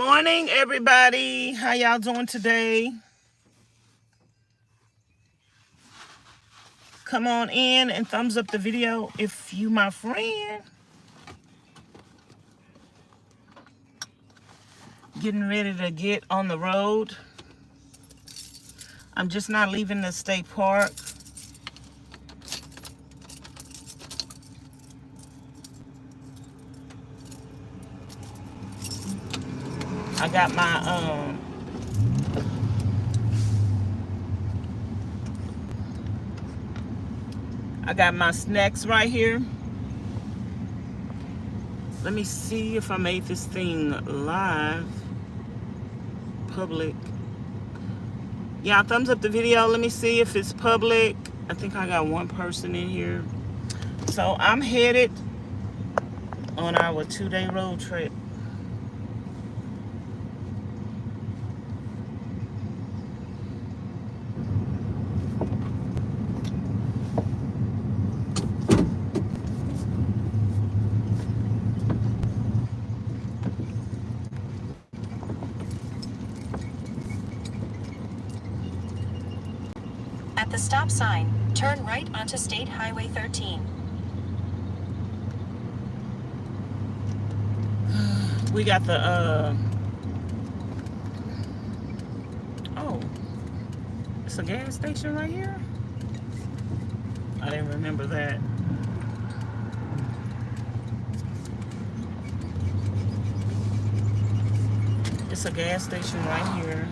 morning, everybody. How y'all doing today? Come on in and thumbs up the video if you my friend. Getting ready to get on the road. I'm just not leaving the state park. I got my snacks right here. Let me see if I made this thing live. Public. Yeah, thumbs up the video. Let me see if it's public. I think I got one person in here. So I'm headed on our 2-day road trip. At the stop sign, turn right onto State Highway 13. We got the, oh, it's a gas station right here? I didn't remember that. It's a gas station right here.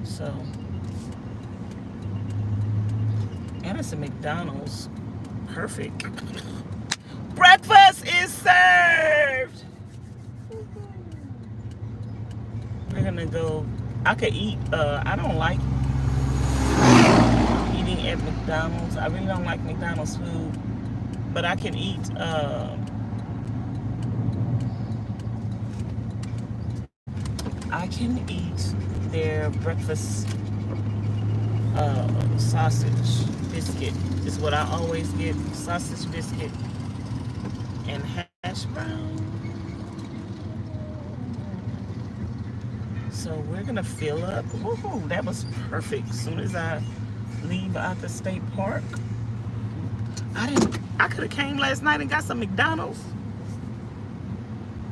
So, and it's a McDonald's. Perfect. Breakfast is served. We're gonna go. I could eat. I don't like eating at McDonald's. I really don't like McDonald's food, but I can eat. I can eat their breakfast sausage biscuit. Is what I always get. Sausage biscuit and hash brown. So we're gonna fill up. Woohoo, that was perfect. As soon as I leave out the state park. I could have came last night and got some McDonald's.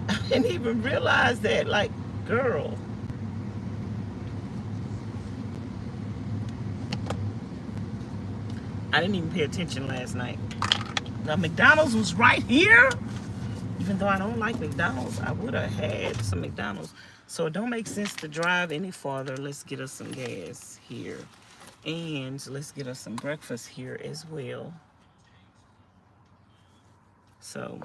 I didn't even realize that, like, girl. I didn't even pay attention last night. Now McDonald's was right here. Even though I don't like McDonald's, I would have had some McDonald's. So it don't make sense to drive any farther. Let's get us some gas here. And let's get us some breakfast here as well. So,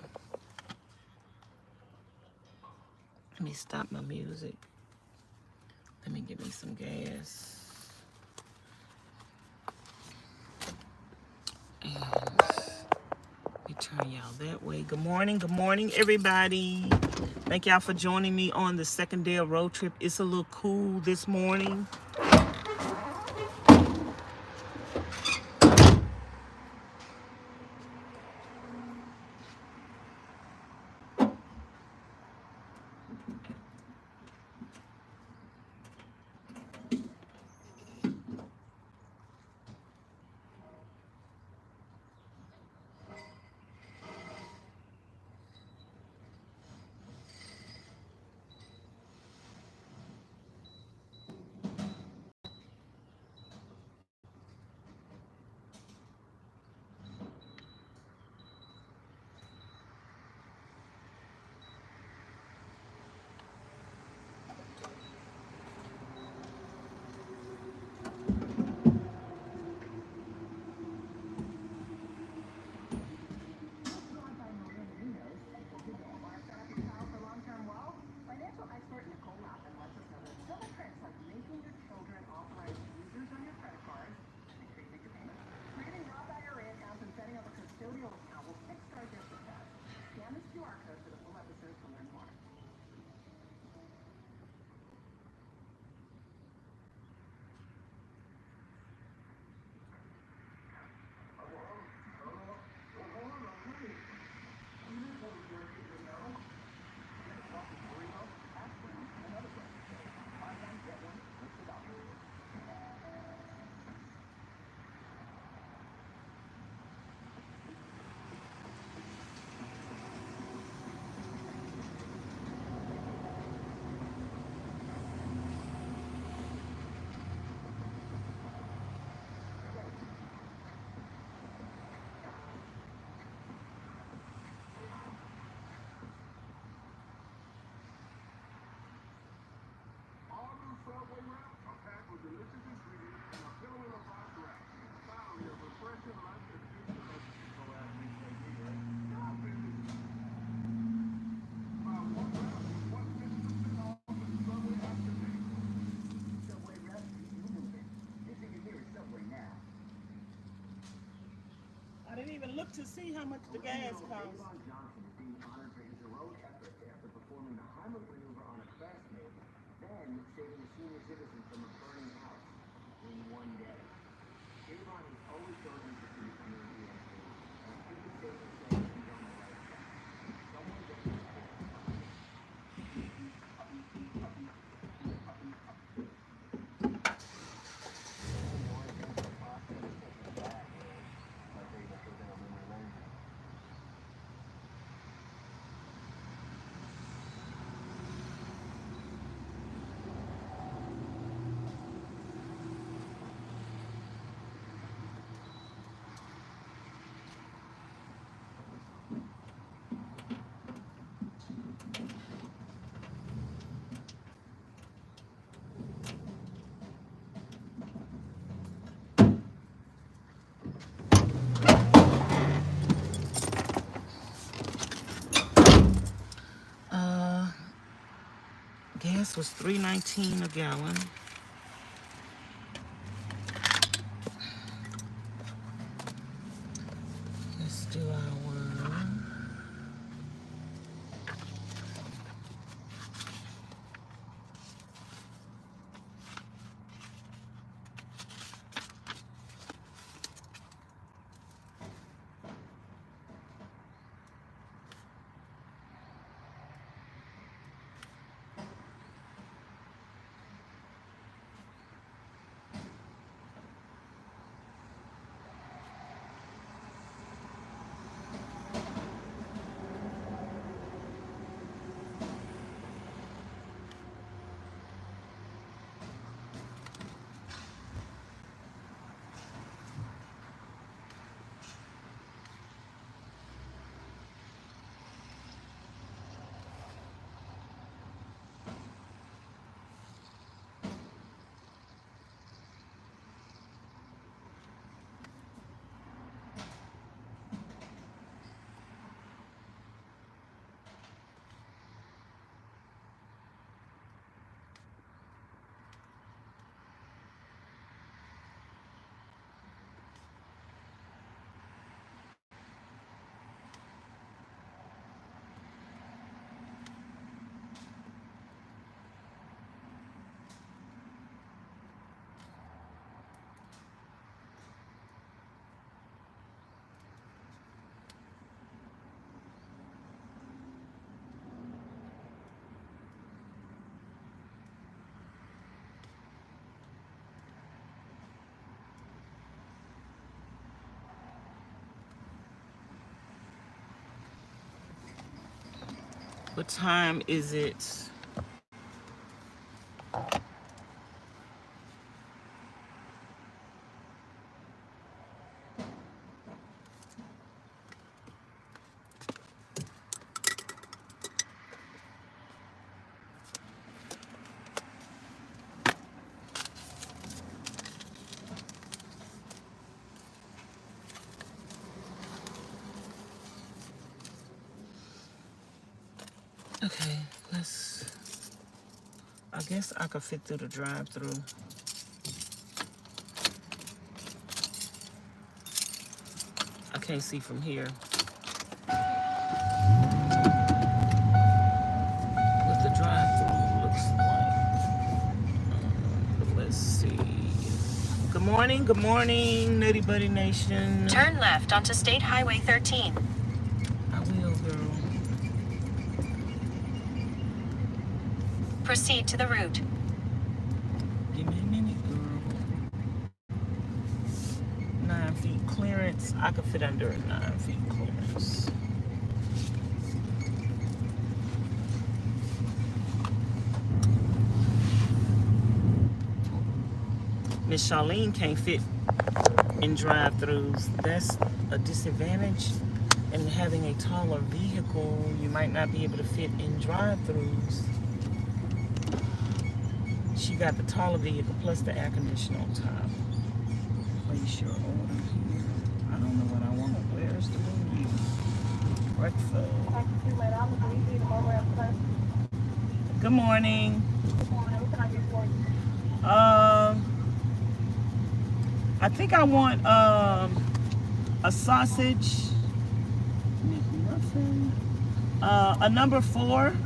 let me stop my music. Let me get me some gas. And let me turn y'all that way. Good morning, everybody. Thank y'all for joining me on the second day of road trip. It's a little cool this morning. look to see how much the gas costs. Gas was $3.19 a gallon. Let's do our what time is it? Okay, I guess I could fit through the drive-through. I can't see from here what the drive-through looks like. Let's see. Good morning, Nutty Buddy Nation. Turn left onto State Highway 13. I will, girl. Proceed to the route. Give me a minute, girl. 9 feet clearance. I could fit under a 9 feet clearance. Miss Charlene can't fit in drive-thrus. That's a disadvantage. And having a taller vehicle, you might not be able to fit in drive-thrus. She got the taller vehicle plus the air conditioner on top. Place your order here. I don't know what I want. Where's the menu? Breakfast. Good morning. I think I want a sausage A number 4. And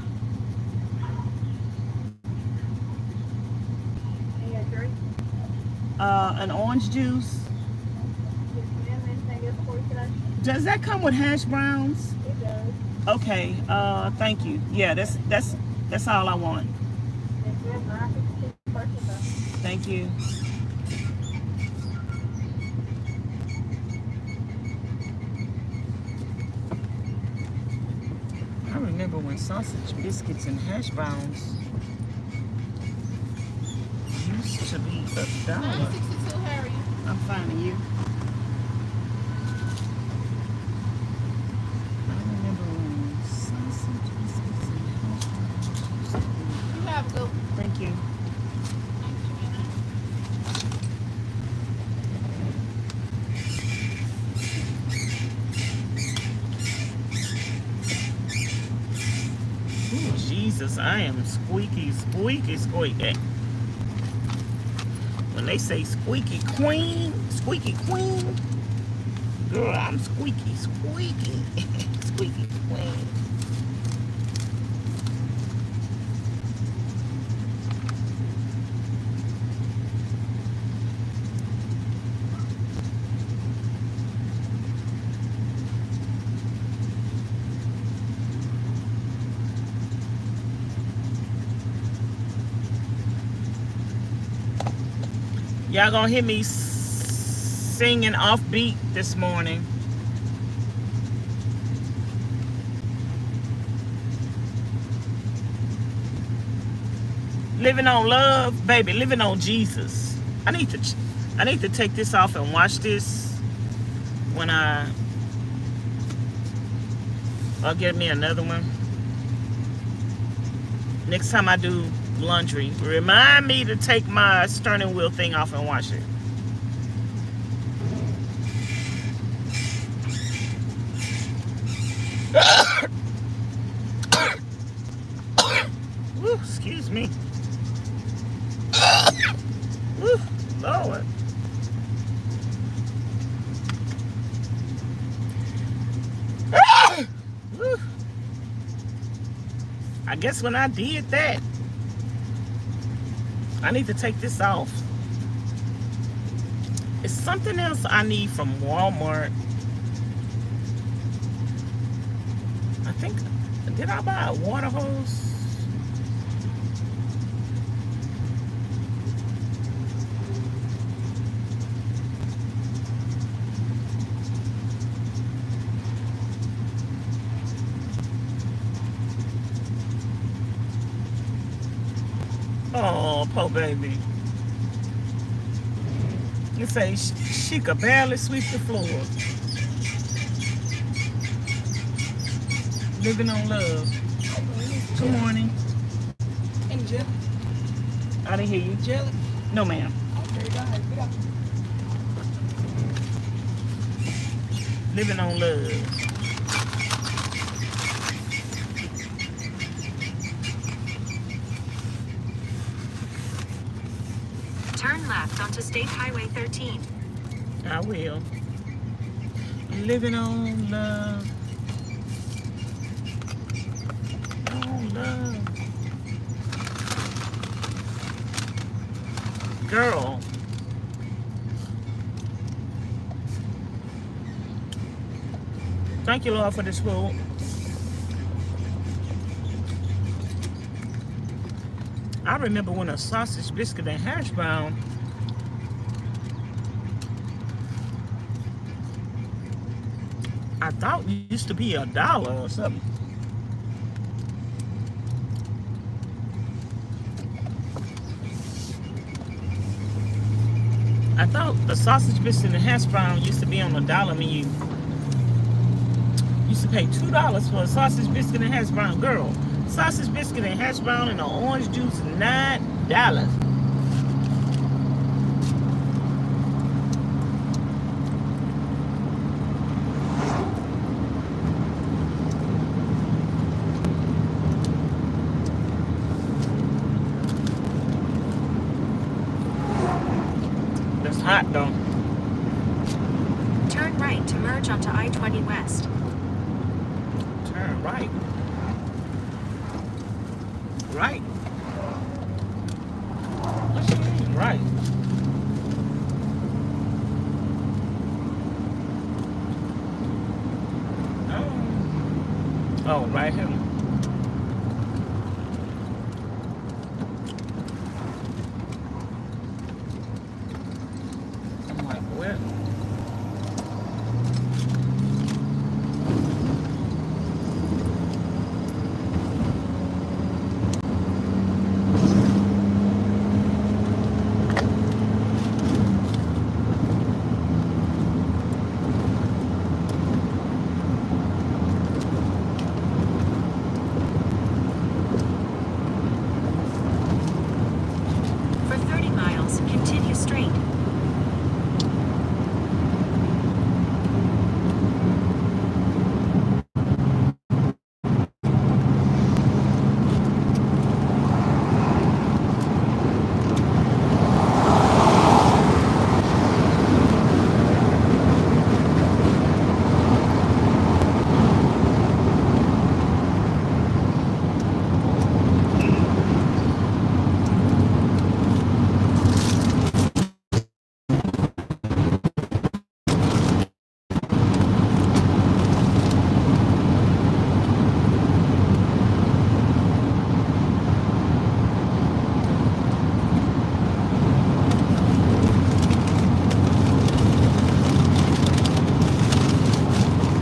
a drink? An orange juice. Yes, ma'am. Anything else for you today? Does that come with hash browns? It does. Okay. Thank you. Yeah, that's all I want. Yes, ma'am. $9.56 per kilo. Thank you. I remember when sausage biscuits and hash browns used to be $1. 962, how are you? I'm finding you. I remember when sausage biscuits and hash browns used to be. You have a good one. Thank you. Ooh, Jesus, I am squeaky, squeaky. When they say squeaky queen, girl, I'm squeaky, squeaky queen. Y'all gonna hear me singing offbeat this morning. Living on love, baby, living on Jesus. I need to take this off and watch this when I'll get me another one. Next time I do laundry, remind me to take my steering wheel thing off and wash it. Woo, excuse me. Woo, Lord. Woo. I guess when I did that, I need to take this off. It's something else I need from Walmart. I think, did I buy a water hose? Oh, poor baby. You say she could barely sweep the floor. Living on love. Good morning. Any jelly? I didn't hear you. Jelly? No, ma'am. Okay, go ahead. Get up. Living on love. Turn left onto State Highway 13. I will. Living on love. On love. Girl. Thank you, Lord, for this food. I remember when a sausage, biscuit, and hash brown I thought it used to be $1 or something. I thought the sausage, biscuit, and hash brown used to be on $1 menu. Used to pay $2 for a sausage, biscuit, and hash brown. Girl, sausage, biscuit, and hash brown and an orange juice, $9. That's hot though. Turn right to merge onto I-20 West. Turn right. Right. What you mean, right? Oh, right here. I'm like, what? For 30 miles, continue straight.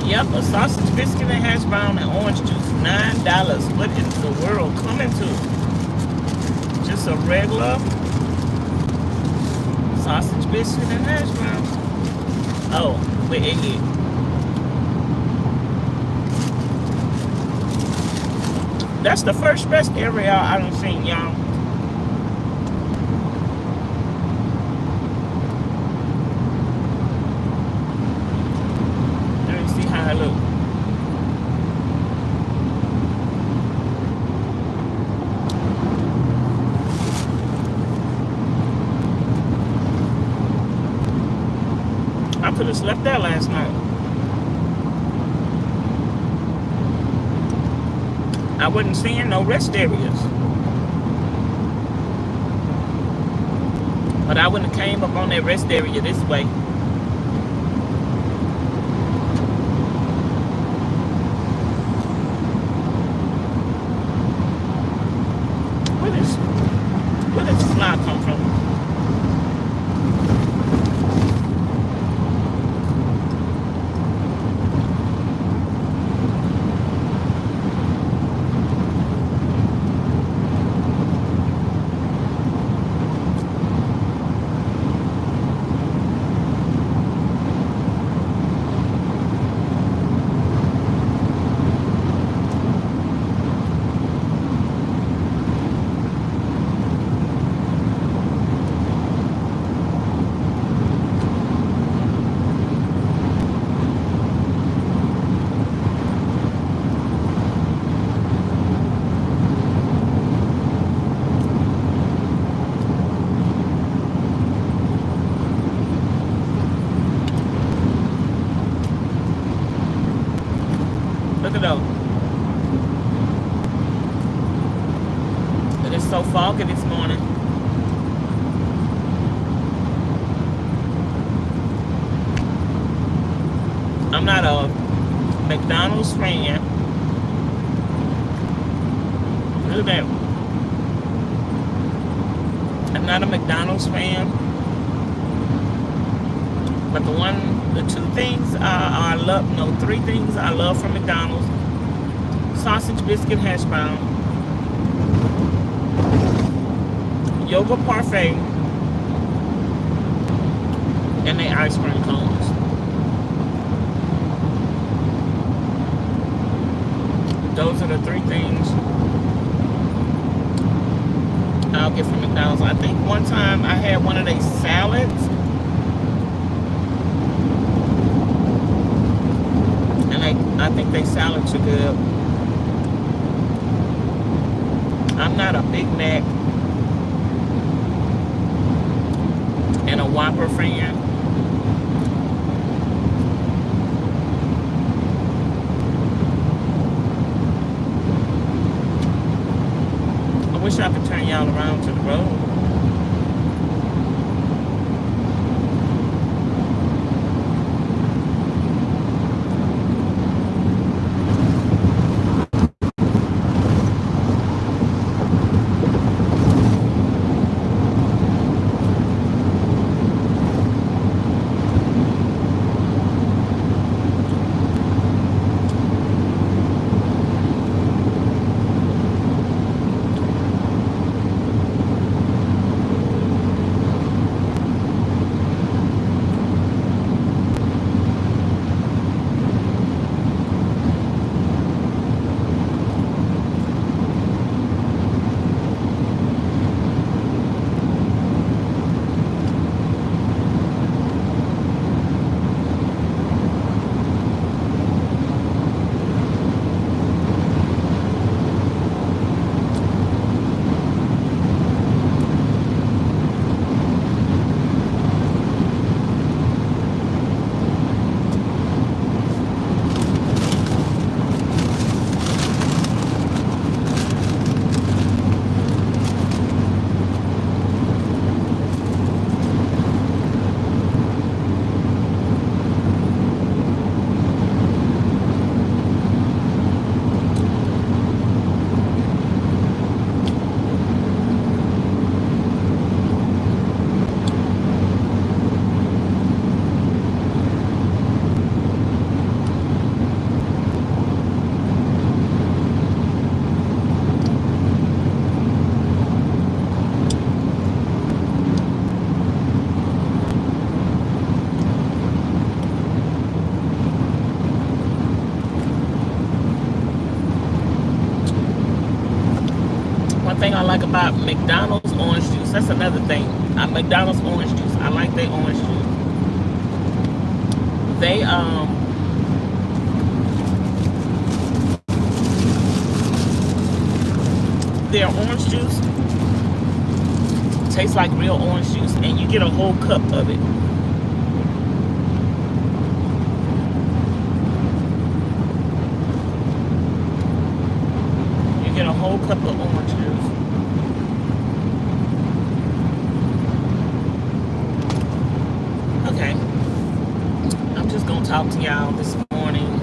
Yep, a sausage biscuit and hash brown and orange juice, $9. What in the world coming to? Just a regular sausage biscuit and hash brown. Oh, with egg. That's the first rest area I done seen, y'all. Let me see how I look. I could have slept there last night. I wasn't seeing no rest areas. But I wouldn't have came up on that rest area this way. Where does this fly come from? Look at those. It is so foggy this morning. I'm not a McDonald's fan. Look at that. I'm not a McDonald's fan. But three things I love from McDonald's: sausage biscuit hash brown, yogurt parfait, and the ice cream cones. Those are the three things I'll get from McDonald's. I think one time I had one of their salads, and I think they salads are good. I'm not a Big Mac and a Whopper fan. wish I could turn y'all around to the road. One thing I like about McDonald's orange juice, that's another thing. McDonald's orange juice, I like their orange juice. They their orange juice tastes like real orange juice, and you get a whole cup of it. You get a whole cup of orange juice. Okay, I'm just gonna talk to y'all this morning.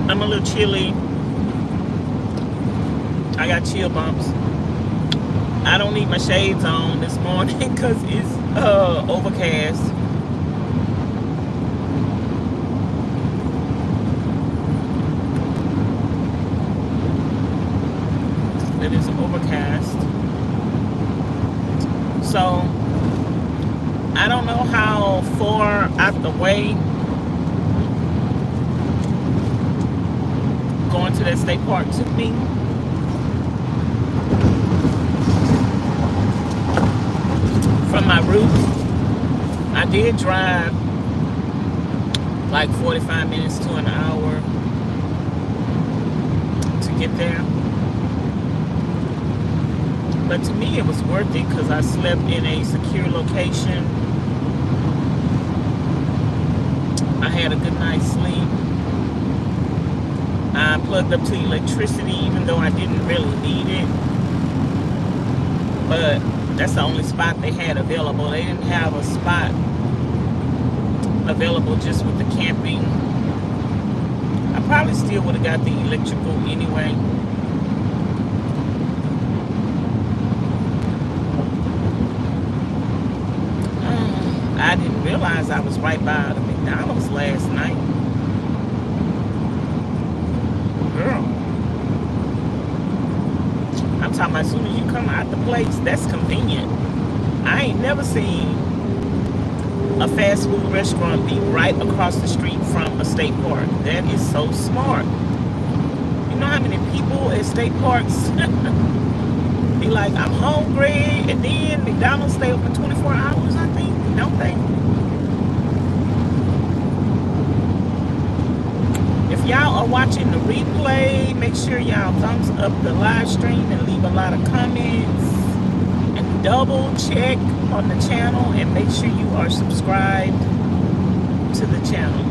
I'm a little chilly. I got chill bumps. I don't need my shades on this morning because it's overcast. It is overcast. So I don't know how far out the way going to that state park took me. From my route, I did drive like 45 minutes to an hour to get there. But to me, it was worth it because I slept in a secure location. I had a good night's sleep. I plugged up to electricity even though I didn't really need it. But that's the only spot they had available. They didn't have a spot available just with the camping. I probably still would have got the electrical anyway. I didn't realize I was right by the McDonald's last night. Girl. I'm talking about as soon as you come out the place, that's convenient. I ain't never seen a fast food restaurant be right across the street from a state park. That is so smart. You know how many people at state parks be like, I'm hungry, and then McDonald's stay open 24 hours, I think, don't they? If y'all are watching the replay, make sure y'all thumbs up the live stream and leave a lot of comments. And double check on the channel and make sure you are subscribed to the channel.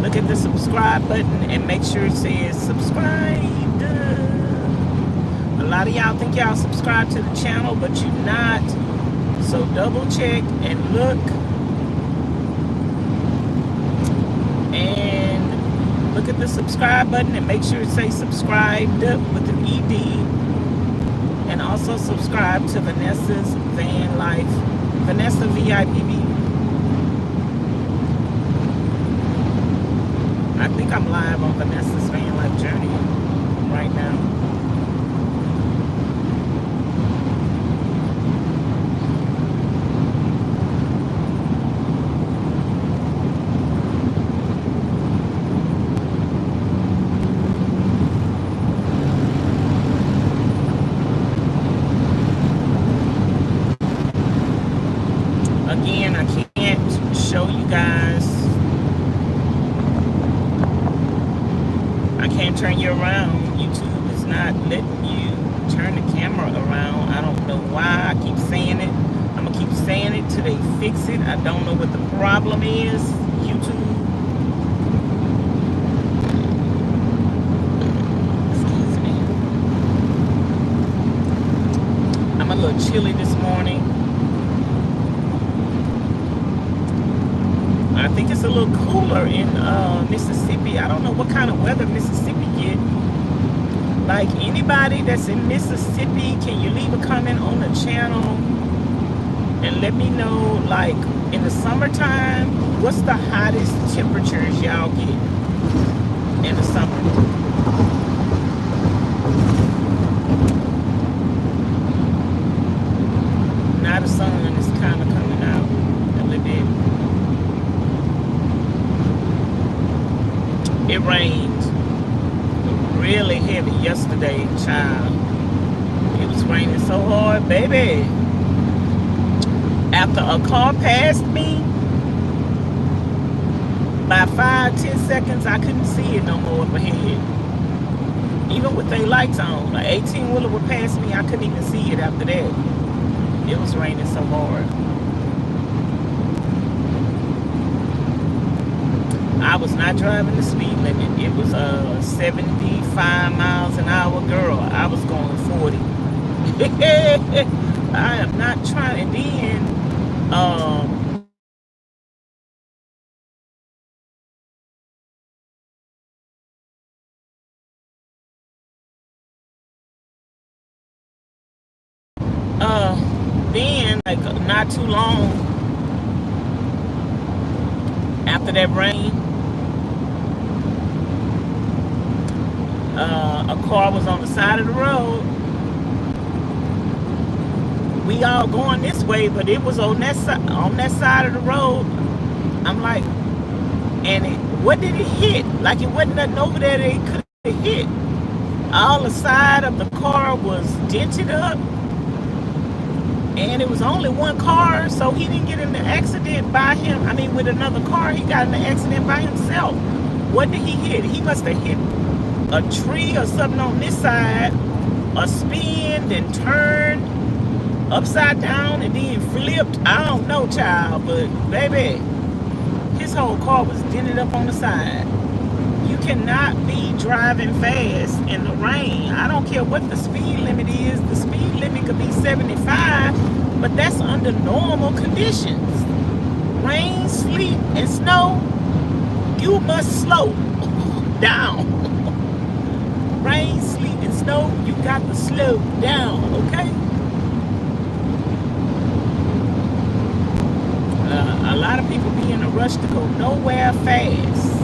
Look at the subscribe button and make sure it says subscribed. A lot of y'all think y'all subscribe to the channel, but you're not. So double check and look. And look at the subscribe button and make sure it says subscribed with an ED. And also subscribe to Vanessa's Vanlife, VANESSA-VIPB. I think I'm live on Vanessa's Vanlife journey right now. Again, I can't show you guys. I can't turn you around. YouTube is not letting you turn the camera around. I don't know why. I keep saying it. I'm going to keep saying it till they fix it. I don't know what the problem is. YouTube. Excuse me. I'm a little chilly this morning. I think it's a little cooler in Mississippi. I don't know what kind of weather Mississippi get. Like, anybody that's in Mississippi, can you leave a comment on the channel and let me know, like, in the summertime, what's the hottest temperatures y'all get in the summer? Now the sun is kind of coming out a little bit. It rained really heavy yesterday, child. It was raining so hard, baby. After a car passed me, by 5-10 seconds, I couldn't see it no more up ahead. Even with their lights on, an 18-wheeler would pass me, I couldn't even see it after that. It was raining so hard. I was not driving the speed limit. It was 75 miles an hour, girl. I was going 40. I am not trying. And then, like, not too long after that rain, a car was on the side of the road. We all going this way, but it was on that side of the road. I'm like, and what did it hit? Like, it wasn't nothing over there that it could have hit. All the side of the car was dented up, and it was only one car, so he didn't get in the accident by him. I mean, with another car, he got in the accident by himself. What did he hit? He must have hit a tree or something on this side, a spin, then turned upside down and then flipped. I don't know, child, but baby, his whole car was dented up on the side. You cannot be driving fast in the rain. I don't care what the speed limit is. The speed limit could be 75, but that's under normal conditions. Rain, sleet, and snow, you must slow down. Rain, sleet, and snow, you got to slow down, okay? A lot of people be in a rush to go nowhere fast.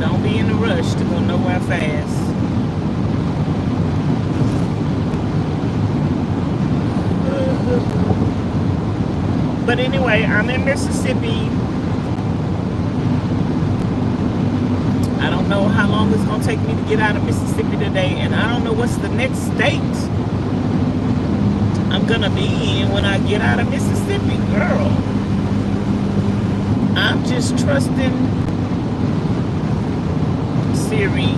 Don't be in a rush to go nowhere fast. But anyway, I'm in Mississippi. I don't know how long it's going to take me to get out of Mississippi today, and I don't know what's the next state I'm going to be in when I get out of Mississippi, girl. I'm just trusting theory.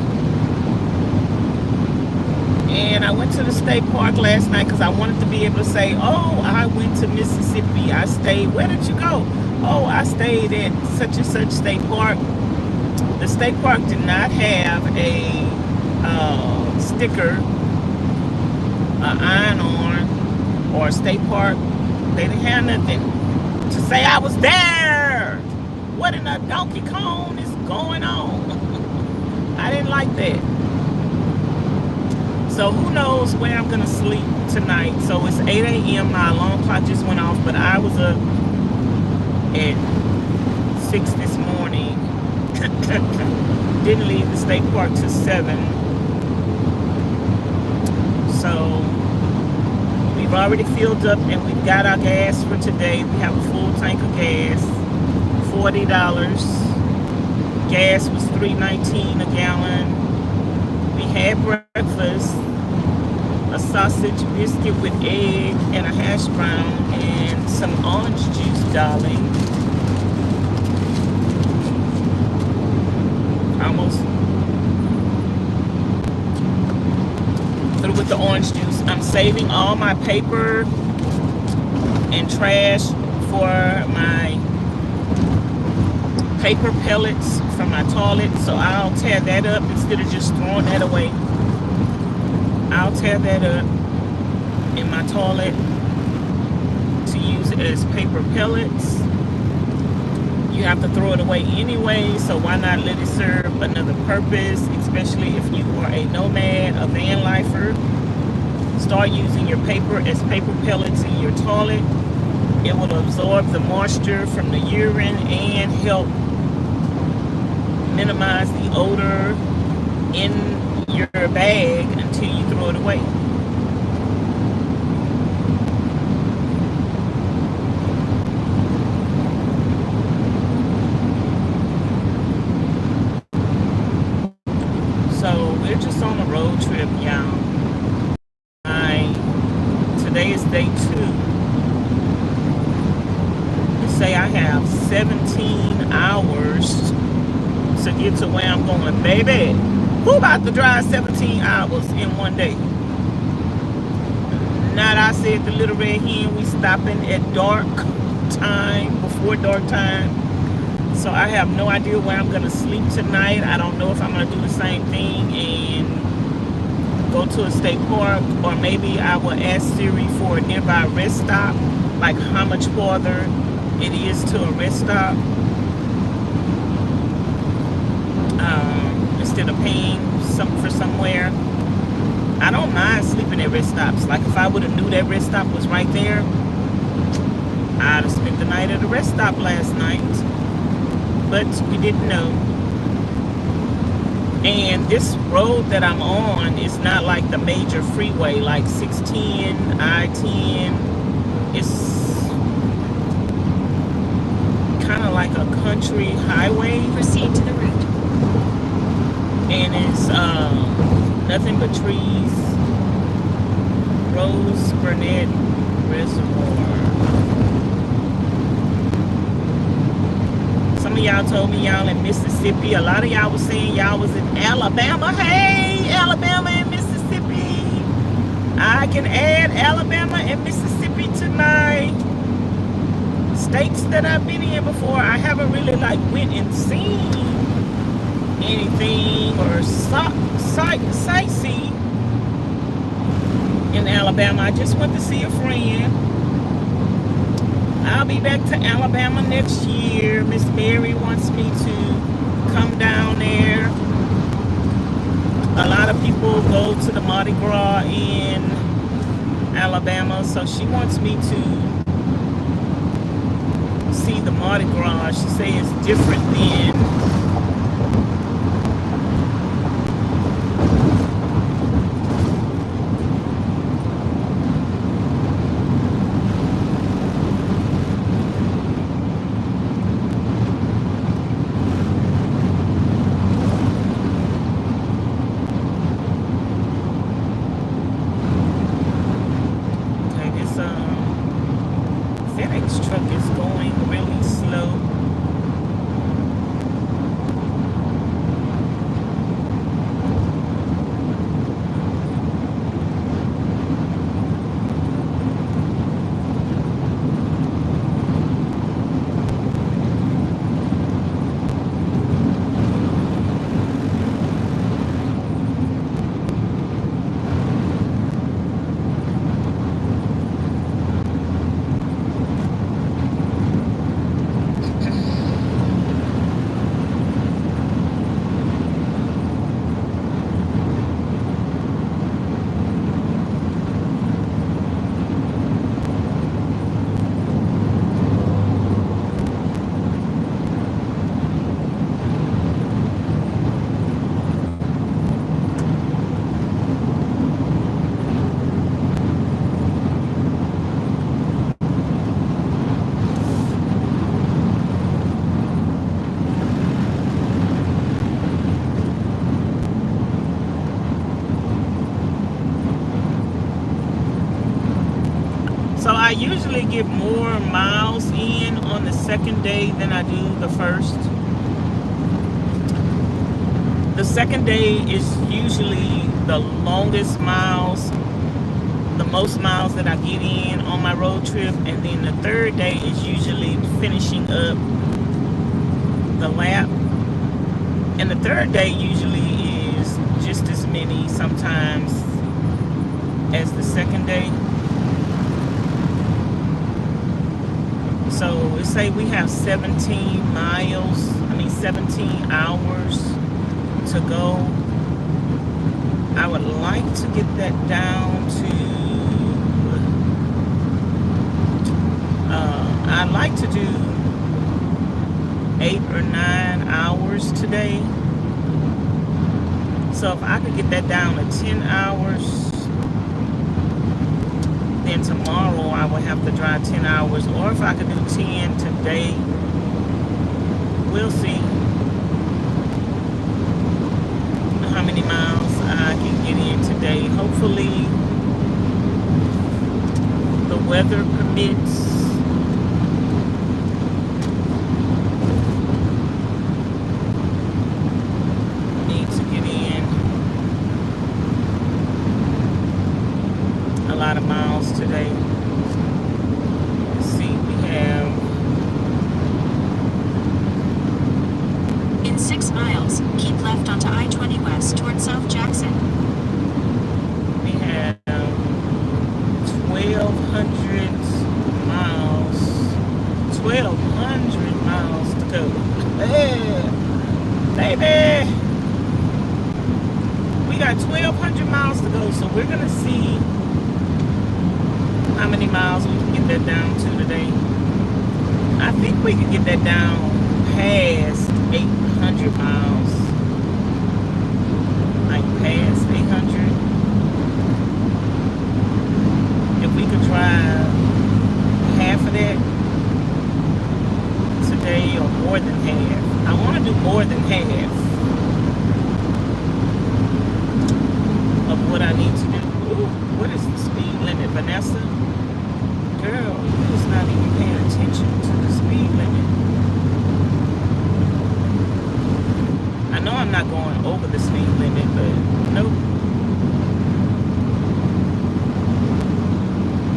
And I went to the state park last night because I wanted to be able to say, oh, I went to Mississippi. I stayed. Where did you go? Oh, I stayed at such and such state park. The state park did not have a sticker, an iron-on, or a state park. They didn't have nothing to say I was there. What in a Donkey Kong is going on? I didn't like that. So who knows where I'm going to sleep tonight. So it's 8 a.m. My alarm clock just went off, but I was up at 6 this morning. Didn't leave the state park till 7. So we've already filled up and we've got our gas for today. We have a full tank of gas, $40. Gas was $3.19 a gallon. We had breakfast, a sausage biscuit with egg and a hash brown and some orange juice, darling. Almost through with the orange juice. I'm saving all my paper and trash for my paper pellets from my toilet, so I'll tear that up instead of just throwing that away. I'll tear that up in my toilet to use it as paper pellets. You have to throw it away anyway, so why not let it serve another purpose, especially if you are a nomad, a van lifer. Start using your paper as paper pellets in your toilet. It will absorb the moisture from the urine and help minimize the odor in your bag until you throw it away. So we're just on a road trip, y'all. Today is day 2. Let's say I have 17 hours to get to where I'm going. Baby, who about to drive 17 hours in one day? Not I said the Little Red Hen, we stopping at dark time, before dark time. So I have no idea where I'm going to sleep tonight. I don't know if I'm going to do the same thing and go to a state park, or maybe I will ask Siri for a nearby rest stop, like how much farther it is to a rest stop, instead of paying for somewhere. I don't mind sleeping at rest stops. Like if I would have knew that rest stop was right there, I'd have spent the night at a rest stop last night, but we didn't know. And this road that I'm on is not like the major freeway, like 610, I-10. It's kind of like a country highway. Proceed to the route. And it's nothing but trees. Rose Burnett Reservoir. Some of y'all told me y'all in Mississippi. A lot of y'all was saying y'all was in Alabama. Hey, Alabama and Mississippi. I can add Alabama and Mississippi to my states that I've been in before. I haven't really like went and seen anything or sightsee in Alabama. I just went to see a friend. I'll be back to Alabama next year. Miss Mary wants me to come down there. A lot of people go to the Mardi Gras in Alabama, so she wants me to see the Mardi Gras. She says it's different than I usually get more miles in on the second day than I do the first. The second day is usually the longest miles, the most miles that I get in on my road trip, and then the third day is usually finishing up the lap. And the third day usually is just as many sometimes as the second day. So let's say we have 17 hours to go. I would like to get that down to, I'd like to do 8 or 9 hours today. So if I could get that down to 10 hours, then tomorrow I would have to drive 10 hours. Or if I could do 10 today, we'll see how many miles I can get in today. Hopefully the weather permits. Need to get in a lot of miles today. Let's see, we have In 6 miles, keep left onto I-20 West toward South Jackson. we have 1,200 miles. 1,200 miles to go. Yeah, baby. We got 1,200 miles to go, so we're gonna see how many miles we can get that down to today. I think we can get that down past 800 miles. Like past 800. If we could drive half of that today or more than half. I want to do more than half of what I need to do. Ooh, what is the speed limit, Vanessa? Girl, you was not even paying attention to the speed limit. I know I'm not going over the speed limit, but nope.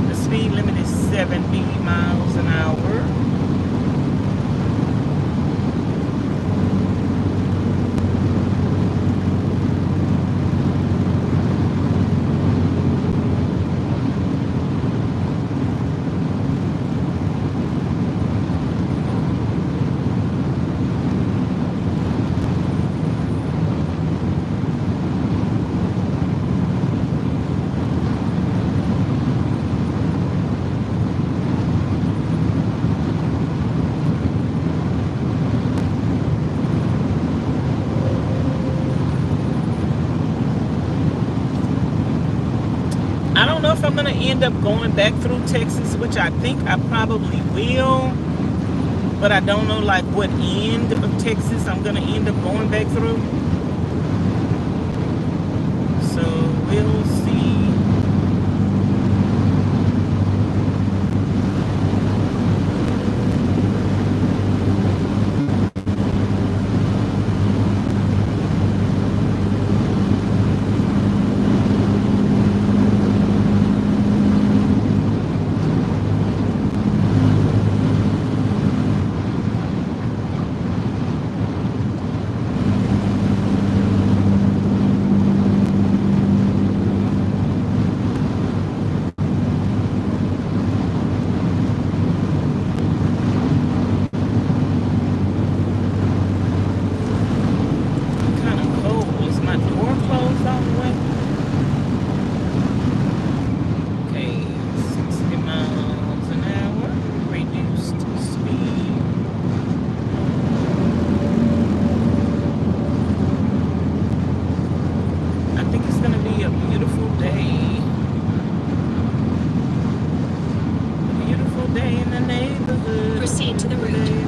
The speed limit is 70 miles an hour. I don't know if I'm going to end up going back through Texas, which I think I probably will. But I don't know like what end of Texas I'm going to end up going back through. So we'll see. Proceed to the route.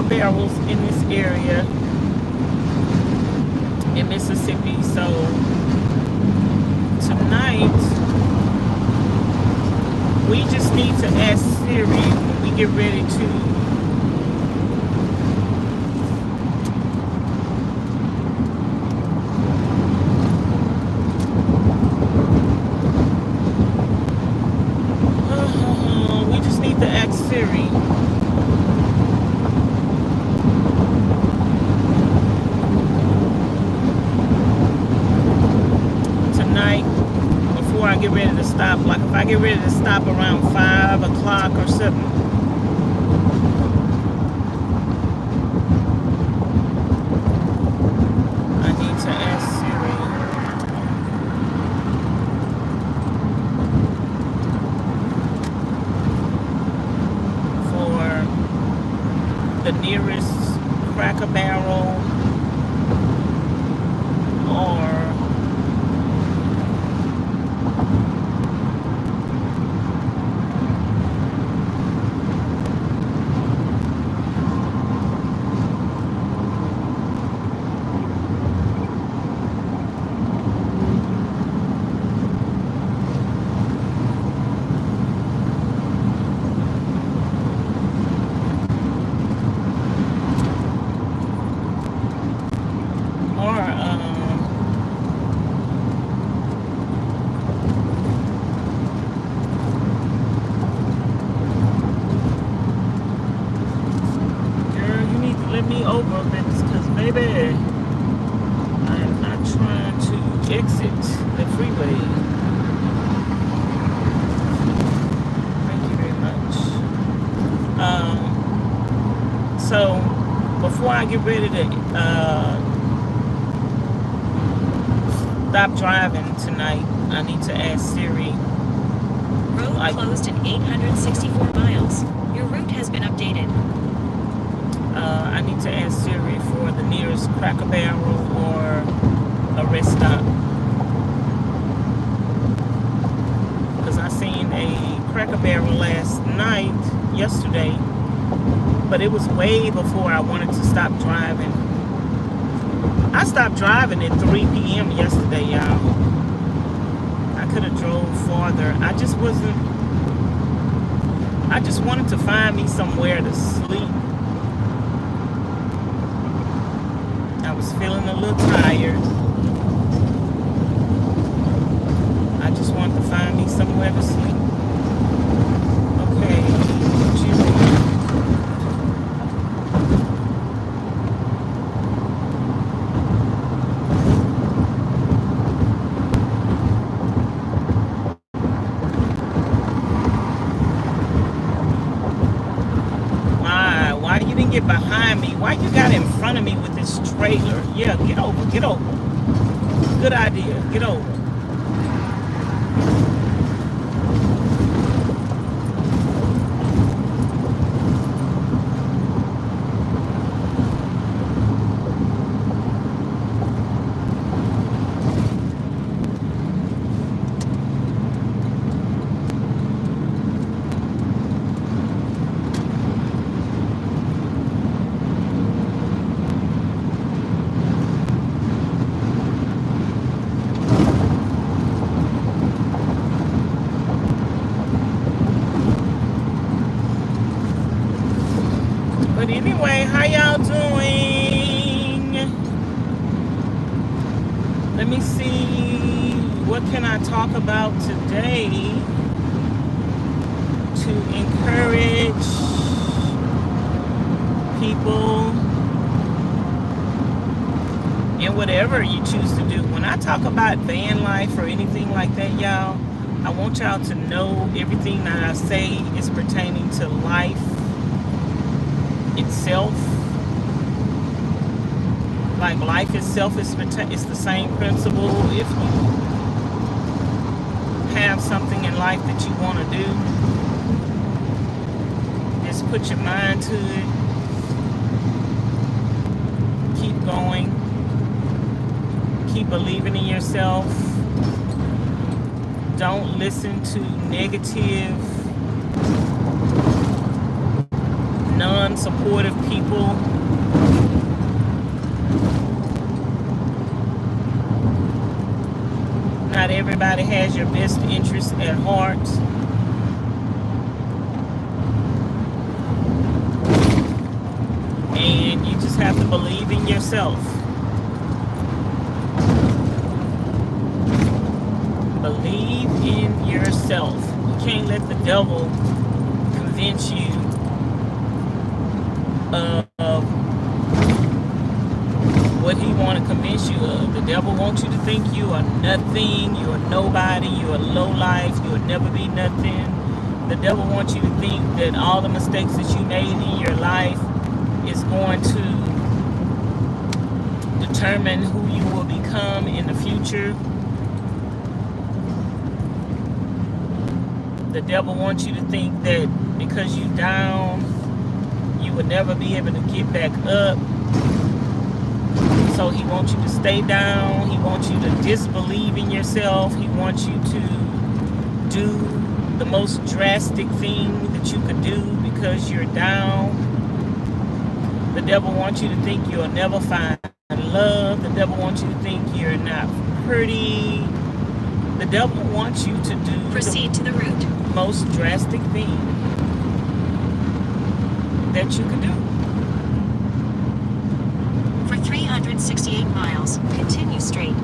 Barrels in this area in Mississippi. So tonight, we just need to ask Siri when we get ready to ask Siri tonight before I get ready to stop. Like if I get ready to stop around 5 o'clock or something, I need to ask Siri for the nearest Cracker Barrel or let me over this, because baby, I am not trying to exit the freeway. Thank you very much. So before I get ready to stop driving tonight, I need to ask Siri. Road closed in 864 miles. Your route has been updated. I need to ask Siri for the nearest Cracker Barrel or a rest stop. Because I seen a Cracker Barrel yesterday, but it was way before I wanted to stop driving. I stopped driving at 3 p.m. yesterday, y'all. I could have drove farther. I just wanted to find me somewhere to sleep. I was feeling a little tired. I just wanted to find me somewhere to sleep. Okay, what you want? Why you didn't get behind me? Why you got in front of me with this trailer? Yeah, get over, get over. Good idea, get over. But anyway, how y'all doing? Let me see, what can I talk about today to encourage people in whatever you choose to do. When I talk about van life or anything like that, y'all, I want y'all to know everything that I say is pertaining to life itself. Like life itself is the same principle. If you have something in life that you want to do, just put your mind to it. Keep going. Keep believing in yourself. Don't listen to negative, unsupportive people. Not everybody has your best interest at heart. And you just have to believe in yourself. Believe in yourself. You can't let the devil convince you of what he want to convince you of. The devil wants you to think you are nothing, you are nobody, you are low life, you will never be nothing. The devil wants you to think that all the mistakes that you made in your life is going to determine who you will become in the future. The devil wants you to think that because you down, you will never be able to get back up. So he wants you to stay down. He wants you to disbelieve in yourself. He wants you to do the most drastic thing that you could do because you're down. The devil wants you to think you'll never find love. The devil wants you to think you're not pretty. The devil wants you to do Proceed to the route. most drastic thing that you could do. For 368 miles, continue straight.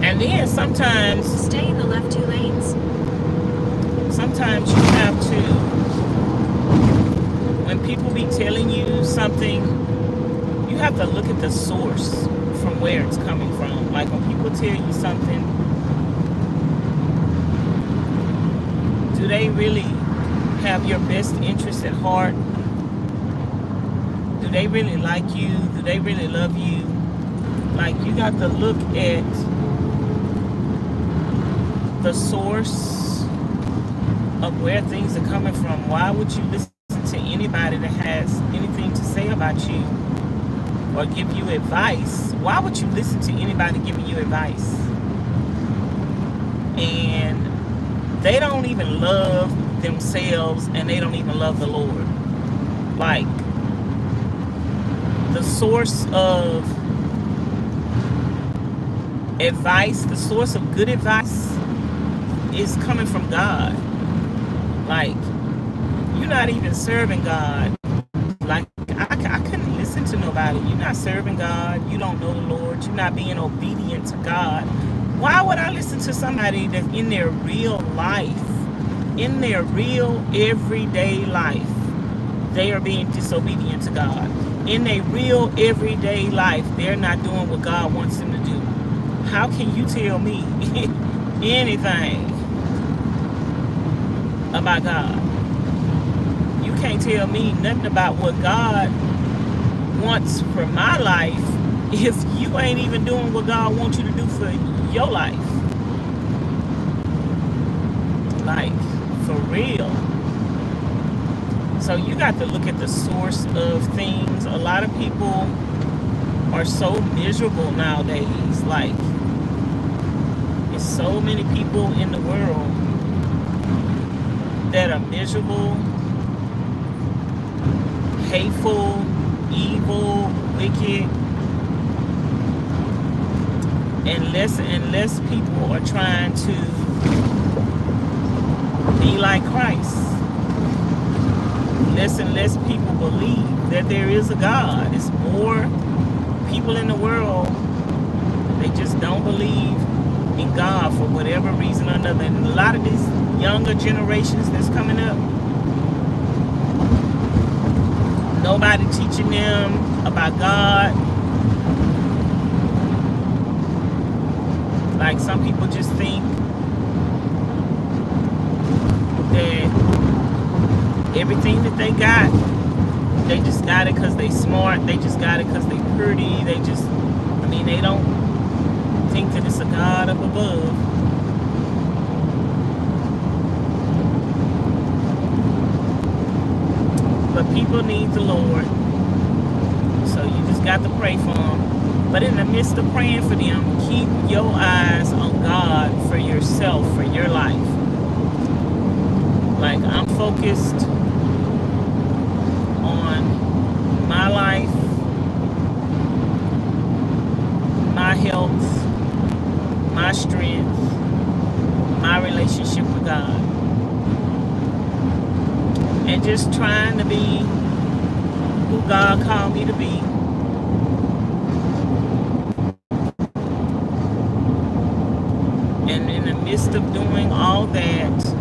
And then sometimes Stay in the left 2 lanes. sometimes you have to, when people be telling you something, you have to look at the source from where it's coming from. Like when people tell you something, do they really have your best interest at heart? Do they really like you? Do they really love you? Like, you got to look at the source of where things are coming from. Why would you listen to anybody that has anything to say about you or give you advice? Why would you listen to anybody giving you advice? And they don't even love themselves, and they don't even love the Lord. Like, the source of advice, the source of good advice is coming from God. Like, you're not even serving God. Like, I couldn't listen to nobody. You're not serving God. You don't know the Lord. You're not being obedient to God. Why would I listen to somebody that's in their real life, in their real everyday life, they are being disobedient to God? In their real everyday life, they're not doing what God wants them to do. How can you tell me anything about God? You can't tell me nothing about what God wants for my life if you ain't even doing what God wants you to do for your life. Like, for real. So you got to look at the source of things. A lot of people are so miserable nowadays. Like, there's so many people in the world that are miserable, hateful, evil, wicked, and less people are trying to be like Christ. Less and less people believe that there is a God. It's more people in the world, they just don't believe in God for whatever reason or another. And a lot of these younger generations that's coming up, nobody teaching them about God. Like some people just think that everything that they got, they just got it because they smart. They just got it because they pretty. They just, I mean, they don't think that it's a God up above. But people need the Lord. So you just got to pray for them. But in the midst of praying for them, keep your eyes on God for yourself, for your life. Like, I'm focused on my life, my health, my strength, my relationship with God. And just trying to be who God called me to be. And in the midst of doing all that,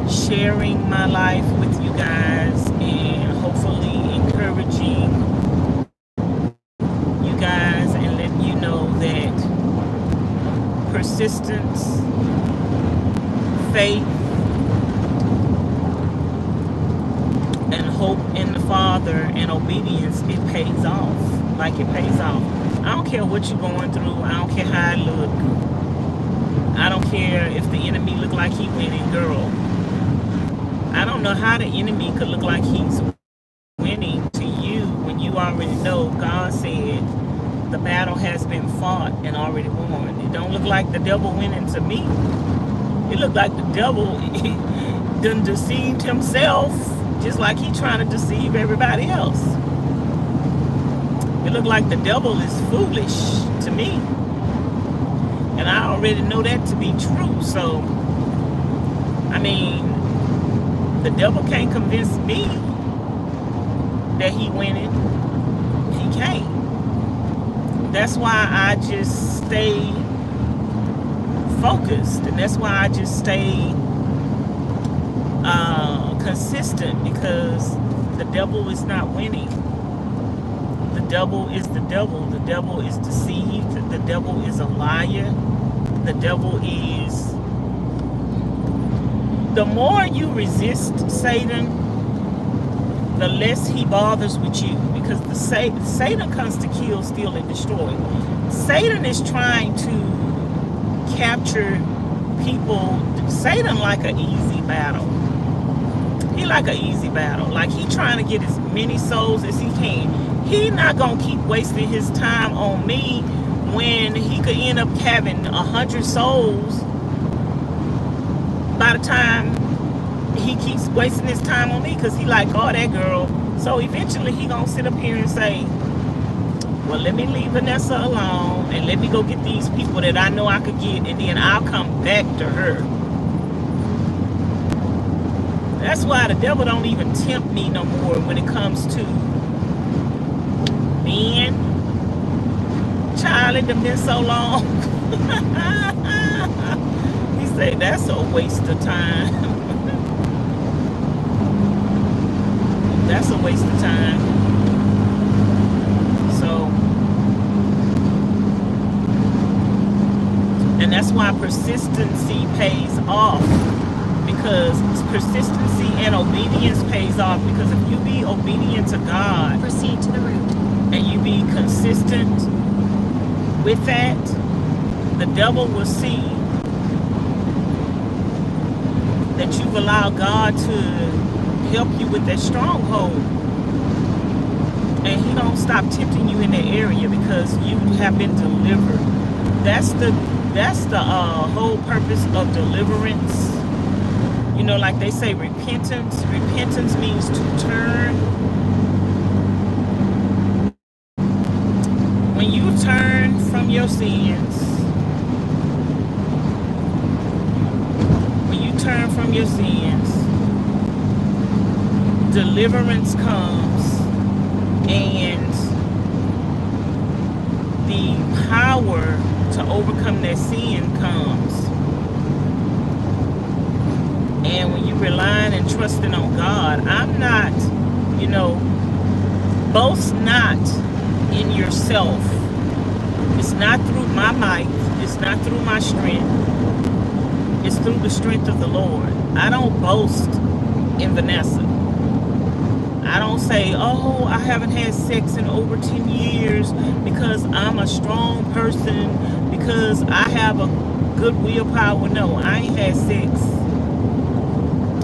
sharing my life with you guys and hopefully encouraging you guys and letting you know that persistence, faith, and hope in the Father and obedience, it pays off. Like, it pays off. I don't care what you're going through. I don't care how I look. I don't care if the enemy look like he winning, girl. I don't know how the enemy could look like he's winning to you when you already know God said the battle has been fought and already won. It don't look like the devil winning to me. It look like the devil done deceived himself, just like he trying to deceive everybody else. It look like the devil is foolish to me. And I already know that to be true. So, I mean, the devil can't convince me that he winning. He can't. That's why I just stay focused. And that's why I just stay consistent, because the devil is not winning. The devil is the devil. The devil is deceived. The devil is a liar. The devil is... The more you resist Satan, the less he bothers with you, because Satan comes to kill, steal, and destroy. Satan is trying to capture people. Satan like an easy battle. He like an easy battle. Like, he trying to get as many souls as he can. He not gonna keep wasting his time on me when he could end up having 100 souls by the time he keeps wasting his time on me, because he like, oh, that girl. So eventually he gonna sit up here and say, well, let me leave Vanessa alone and let me go get these people that I know I could get, and then I'll come back to her. That's why the devil don't even tempt me no more when it comes to men. Child, it done been so long. He said, that's a waste of time. That's a waste of time. So, and that's why persistency pays off. Because persistency and obedience pays off. Because if you be obedient to God, Proceed to the route. and you be consistent with that, the devil will see that you've allowed God to help you with that stronghold, and he don't stop tempting you in that area, because you have been delivered. That's the whole purpose of deliverance. You know, like they say, repentance means to turn. When you turn from your sins, deliverance comes, and the power to overcome that sin comes. And when you relying and trusting on God, I'm not, boast not in yourself. It's not through my might, it's It's not through my strength. It's through the strength of the Lord. I don't boast in Vanessa. I don't say, oh, I haven't had sex in over 10 years because I'm a strong person, because I have a good willpower. No, I ain't had sex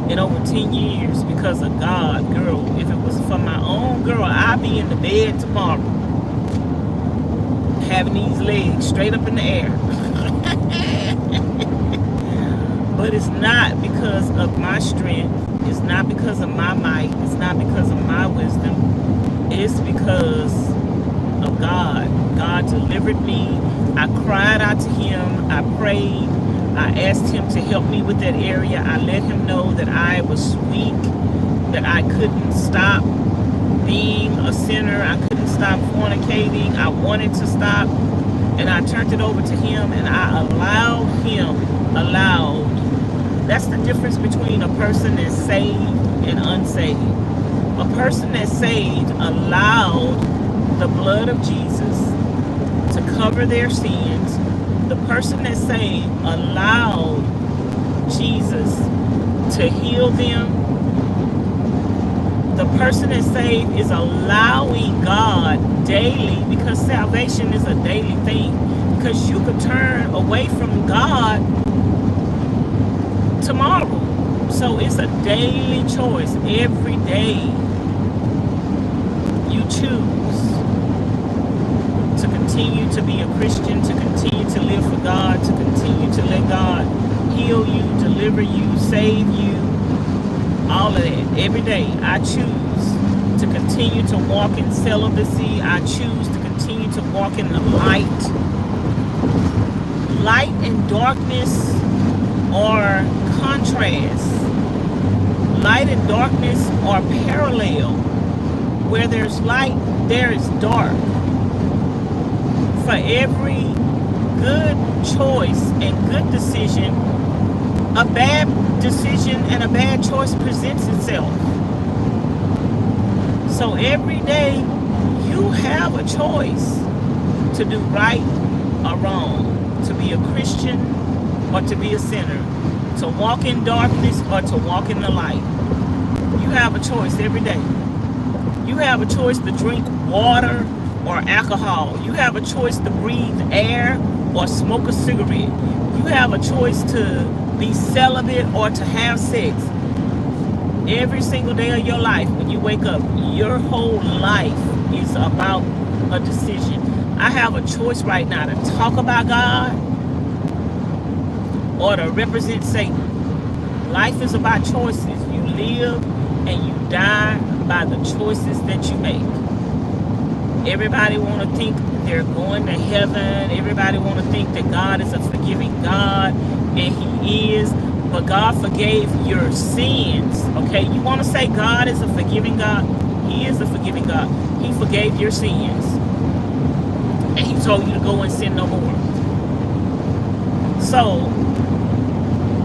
in over 10 years because of God, girl. If it was for my own girl, I'd be in the bed tomorrow, having these legs straight up in the air. But it's not because of my strength. It's not because of my might. It's not because of my wisdom. It's because of God. God delivered me. I cried out to him. I prayed. I asked him to help me with that area. I let him know that I was weak, that I couldn't stop being a sinner. I couldn't stop fornicating. I wanted to stop. And I turned it over to him, and I allowed him, that's the difference between a person that's saved and unsaved. A person that's saved allowed the blood of Jesus to cover their sins. The person that's saved allowed Jesus to heal them. The person that's saved is allowing God daily, because salvation is a daily thing. Because you could turn away from God tomorrow. So it's a daily choice. Every day you choose to continue to be a Christian, to continue to live for God, to continue to let God heal you, deliver you, save you, all of that. Every day I choose to continue to walk in celibacy. I choose to continue to walk in the light. Light and darkness are contrast. Light and darkness are parallel. Where there's light, there is dark. For every good choice and good decision, a bad decision and a bad choice presents itself. So every day you have a choice to do right or wrong, to be a Christian or to be a sinner, to walk in darkness or to walk in the light. You have a choice every day. You have a choice to drink water or alcohol. You have a choice to breathe air or smoke a cigarette. You have a choice to be celibate or to have sex. Every single day of your life, when you wake up, your whole life is about a decision. I have a choice right now to talk about God or to represent Satan. Life is about choices. You live and you die by the choices that you make. Everybody want to think they're going to heaven. Everybody want to think that God is a forgiving God, and he is. But God forgave your sins. Okay, you want to say God is a forgiving God? He is a forgiving God. He forgave your sins, and he told you to go and sin no more. So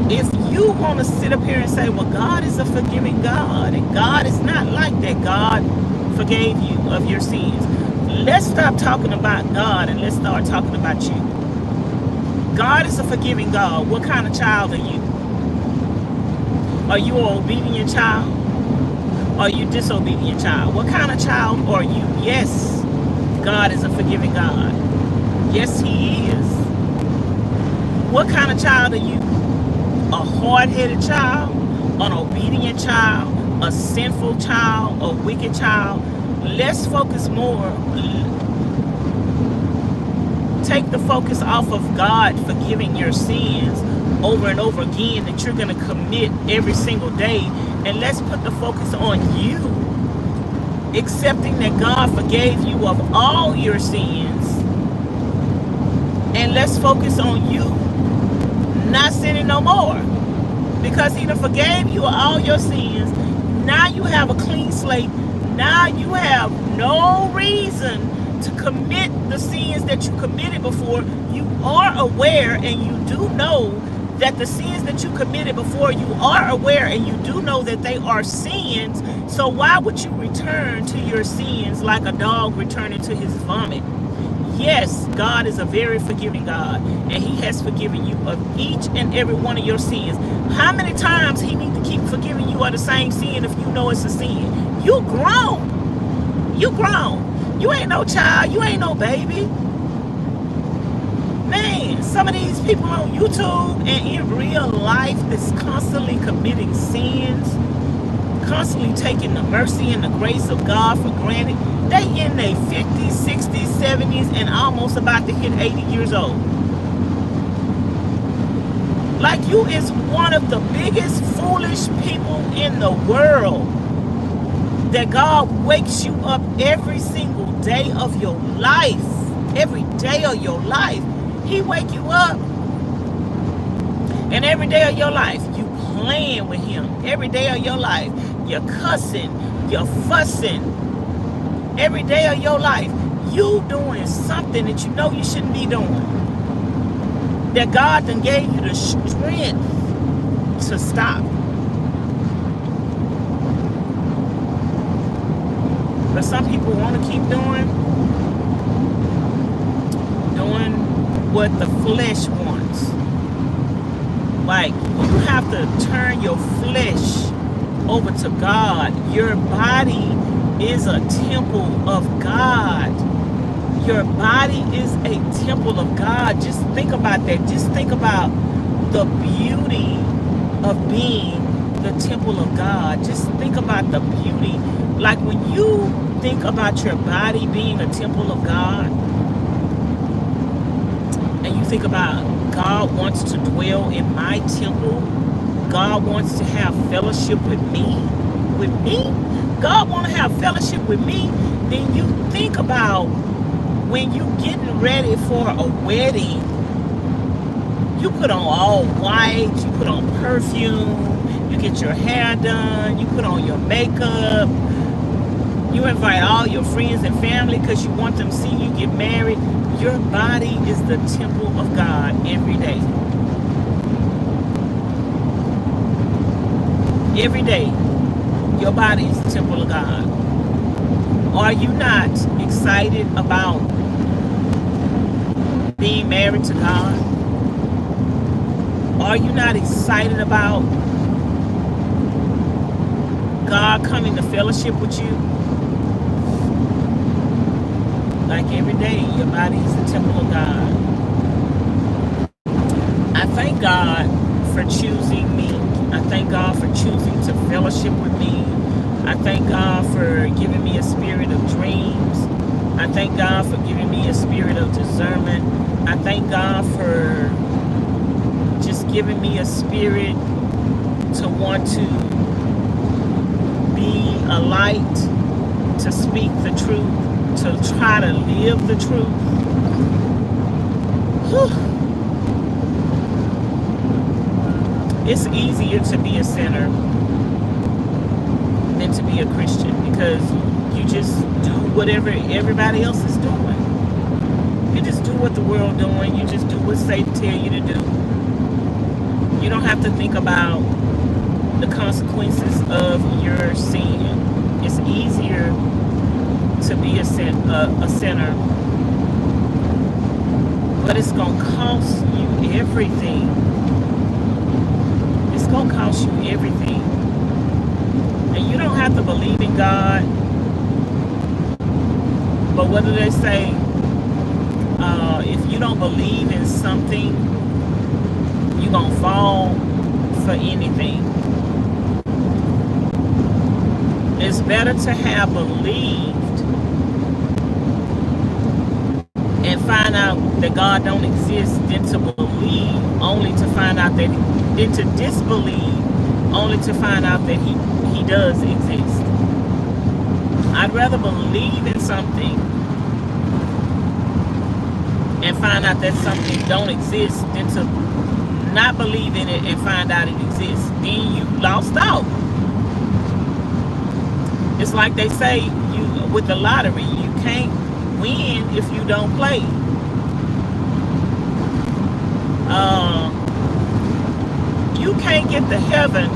if you want to sit up here and say, well, God is a forgiving God, and God is not like that, God forgave you of your sins. Let's stop talking about God and let's start talking about you. God is a forgiving God. What kind of child are you? Are you an obedient child? Are you disobedient child? What kind of child are you? Yes, God is a forgiving God. Yes, he is. What kind of child are you? A hard-headed child? An obedient child? A sinful child? A wicked child? Let's focus more. Take the focus off of God forgiving your sins over and over again that you're going to commit every single day, and let's put the focus on you accepting that God forgave you of all your sins, and let's focus on you not sinning no more, because he done forgave you of all your sins. Now you have a clean slate. Now you have no reason to commit the sins that you committed before. You are aware and you do know that the sins that you committed before, you are aware and you do know that they are sins. So why would you return to your sins like a dog returning to his vomit? Yes, God is a very forgiving God, and he has forgiven you of each and every one of your sins. How many times he need to keep forgiving you of the same sin if you know it's a sin? You grown. You grown. You ain't no child. You ain't no baby. Man, some of these people on YouTube and in real life that's constantly committing sins, constantly taking the mercy and the grace of God for granted, they in their 50s, 60s, 70s, and almost about to hit 80 years old. Like you is one of the biggest foolish people in the world, that God wakes you up every single day of your life. Every day of your life. He wake you up. And every day of your life, you playing with him. Every day of your life, you're cussing, you're fussing. Every day of your life, you doing something that you know you shouldn't be doing. That God done gave you the strength to stop. But some people want to keep doing what the flesh wants. Like, you have to turn your flesh over to God. Your body is a temple of God. Your body is a temple of God. Just think about that. Just think about the beauty of being the temple of God. Just think about the beauty. Like when you think about your body being a temple of God, and you think about God wants to dwell in my temple, God wants to have fellowship with me, God want to have fellowship with me, then you think about when you getting ready for a wedding, you put on all white, you put on perfume, you get your hair done, you put on your makeup, you invite all your friends and family because you want them to see you get married. Your body is the temple of God every day. Every day, your body is the temple of God. Are you not excited about being married to God? Are you not excited about God coming to fellowship with you? Like every day, your body is the temple of God. I thank God for choosing me. I thank God for choosing to fellowship with me. I thank God for giving me a spirit of dreams. I thank God for giving me a spirit of discernment. I thank God for just giving me a spirit to want to be a light, to speak the truth, to try to live the truth. Whew. It's easier to be a sinner than to be a Christian, because you just do whatever everybody else is doing. You just do what the world doing. You just do what Satan tell you to do. You don't have to think about the consequences of your sin. It's easier to be a sinner, but it's gonna cost you everything. It's gonna cost you everything. And you don't have to believe in God. But what do they say? If you don't believe in something, you're gonna fall for anything. It's better to have believed and find out that God don't exist than to believe only to find out that, than to disbelieve only to find out that he does exist. I'd rather believe in something and find out that something don't exist than to not believe in it and find out it exists. Then you lost out. It's like they say with the lottery, you can't win if you don't play. You can't get to heaven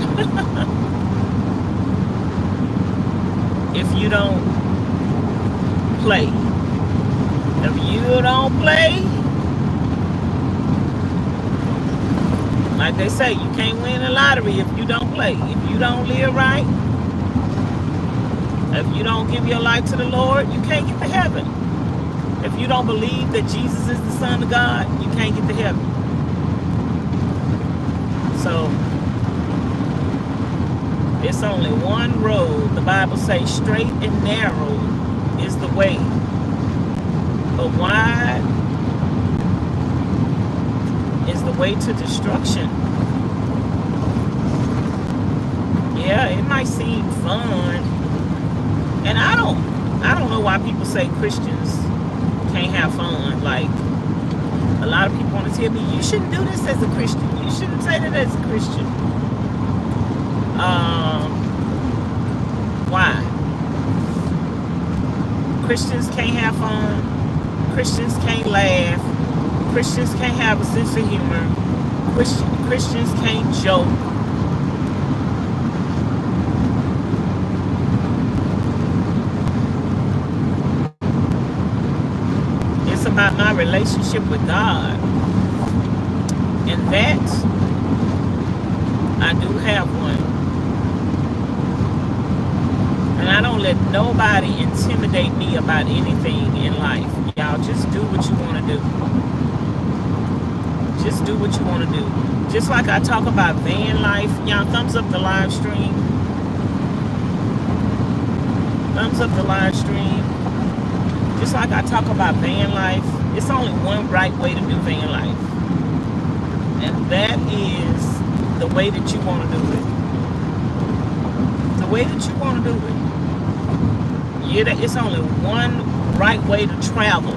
if you don't play. If you don't play, like they say, you can't win the lottery if you don't play. If you don't live right, if you don't give your life to the Lord, you can't get to heaven. If you don't believe that Jesus is the Son of God, you can't get to heaven. So, it's only one road. The Bible says straight and narrow is the way, but wide is the way to destruction. Yeah, it might seem fun, and I don't know why people say Christians can't have fun. Like, a lot of people want to tell me, you shouldn't do this as a Christian. You shouldn't say that as a Christian. Why? Christians can't have fun. Christians can't laugh. Christians can't have a sense of humor. Christians can't joke. It's about my relationship with God. And that, I do have one. And I don't let nobody intimidate me about anything in life. Y'all just do what you want to do. Just do what you want to do. Just like I talk about van life. Y'all thumbs up the live stream. Thumbs up the live stream. Just like I talk about van life. It's only one right way to do van life. And that is the way that you want to do it. The way that you want to do it. Yeah, it's only one right way to travel.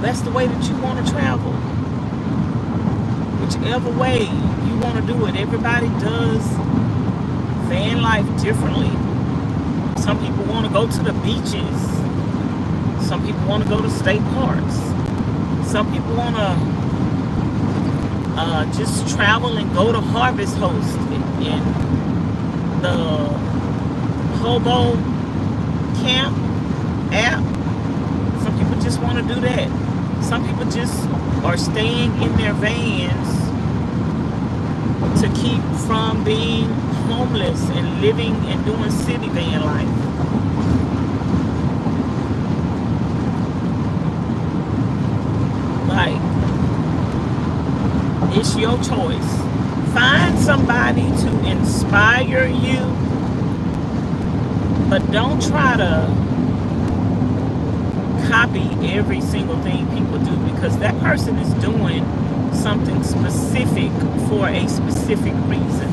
That's the way that you want to travel. Whichever way you want to do it. Everybody does van life differently. Some people want to go to the beaches. Some people want to go to state parks. Some people want to just travel and go to Harvest Host in the Hobo Camp app. Some people just want to do that. Some people just are staying in their vans to keep from being homeless and living and doing city van life. Like, it's your choice. Find somebody to inspire you, but don't try to copy every single thing people do, because that person is doing something specific for a specific reason.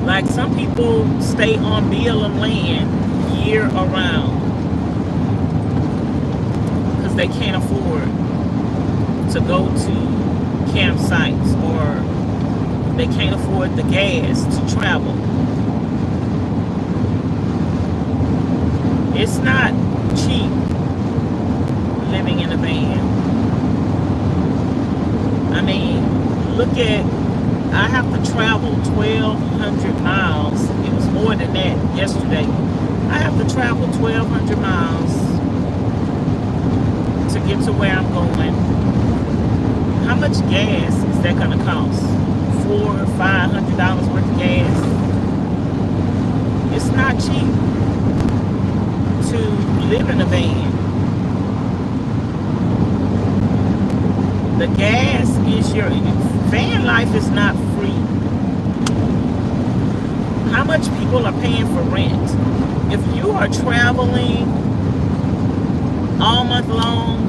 Like, some people stay on BLM land year around because they can't afford to go to campsites, or they can't afford the gas to travel. It's not cheap living in a van. I mean, look at, I have to travel 1,200 miles. It was more than that yesterday. I have to travel 1,200 miles to get to where I'm going. How much gas is that going to cost? $400 or $500 worth of gas? It's not cheap to live in a van. The gas is your, van life is not free. How much people are paying for rent? If you are traveling all month long,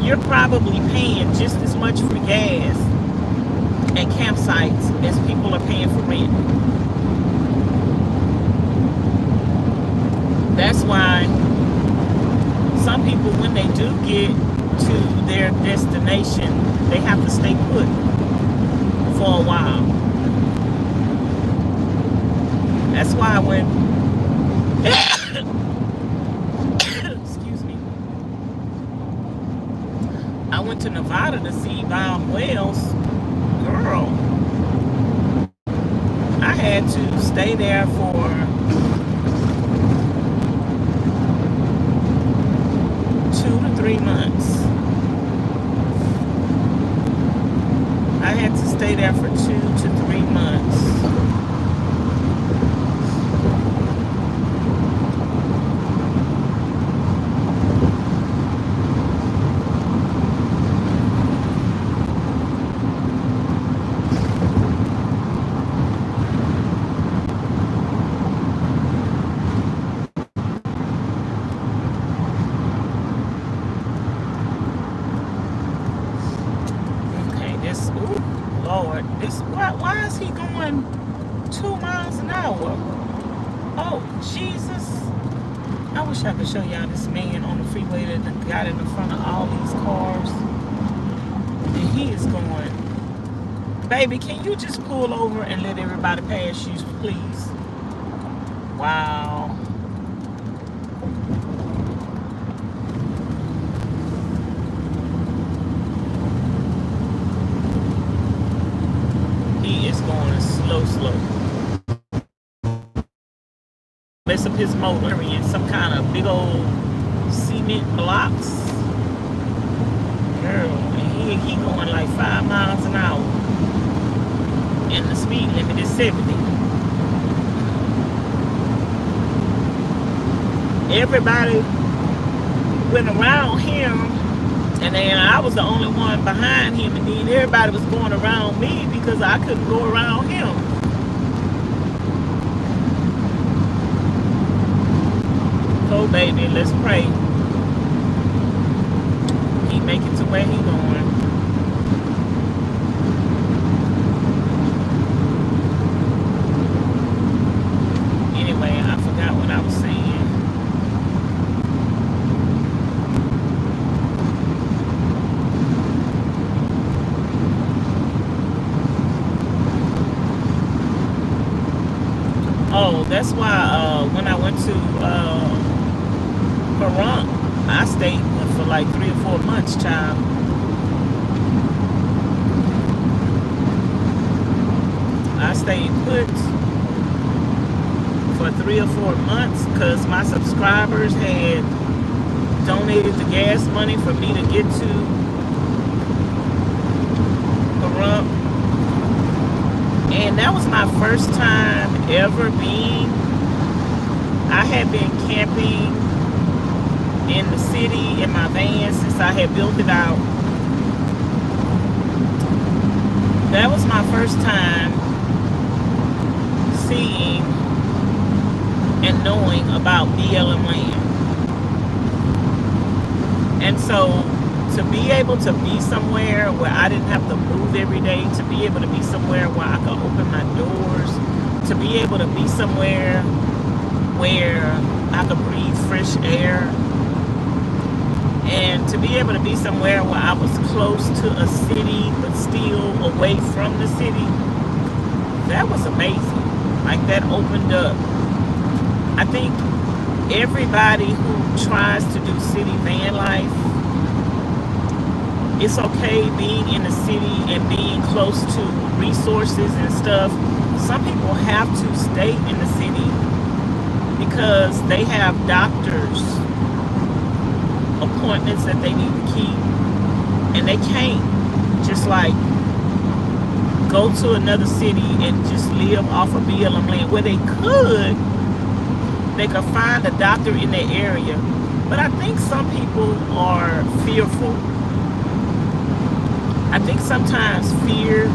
you're probably paying just as much for gas and campsites as people are paying for rent. That's why some people, when they do get to their destination, they have to stay put for a while. That's why when excuse me, I went to Nevada to see Bob Wells, girl, I had to stay there for 3 months. I had to stay there for 2 to 3 months. Lord, why is he going 2 miles an hour? Oh, Jesus. I wish I could show y'all this man on the freeway that got in the front of all these cars. And he is going, baby, can you just pull over and let everybody pass you, please? Wow. Going slow. Mess up his motor in some kind of big old cement blocks. Girl, and he going like 5 miles an hour. And the speed limit is 70. Everybody went around him. And then I was the only one behind him, and then everybody was going around me because I couldn't go around him. Oh, baby, let's pray he make it to where he going. Anyway, I forgot what I was saying. Oh, that's why when I went to Pahrump, I stayed for like 3 or 4 months, child. I stayed put for 3 or 4 months because my subscribers had donated the gas money for me to get to Pahrump. And that was my first time ever being. I had been camping in the city in my van since I had built it out. That was my first time seeing and knowing about BLM land. And so to be able to be somewhere where I didn't have to move every day, to be able to be somewhere where I could open my doors, to be able to be somewhere where I could breathe fresh air, and to be able to be somewhere where I was close to a city but still away from the city, that was amazing. Like, that opened up. I think everybody who tries to do city van life, it's okay being in the city and being close to resources and stuff. Some people have to stay in the city because they have doctors' appointments that they need to keep, and they can't just like go to another city and just live off of BLM land. Where they could find a doctor in their area, but I think some people are fearful. I think sometimes fear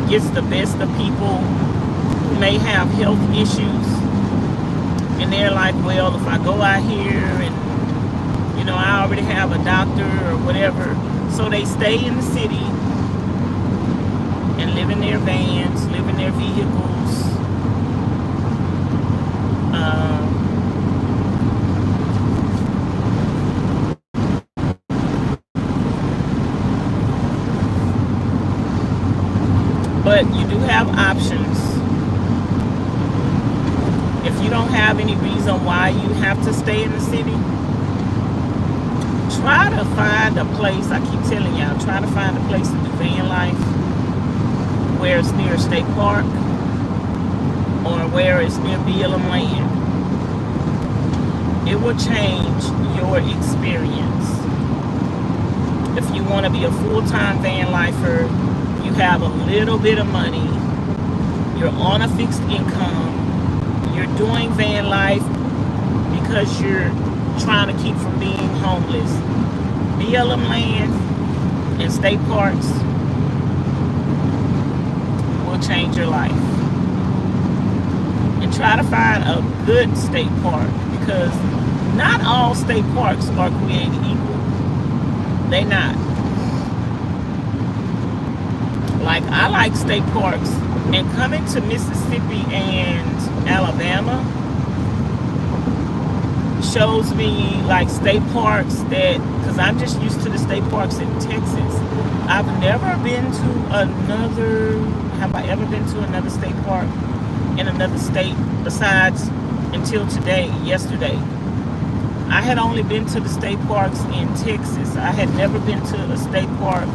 gets the best of people who may have health issues, and they're like, well, if I go out here and, you know, I already have a doctor or whatever, so they stay in the city and live in their vans, live in their vehicles. But you do have options. If you don't have any reason why you have to stay in the city, try to find a place. I keep telling y'all, try to find a place to do van life where it's near a state park or where it's near BLM land. It will change your experience. If you want to be a full-time van lifer, you have a little bit of money, you're on a fixed income, you're doing van life because you're trying to keep from being homeless. BLM land and state parks will change your life. And try to find a good state park, because not all state parks are created equal. They not. Like, I like state parks, and coming to Mississippi and Alabama shows me like state parks that, because I'm just used to the state parks in Texas. I've never been to another, have I ever been to another state park in another state besides until today, yesterday? I had only been to the state parks in Texas. I had never been to a state park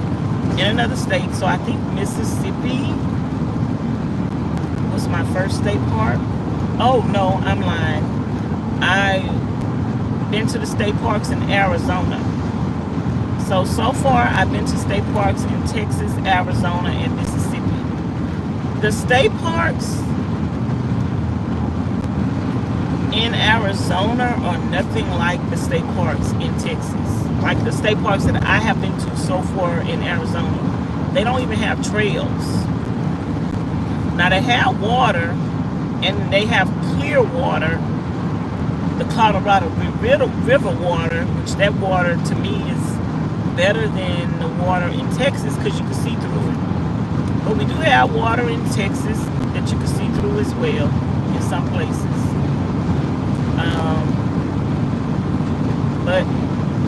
in another state, so I think Mississippi was my first state park. Oh no, I'm lying. I've been to the state parks in Arizona. So far I've been to state parks in Texas, Arizona, and Mississippi. The state parks in Arizona are nothing like the state parks in Texas. Like the state parks that I have been to so far in Arizona, they don't even have trails. Now they have water, and they have clear water, the Colorado River water, which that water to me is better than the water in Texas because you can see through it. But we do have water in Texas that you can see through as well in some places. But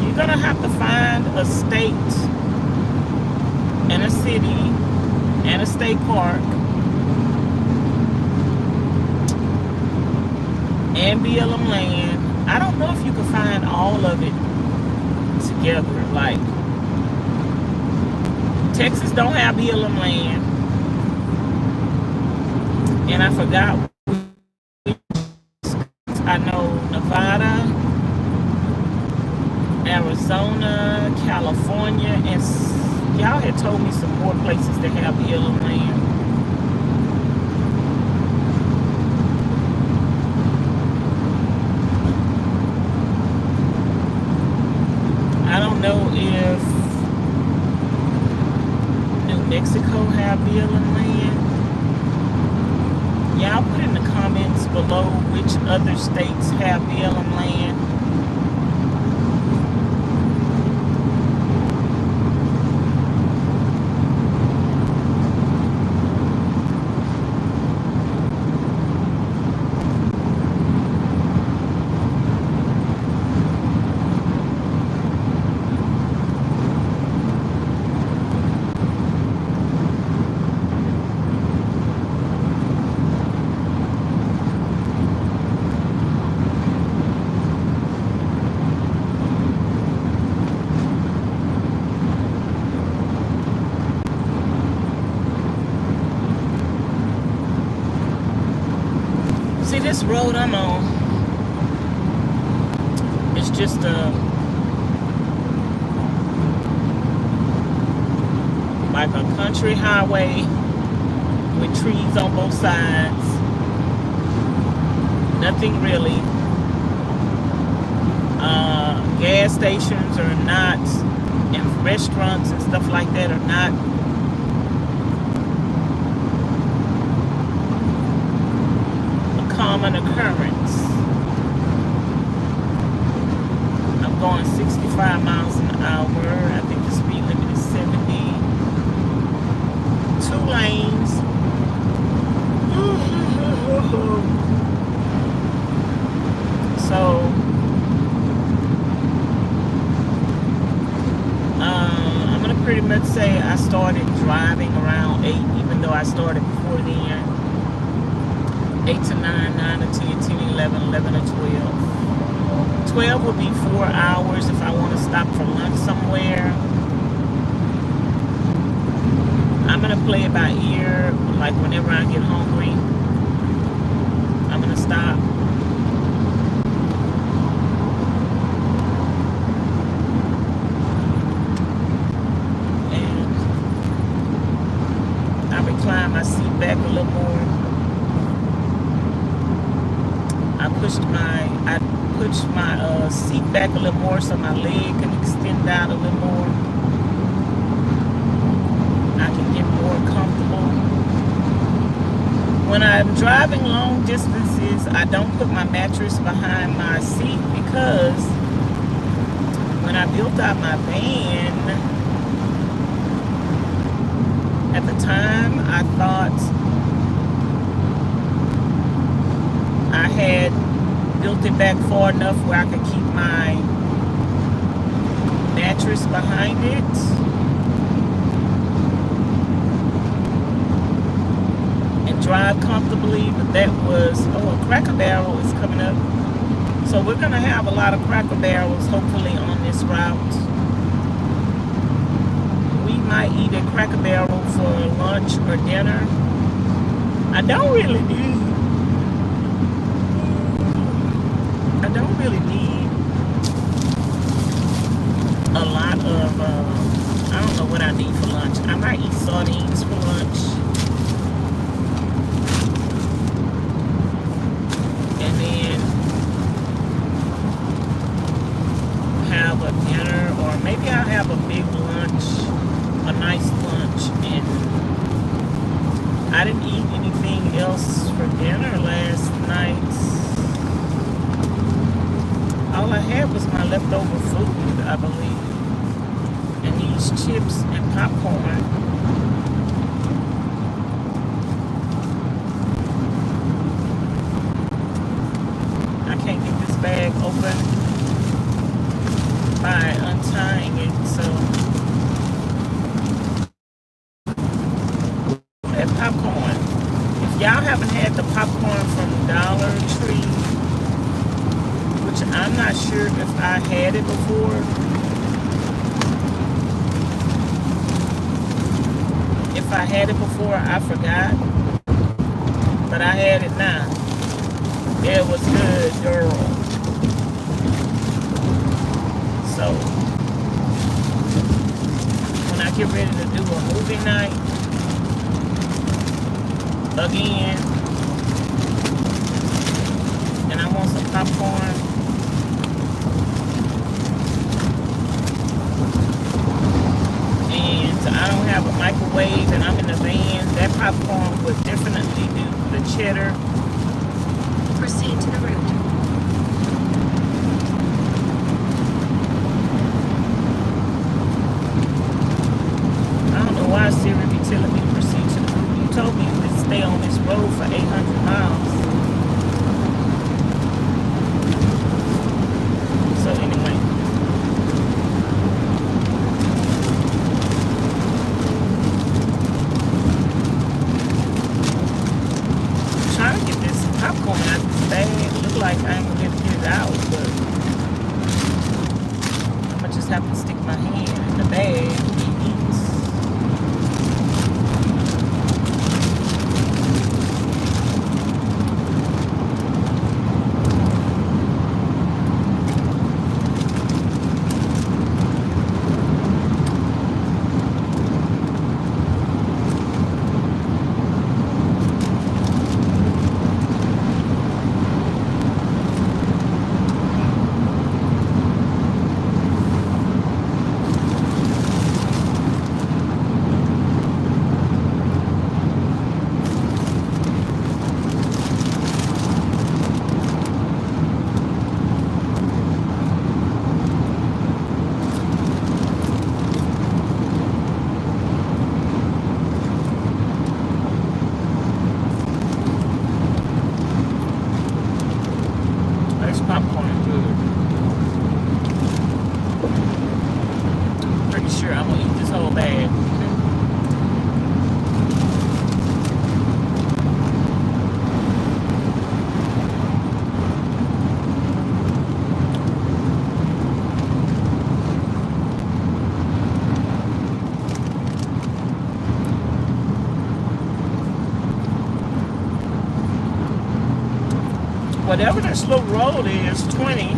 you're gonna have to find a state and a city and a state park and BLM land. I don't know if you can find all of it together. Like, Texas don't have BLM land, and I forgot. I know Nevada, Arizona, California, and y'all had told me some more places that have BLM land. I don't know if New Mexico have BLM land. Y'all put in the comments below which other states have BLM land. See, this road I'm on, it's just like a country highway with trees on both sides. Nothing really. Gas stations are not, and restaurants and stuff like that are not. Common occurrence. I'm going 65 miles an hour. I think the speed limit is 70. 2 lanes. So I'm gonna pretty much say I started driving around 8, even though I started before then. 8 to 9, 9 to 10, 10 to 11, 11 to 12. 12 will be 4 hours if I want to stop for lunch somewhere. I'm going to play it by ear, like whenever I get hungry. I'm going to stop. recline my seat back a little more. I pushed my seat back a little more so my leg can extend out a little more. I can get more comfortable. When I'm driving long distances, I don't put my mattress behind my seat because when I built out my van, at the time I thought I had built it back far enough where I could keep my mattress behind it. And drive comfortably, but that was, oh, a Cracker Barrel is coming up. So we're gonna have a lot of Cracker Barrels hopefully on this route. We might eat a Cracker Barrel for lunch or dinner. I don't really need a lot of, I don't know what I need for lunch. I might eat sardines for lunch. And then have a dinner, or maybe I'll have a big lunch, a nice lunch. And I didn't eat anything else for dinner last night. All I had was my leftover food, I believe. And these chips and popcorn. I can't get this bag open by untying it, so that popcorn. If y'all haven't had the popcorn from Dollar Tree, which I'm not sure if I had it before. If I had it before, I forgot. But I had it now. It was good, girl. So, when I get ready to do a movie night, again, and I want some popcorn, and I don't have a microwave and I'm in the van, that popcorn would definitely do the cheddar. Proceed to the route. I don't know why Siri be telling me to proceed to the route. You told me to stay on this road for 800 miles. So anyway. Trying to get this popcorn out of this bag. It looks like I ain't gonna be able to get it out, but I'm gonna just have to stick my hand in the bag and eat. Whatever this little road is, 20,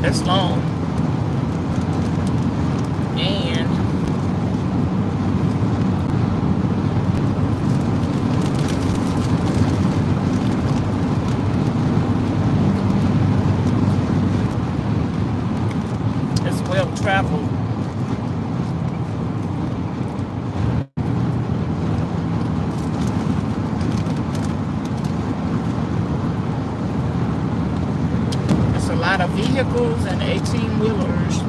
that's long. And vehicles and 18-wheelers.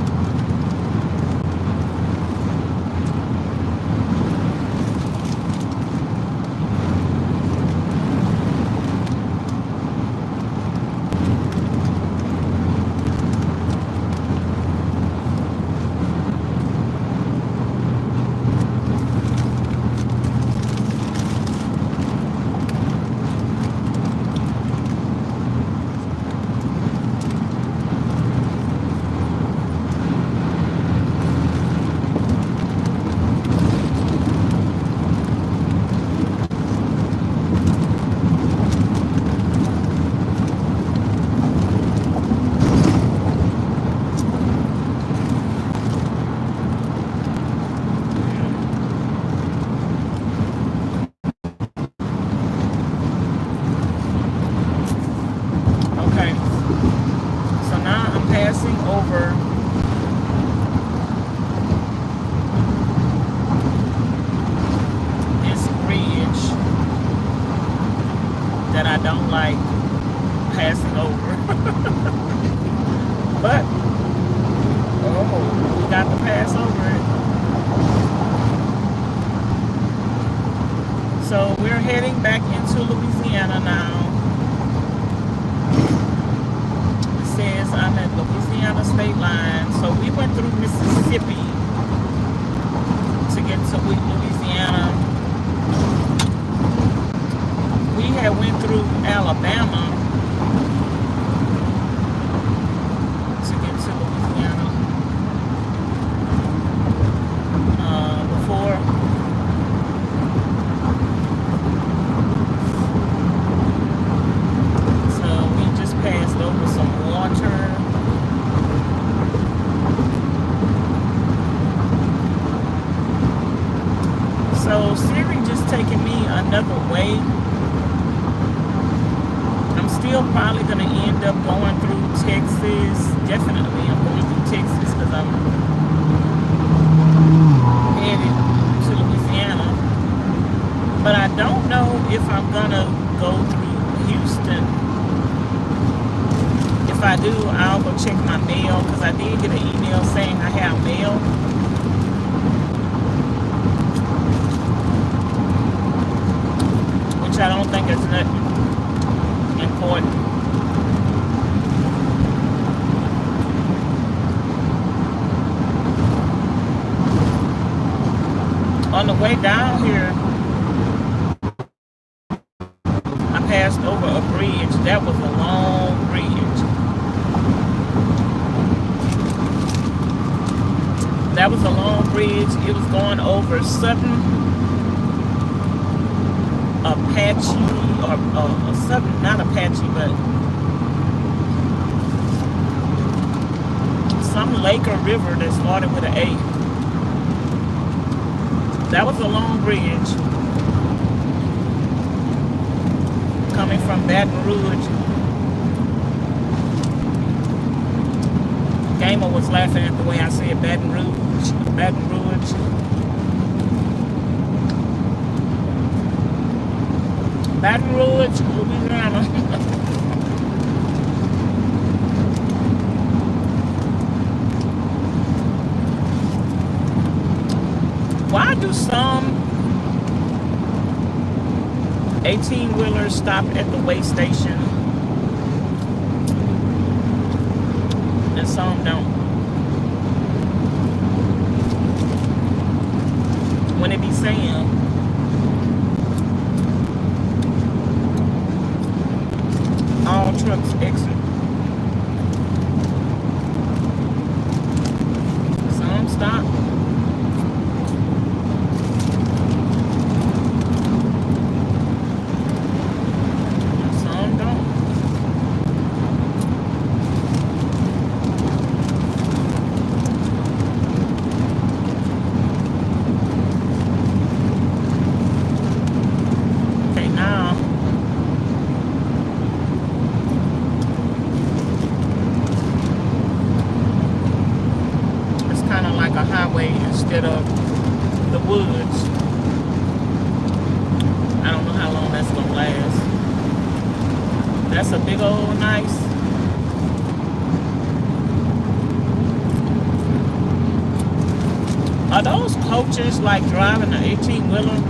So we're heading back into Louisiana now. It says I'm at Louisiana state line. So we went through Mississippi to get to Louisiana. We had went through Alabama to get to Louisiana before. Passed over some water. So Siri just taking me another way. I'm still probably gonna end up going through Texas. Definitely I'm going through Texas because I'm headed to Louisiana. But I don't know if I'm gonna go through Houston. If I do, I'll go check my mail because I did get an email saying I have mail. Which I don't think is nothing important. On the way down here, I passed over a bridge. That was a long bridge. That was a long bridge. It was going over Southern Apache, or Southern, not Apache, but some lake or river that started with an A. That was a long bridge coming from Baton Rouge. Gamer was laughing at the way I said Baton Rouge. Baton Rouge. Baton Rouge, Louisiana. Why do some 18-wheelers stop at the weigh station and some don't? When it be saying all trucks exit, some stop. Instead of the woods. I don't know how long that's gonna last. That's a big old nice Are those coaches like driving an 18-wheeler?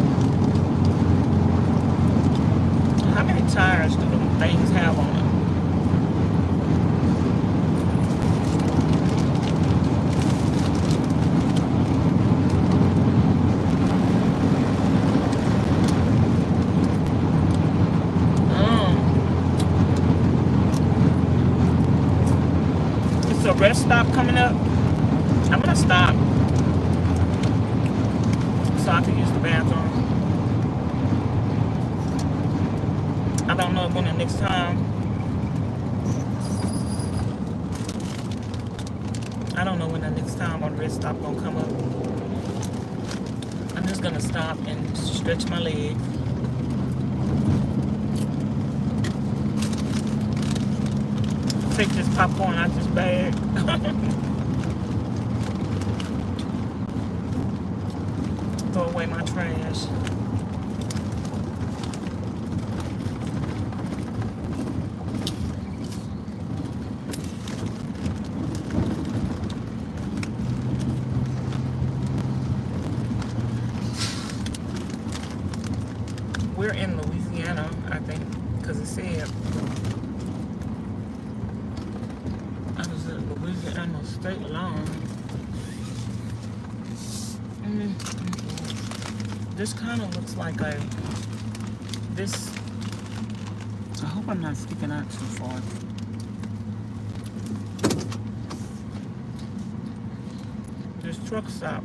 How many tires do them things have on it? It's a rest stop coming up. I'm gonna stop so I can use the bathroom. I don't know when the next time. I don't know when the next time on rest stop gonna come up. I'm just gonna stop and stretch my leg. Take this popcorn out this bag. Throw away my trash. We're in Louisiana, I think, because it said I was at Louisiana state line. This kind of looks like this. I hope I'm not sticking out too far. This truck stop.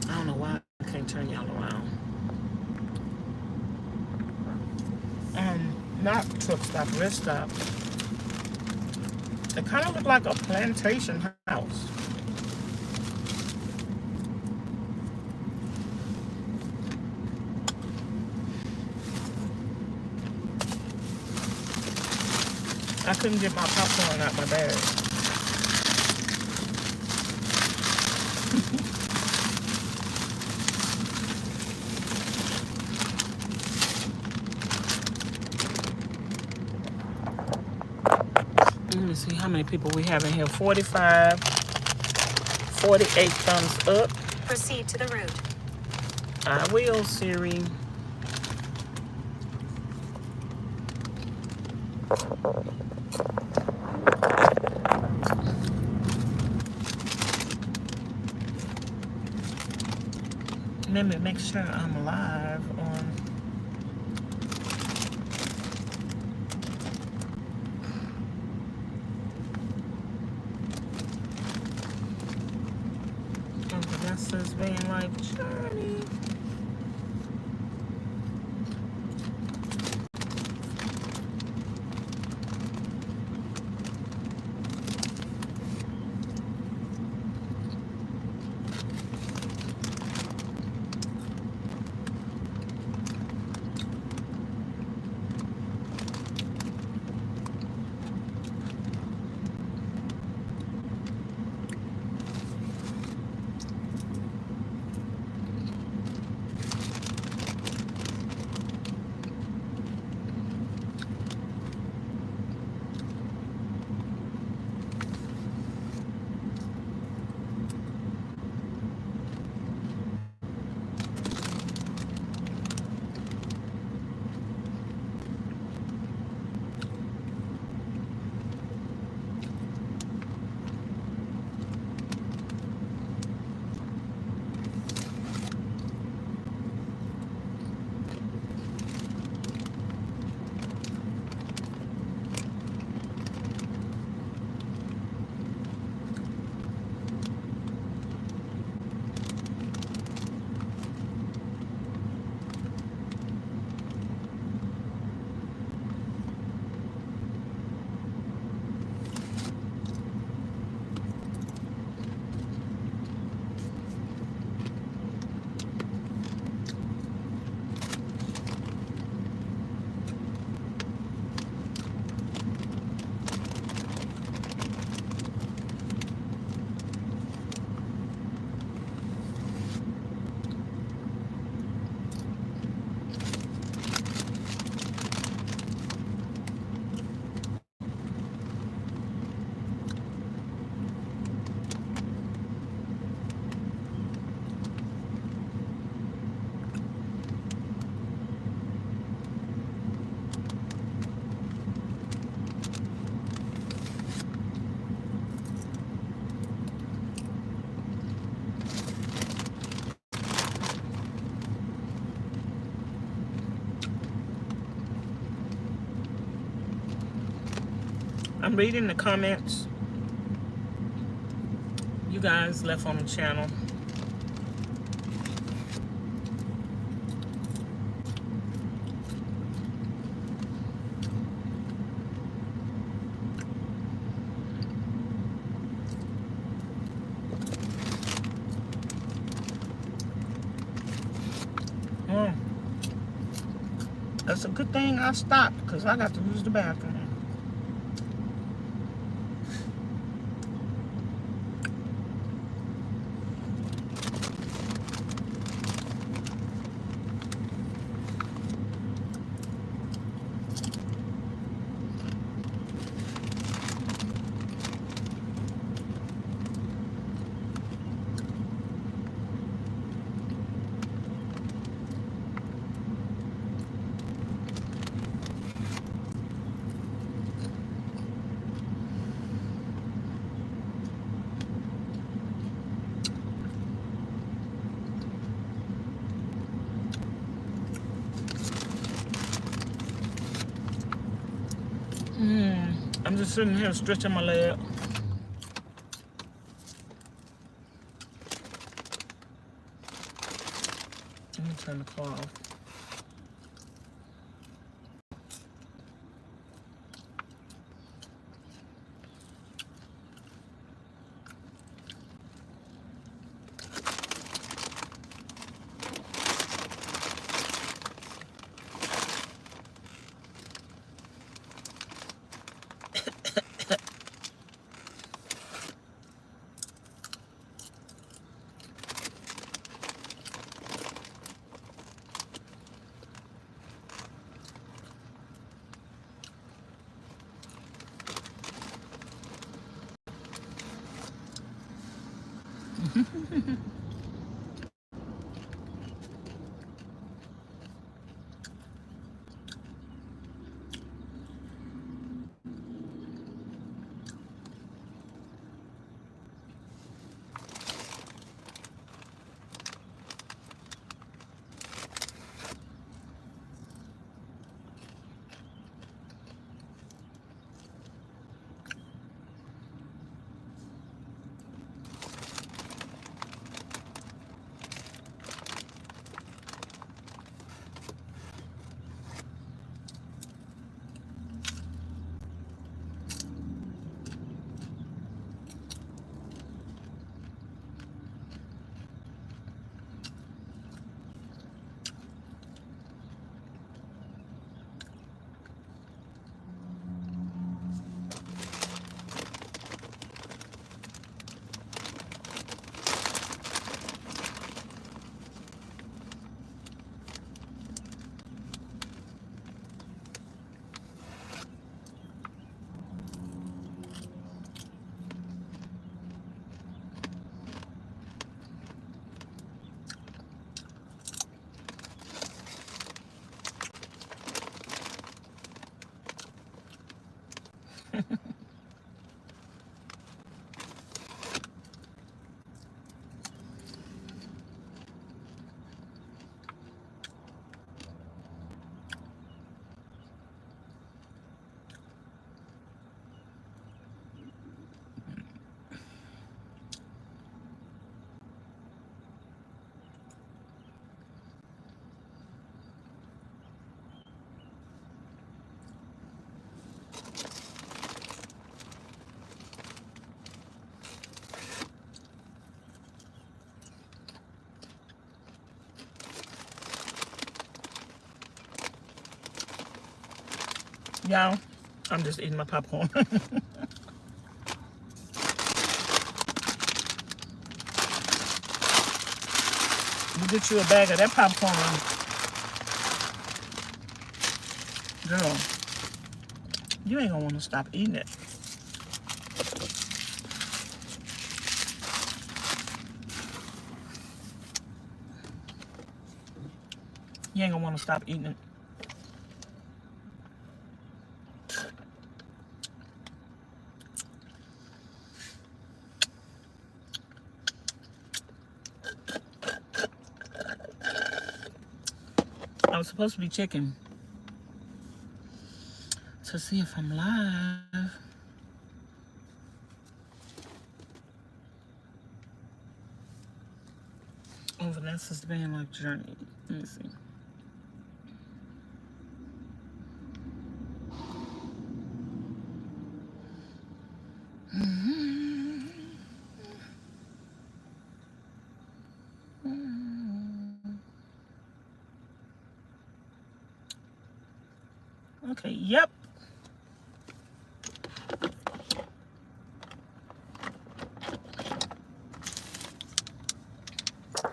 I don't know why I can't turn y'all around. Not truck stop, rest stop. It kind of looked like a plantation house. I couldn't get my popcorn out my bag. Let me see how many people we have in here. 45, 48 thumbs up. Proceed to the route. I will, Siri. Let me make sure I'm live on. Vanessa's Vanlife journey. I'm reading the comments you guys left on the channel. That's a good thing I stopped because I got to use the bathroom. I'm just sitting here stretching my leg. Let me turn the car off. Y'all, I'm just eating my popcorn. You get you a bag of that popcorn, girl, you ain't gonna want to stop eating it. You ain't gonna want to stop eating it. I was supposed to be checking to see if I'm live. Oh, Vanessa's band like Journey. Let me see. Okay, yep.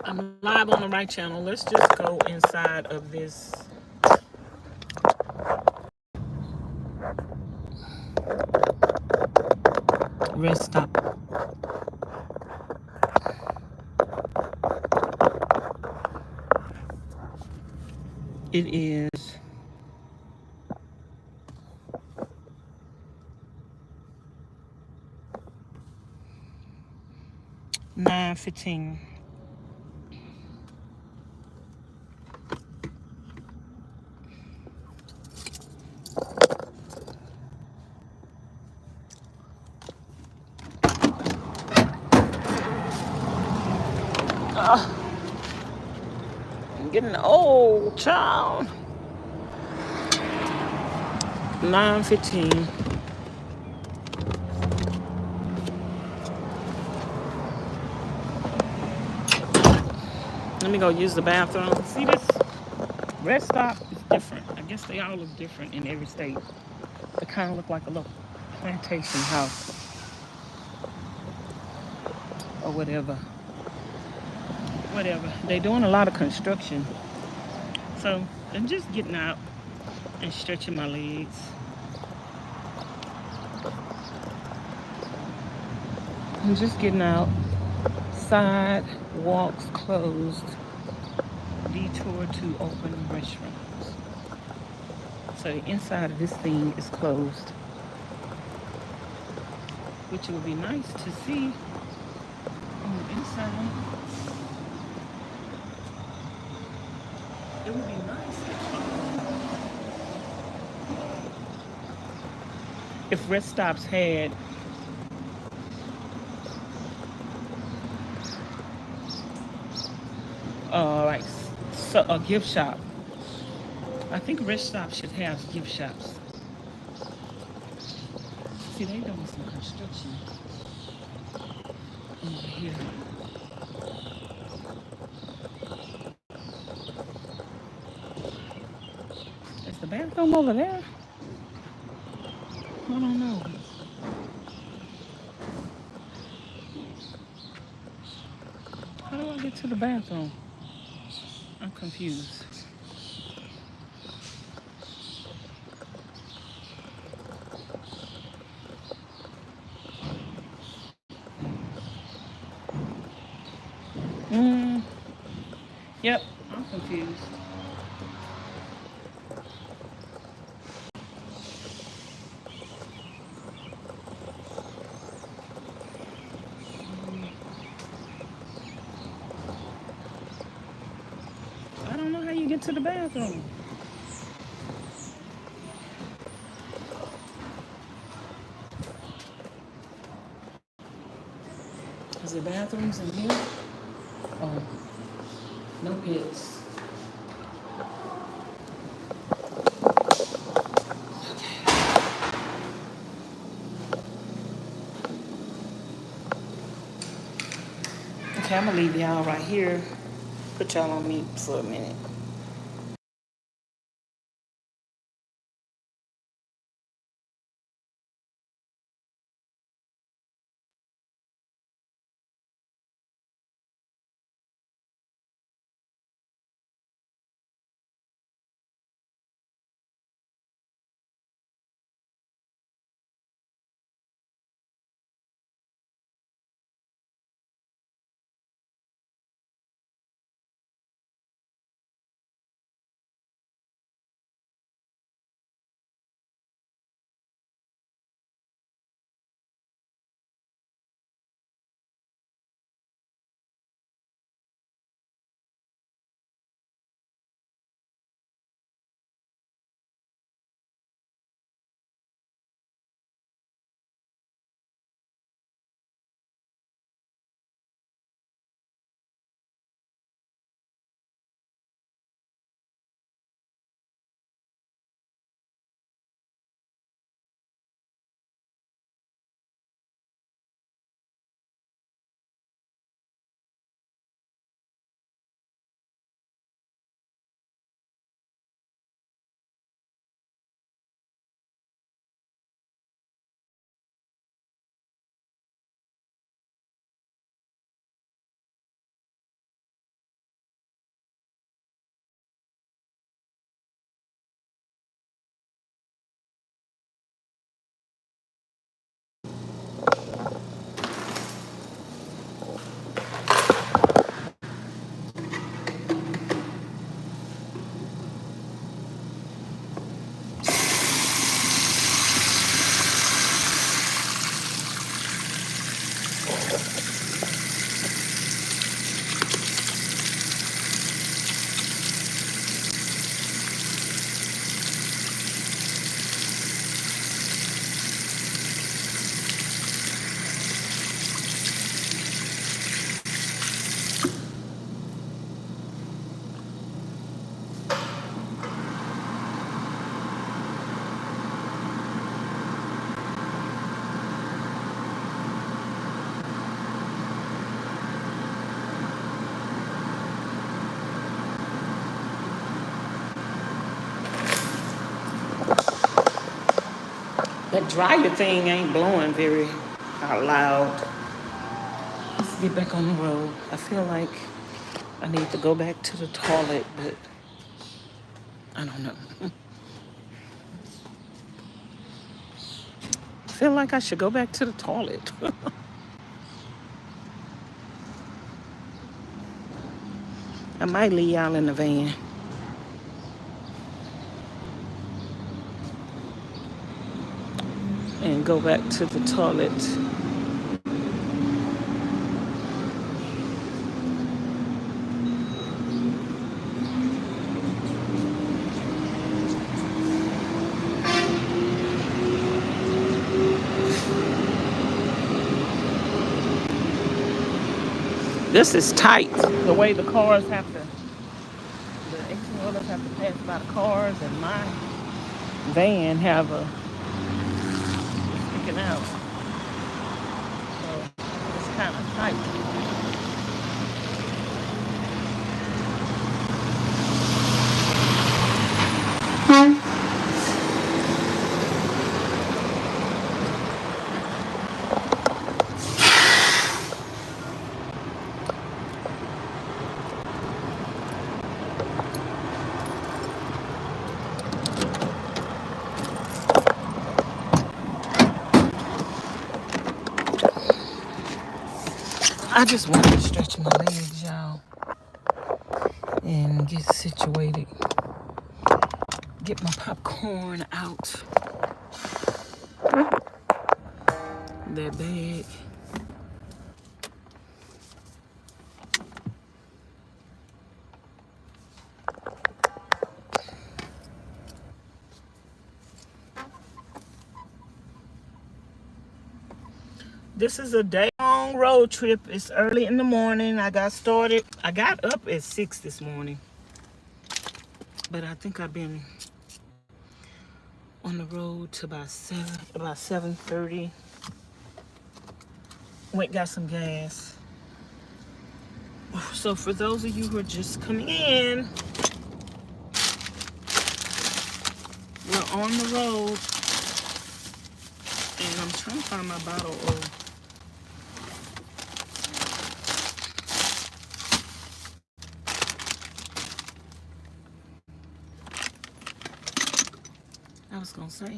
I'm live on the right channel. Let's just go inside of this. Rest stop. It is 9:15. I'm getting old, child. 9:15. Let me go use the bathroom. See this? Rest stop is different. I guess they all look different in every state. They kind of look like a little plantation house or whatever. Whatever. They're doing a lot of construction. So I'm just getting out and stretching my legs. I'm just getting out. Sidewalks closed. Detour to open restaurants. So the inside of this thing is closed, which would be nice to see on the inside. It would be nice if rest stops had like so, a gift shop. I think rest stops should have gift shops. See, they doing some construction over here. Is the bathroom over there? I don't know. How do I get to the bathroom? I'm confused. Yep, I'm confused. I don't know how you get to the bathroom. Is there bathrooms in here? Oh, no pits. Okay, I'm gonna leave y'all right here. Put y'all on mute for a minute. That dryer thing ain't blowing very out loud. Let's get back on the road. I feel like I need to go back to the toilet, but I don't know. I feel like I should go back to the toilet. I might leave y'all in the van. And go back to the toilet. This is tight. The way the cars have to, the 18-wheelers have to pass by the cars, and my van have a sticking out. So it's kind of tight. I just wanted to stretch my legs, y'all, and get situated. Get my popcorn out that bag. This is a day-long road trip. It's early in the morning. I got up at 6 this morning. But I think I've been on the road to about 7:30. Went got some gas. So for those of you who are just coming in, we're on the road. And I'm trying to find my bottle of I was gonna say,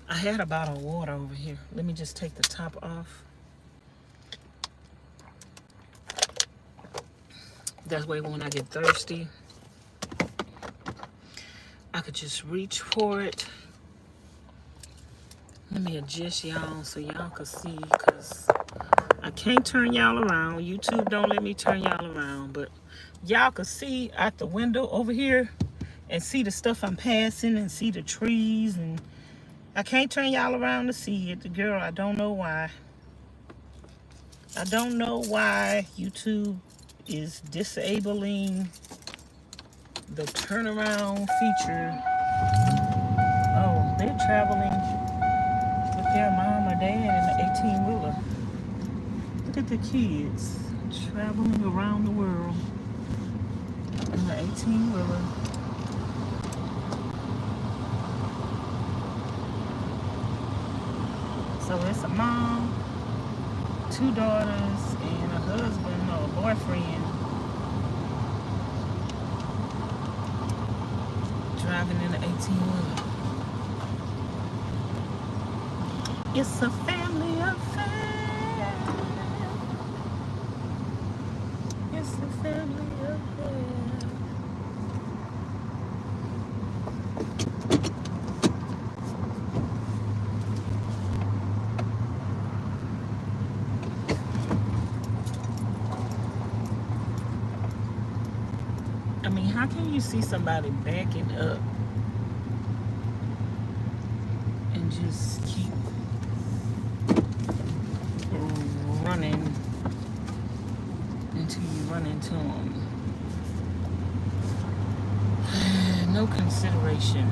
I had a bottle of water over here. Let me just take the top off. That way when I get thirsty, I could just reach for it. Let me adjust y'all so y'all can see, because I can't turn y'all around. YouTube don't let me turn y'all around, but y'all can see out the window over here and see the stuff I'm passing and see the trees, and I can't turn y'all around to see it. Girl, I don't know why. I don't know why YouTube is disabling the turnaround feature. Oh, they're traveling with their mom or dad in the 18-wheeler. Look at the kids traveling around the world in the 18-wheeler. So it's a mom, 2 daughters, and a husband or a boyfriend driving in an 18-wheeler. It's a family affair. It's a family affair. I mean, how can you see somebody backing up and just keep running until you run into them? No consideration.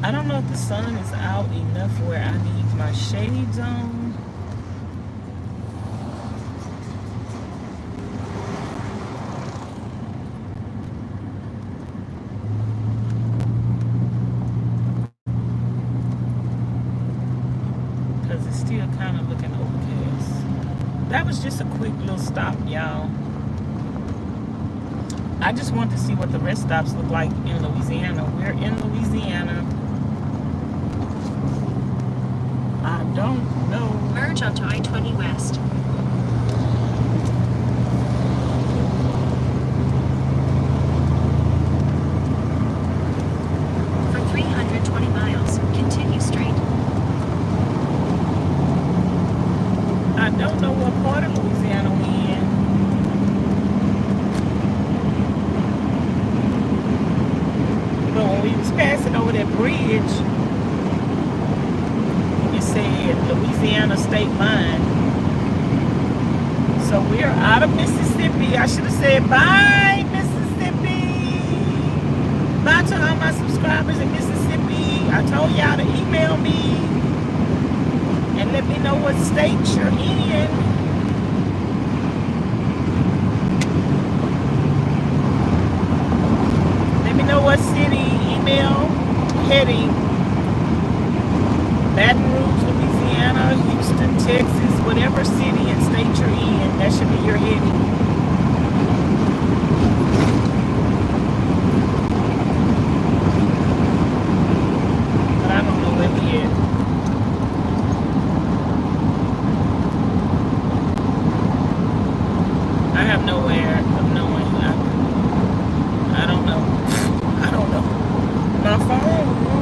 I don't know if the sun is out enough where I need my shades on. that was just a quick little stop, y'all. I just want to see what the rest stops look like in Louisiana. We're in Louisiana. I don't know. Merge onto I-20 West. For 320 miles, continue straight. I don't know what part of Louisiana we in. But when we was passing over that bridge, it said Louisiana state line. So we're out of Mississippi. I should have said bye, Mississippi. Bye to all my subscribers in Mississippi. I told y'all to email me and let me know what state you're in. Let me know what city, email, heading. Baton Rouge, Louisiana, Houston, Texas, whatever city and state you're in, that should be your heading. But I don't know where we at. I have nowhere of knowing. I don't know. I don't know. My phone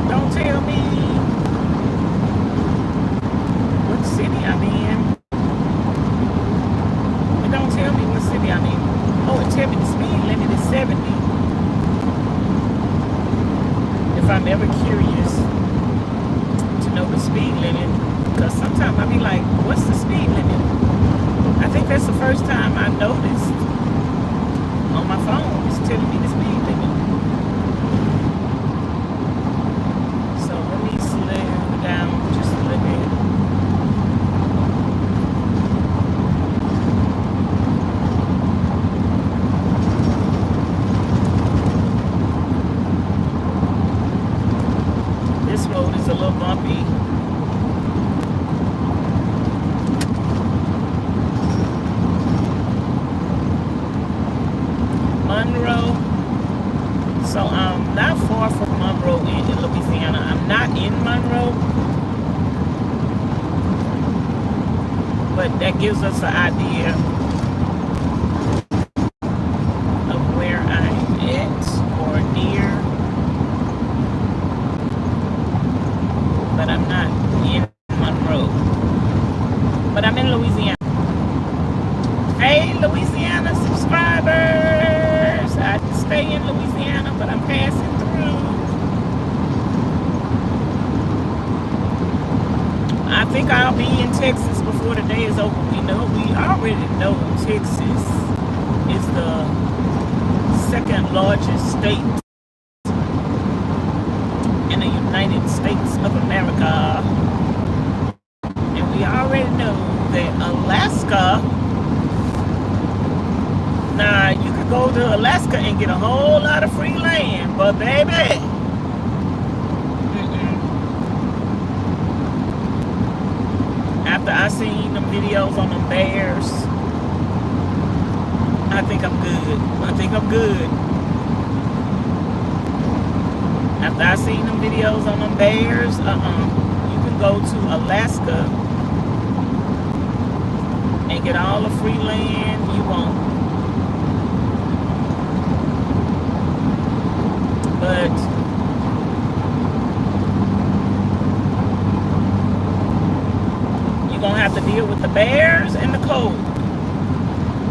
don't tell me what city I'm in. It don't tell me what city I'm in. Oh, it tell me the speed limit is 70. If I'm ever curious to know the speed limit, because sometimes I be like, what's the speed limit? I think that's the first time I noticed on my phone it's telling me the speed limit. So let me slow down just a little bit. This road is a little bumpy. Monroe. So I'm not far from Monroe in Louisiana. I'm not in Monroe, but that gives us an idea of where I'm at or near. But I'm not in Monroe. But I'm in Louisiana. Hey, Louisiana subscribers! I stay in Louisiana, but I'm passing through. I think I'll be in Texas before the day is over. We already know Texas is the second largest state in the United States of America. And we already know that Alaska. Now, you could go to Alaska and get a whole lot of free land, but baby, after I seen them videos on them bears, I think I'm good. After I seen them videos on them bears, you can go to Alaska and get all the free land you want. But you're gonna have to deal with the bears and the cold.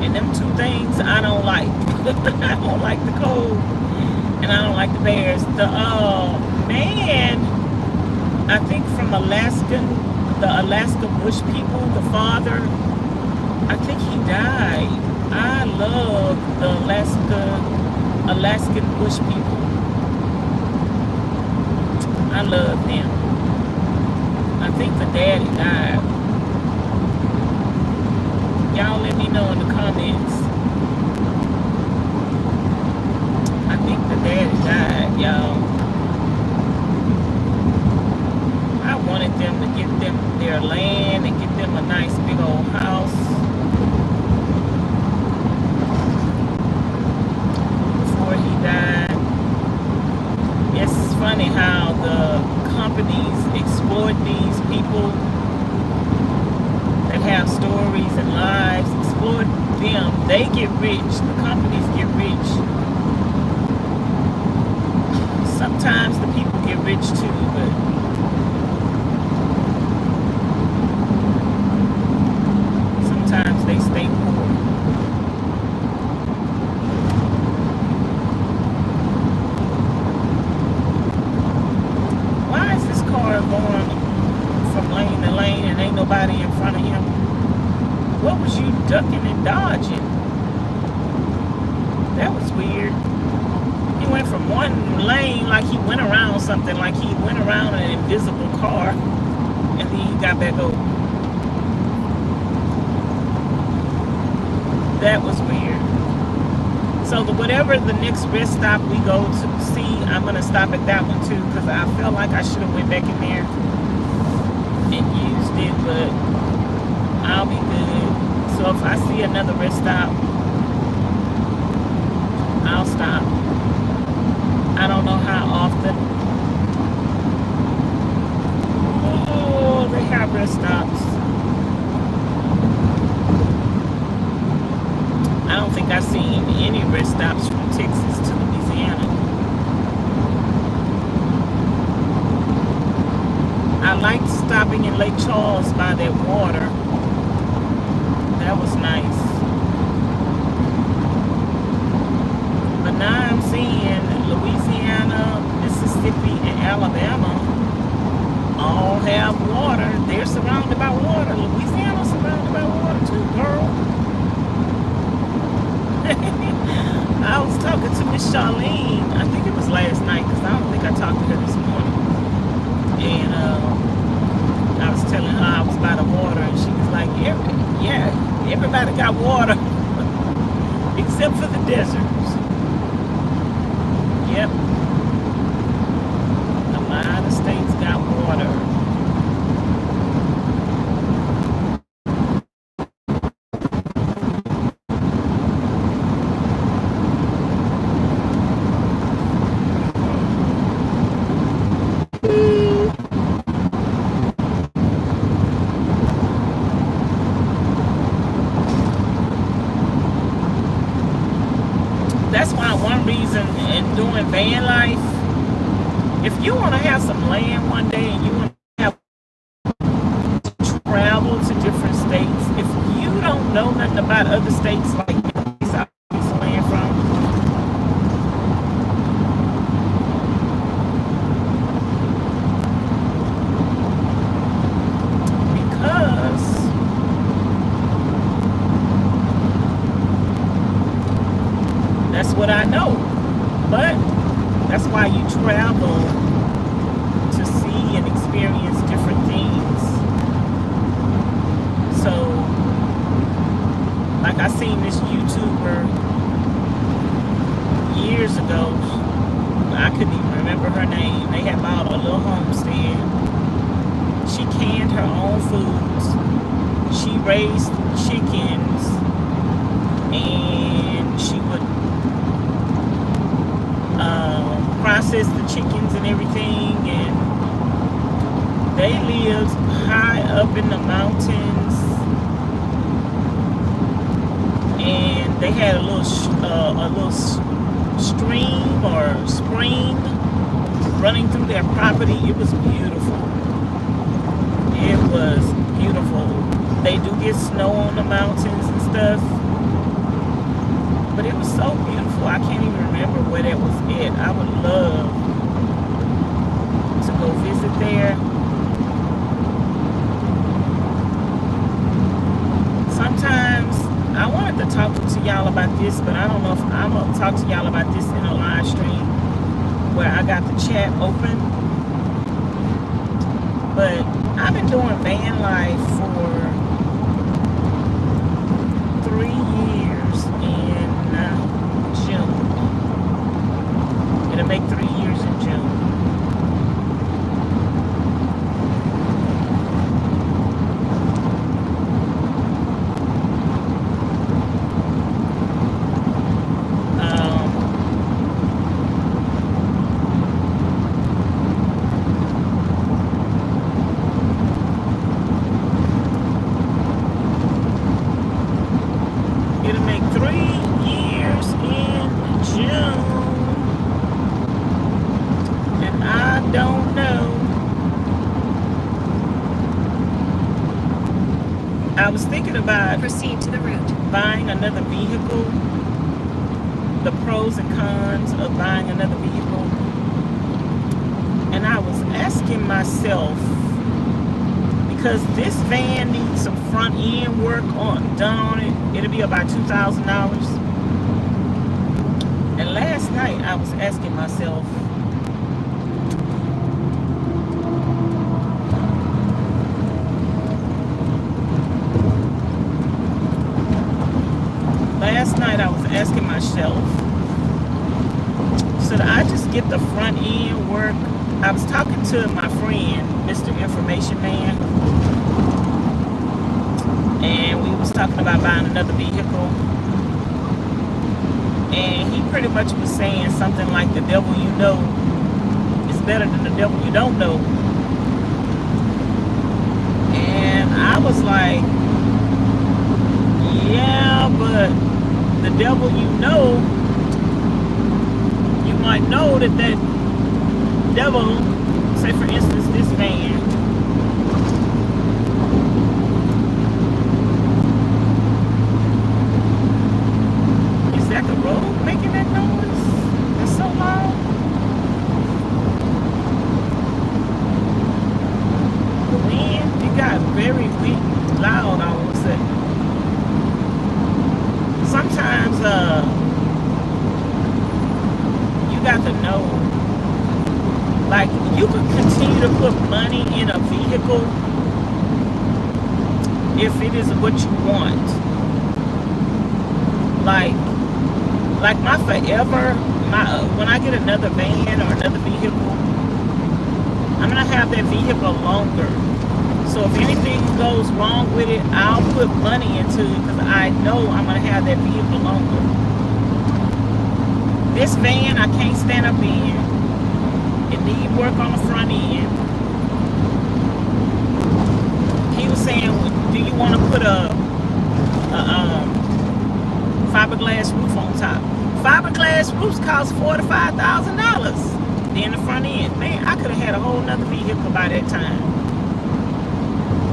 And them two things I don't like. I don't like the cold and I don't like the bears. The man, I think from the Alaska Bush people, the father, I think he died. I love the Alaskan Bush people. I love them. I think the daddy died. Y'all let me know in the comments. I think the daddy died, y'all. I wanted them to get them their land and get him a nice big old house before he died. It's funny how the companies exploit these people that have stories and lives, exploit them. They get rich, the companies get rich. Sometimes the people get rich too, but sometimes they stay poor. Why is this car going from lane to lane and ain't nobody in front of him? What was you ducking and dodging? That was weird. He went from one lane like he went around something, like he went around an invisible car, and then he got back over. That was weird. So whatever the next rest stop we go to see, I'm gonna stop at that one too, because I felt like I should have went back in there and used it, but I'll be good. So if I see another rest stop, I'll stop. I don't know how often. Oh, they have rest stops. I don't think I've seen any rest stops from Texas to Louisiana. I liked stopping in Lake Charles by that water. That was nice. But now I'm seeing Louisiana, Mississippi, and Alabama all have water. They're surrounded by water. Louisiana's surrounded by water too, girl. I was talking to Miss Charlene, I think it was last night, because I don't think I talked to her this morning. And I was telling her I was by the water, and she was like, yeah, everybody got water, except for the deserts. Yep. A lot of states got water. That's why one reason in doing van life, if you want to have some land one day and you want to have travel to different states, if you don't know nothing about other states like South land from, because that's what I know. But that's why you travel, to see and experience different things. So, like I seen this YouTuber years ago, I couldn't even remember her name. They had bought a little homestead. She canned her own foods. She raised chickens, and she would process the chickens and everything, and they lived high up in the mountains, and they had a little stream or spring running through their property. It was beautiful. It was beautiful. They do get snow on the mountains and stuff, but it was so beautiful. I can't even remember where that was at. I would love to go visit there. Sometimes I wanted to talk to y'all about this, but I don't know if I'm going to talk to y'all about this in a live stream where I got the chat open. But I've been doing van life for 3 years in June. It'll make 3 years in June. years in June. And I don't know. I was thinking about Proceed to the route. buying another vehicle, the pros and cons of buying another vehicle. And I was asking myself, because this van needs some front end work done on it. It'll be about $2,000. And last night I was asking myself, should I just get the front end work? I was talking to my friend, Mr. Information Man, and we was talking about buying another vehicle. And he pretty much was saying something like, the devil you know is better than the devil you don't know. And I was like, yeah, but the devil you know, you might know that devil, say for instance this van, is that the road making that noise? It's so loud. The wind, it got very loud all of a sudden. Sometimes you got to know, like, you can continue to put money in a vehicle if it is what you want. Like my forever, when I get another van or another vehicle, I'm gonna have that vehicle longer. So if anything goes wrong with it, I'll put money into it because I know I'm going to have that vehicle longer. This van, I can't stand up in. It needs work on the front end. He was saying, do you want to put a fiberglass roof on top? Fiberglass roofs cost $4,000 to $5,000. Then the front end. Man, I could have had a whole nother vehicle by that time.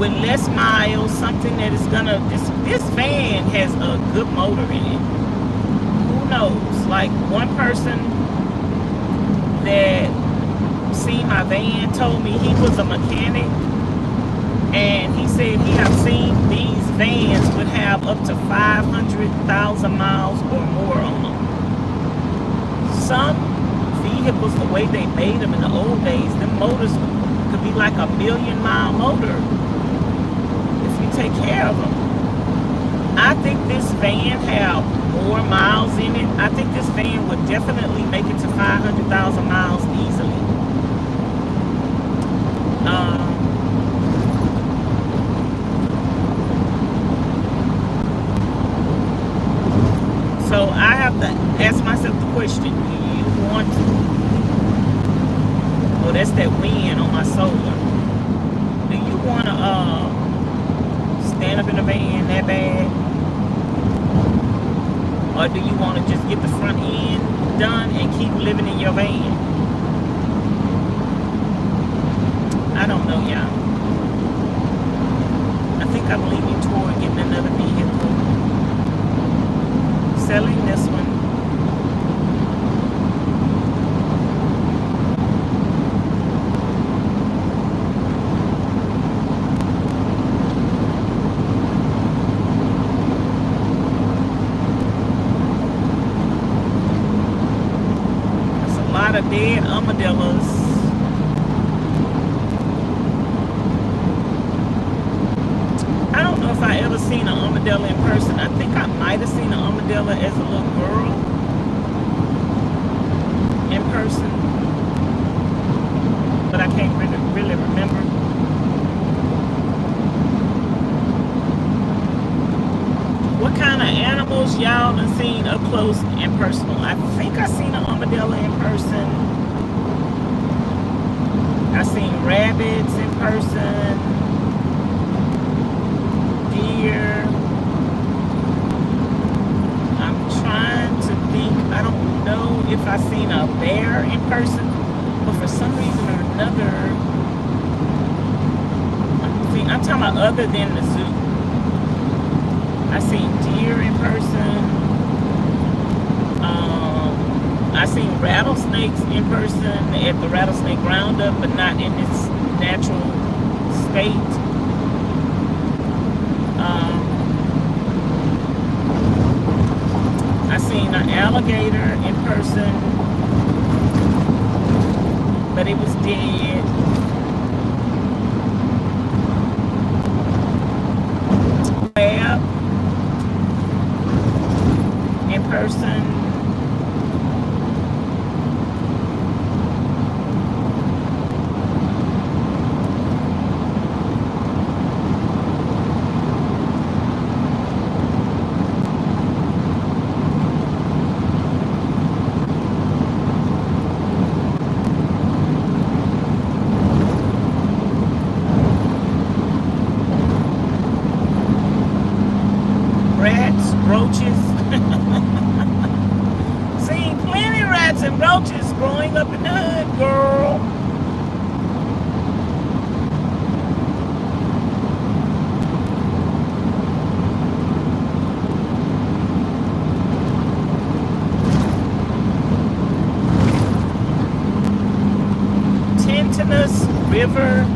With less miles, something that is gonna, this van has a good motor in it. Who knows? Like, one person that seen my van told me he was a mechanic, and he said he have seen these vans would have up to 500,000 miles or more on them. Some vehicles, the way they made them in the old days, them motors could be like a 1,000,000-mile motor. Take care of them. I think this van have more miles in it. I think this van would definitely make it to 500,000 miles easily. So I have to ask myself the question, do you want to? Oh, that's that wind on my solar. Do you want to stand up in the van that bad? Or do you want to just get the front end done and keep living in your van? I don't know, y'all. I think I'm leaning toward getting another vehicle. Selling this one. Dead armadillos. I don't know if I ever seen an armadillo in person. I think I might have seen an armadillo as a little girl in person, but I can't really remember. What kind of animals y'all done seen up close and personal? I think I seen an armadillo in person. I seen rabbits in person. Deer. I'm deer in person, but for some reason or another, I'm talking about other than the zoo. I seen deer in person. I seen rattlesnakes in person at the rattlesnake roundup, but not in its natural state. I seen an alligator in person, but it was dead. Crab in person. Rats, roaches. Seen plenty of rats and roaches growing up in the hood, girl. Tentanus River,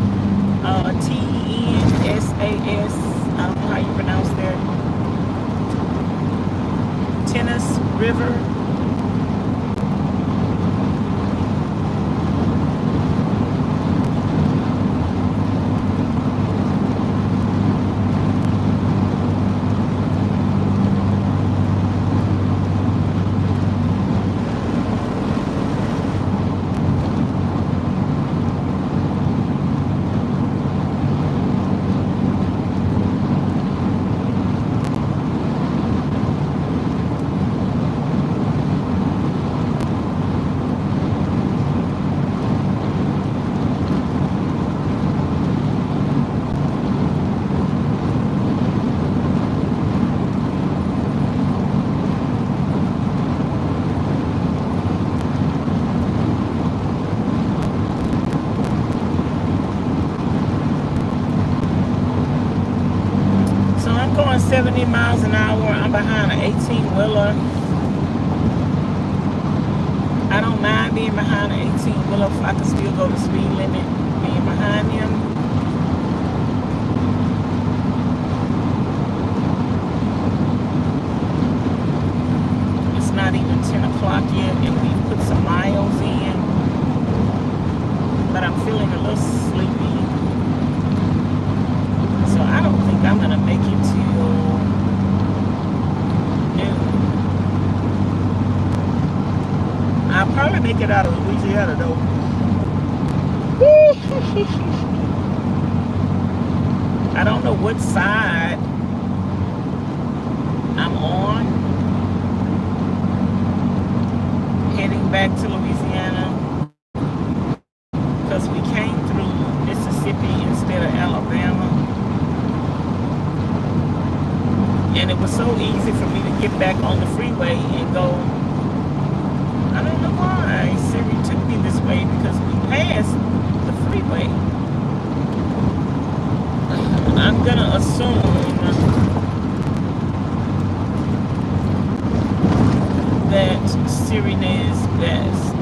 Tensas. I don't know how you pronounce that. Tennis River. Going 70 miles an hour. I'm behind an 18-wheeler. I don't mind being behind an 18-wheeler if I can still go the speed limit being behind him. It's not even 10 o'clock yet and we've put some miles in. But I'm feeling a little sleepy. So I don't think I'm going to make it till noon. I'll probably make it out of Louisiana though. I don't know what side I'm on. Heading back to Louisiana. Because we came through Mississippi instead of Alabama. And it was so easy for me to get back on the freeway and go. I don't know why Siri took me this way because we passed the freeway. I'm gonna assume that Siri knows best.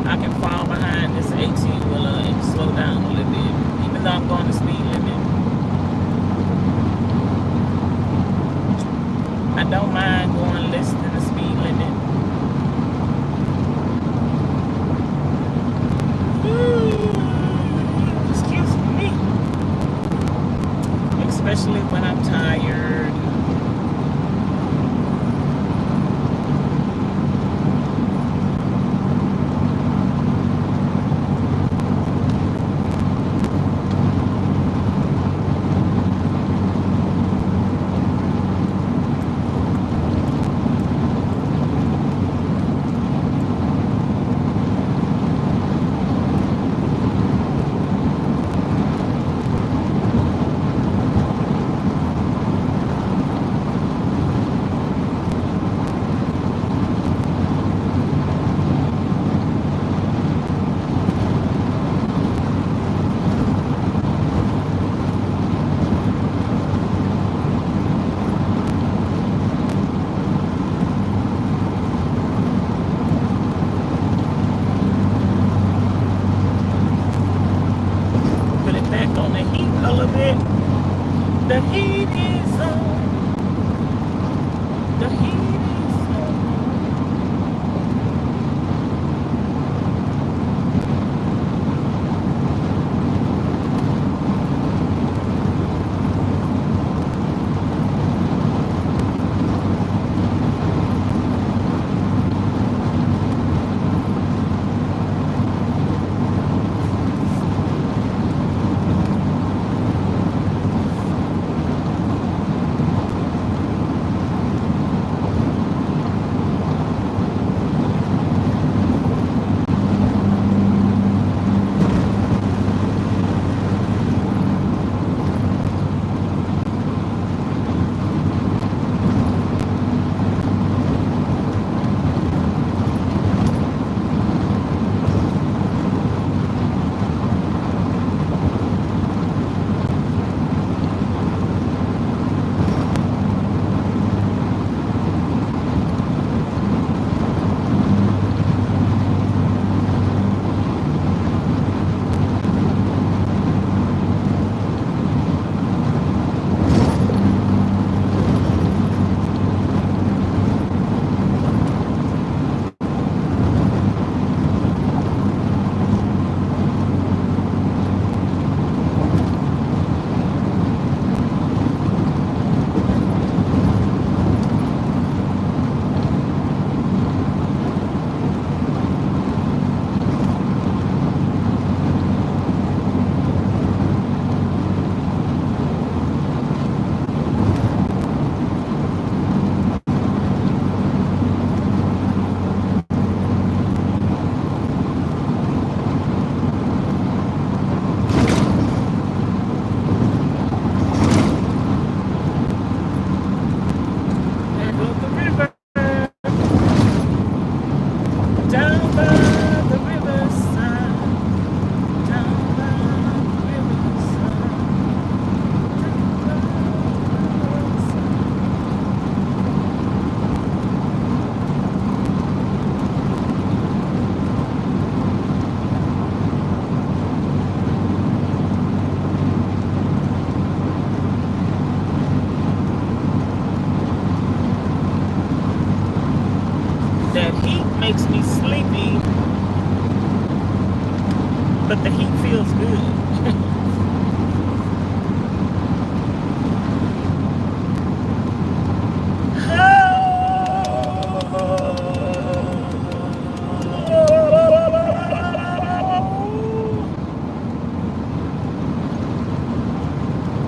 I can fall behind this 18-wheeler and slow down a little bit. Even though I'm going to speed That heat makes me sleepy, but the heat feels good.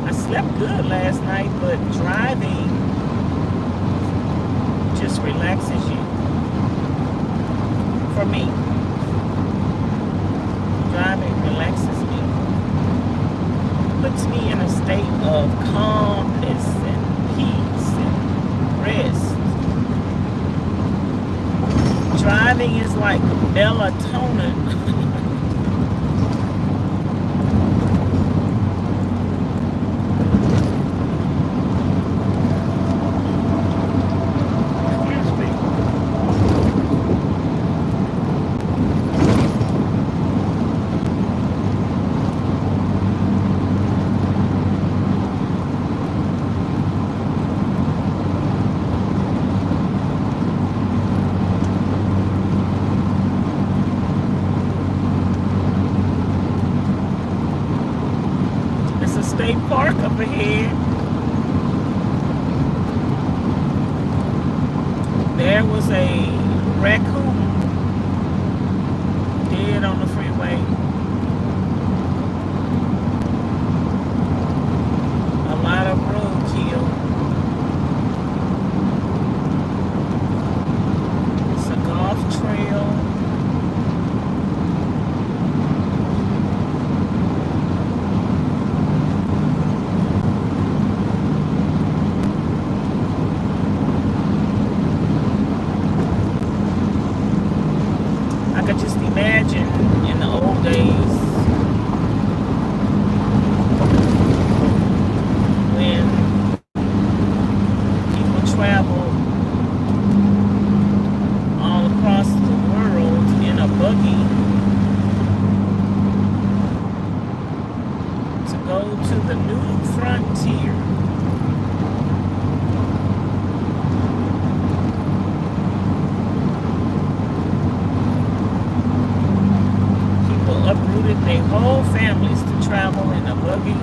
I slept good last night, but driving just relaxes you. For me, driving relaxes me, puts me in a state of calmness and peace and rest. Driving is like melatonin. State Park up ahead. There was a raccoon dead on the freeway. A lot of roadkill. It's a golf trail. Just imagine in the old days when people traveled all across the world in a buggy to go to the new frontier. Uprooted their whole families to travel in a buggy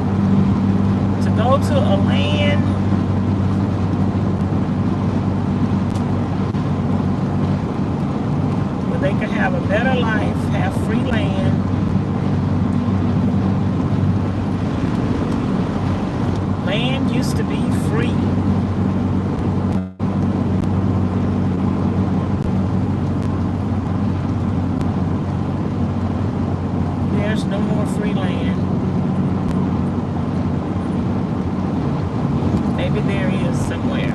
to go to a land where they could have a better life, have free land, land used to be free. There's no more free land. Maybe there is somewhere.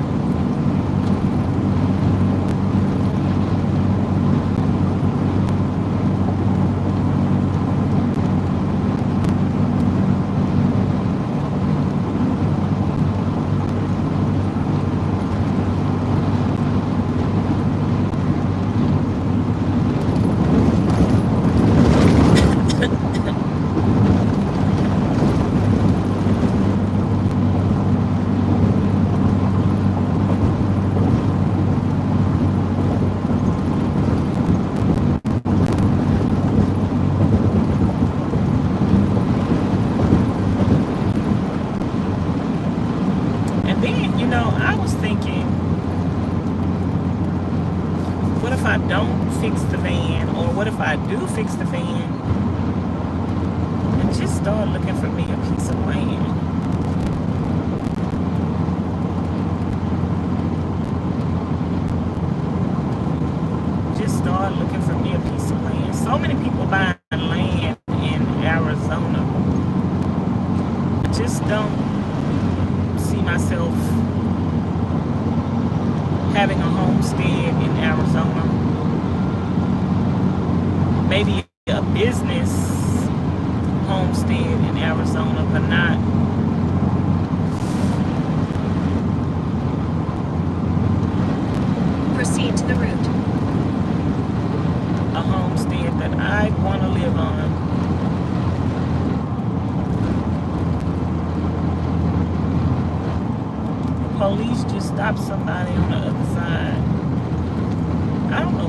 I was thinking, what if I don't fix the van, or what if I do fix the van and just start looking for me a piece of land? Just start looking for me a piece of land. So many people buying land in Arizona. I just don't see myself having a homestead in Arizona. Maybe a business homestead in Arizona, but not proceed to the route. A homestead that I want to live on. Police just stopped somebody on the other side. I don't know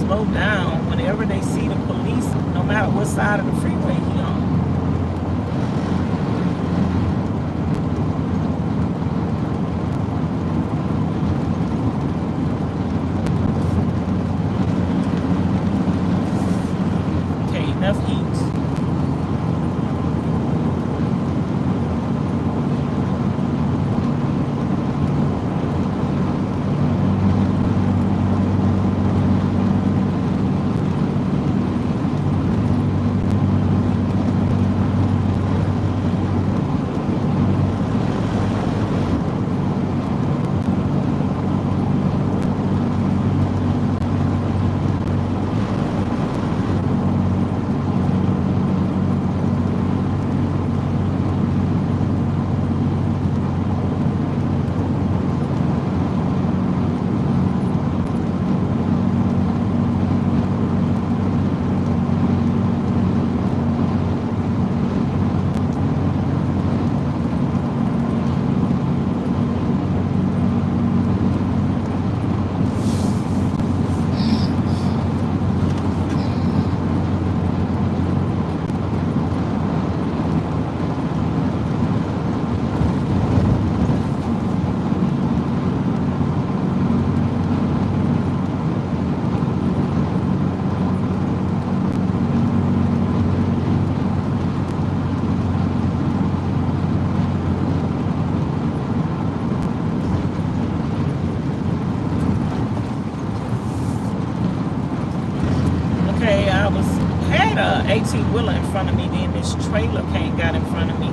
slow down whenever they see the police, no matter what side of the freeway he on. Okay, enough heat. Okay, had a 18-wheeler in front of me, then this trailer got in front of me.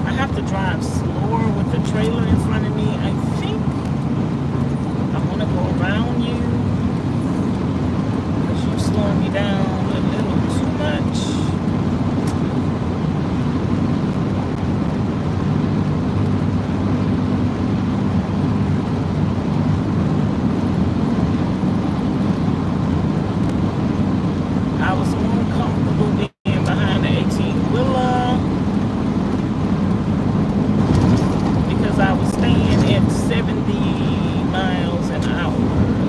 I have to drive slower with the trailer in front of me. I think I want to go around you because you're slowing me down a little too much. I was more comfortable being behind the 18-wheeler because I was staying at 70 miles an hour.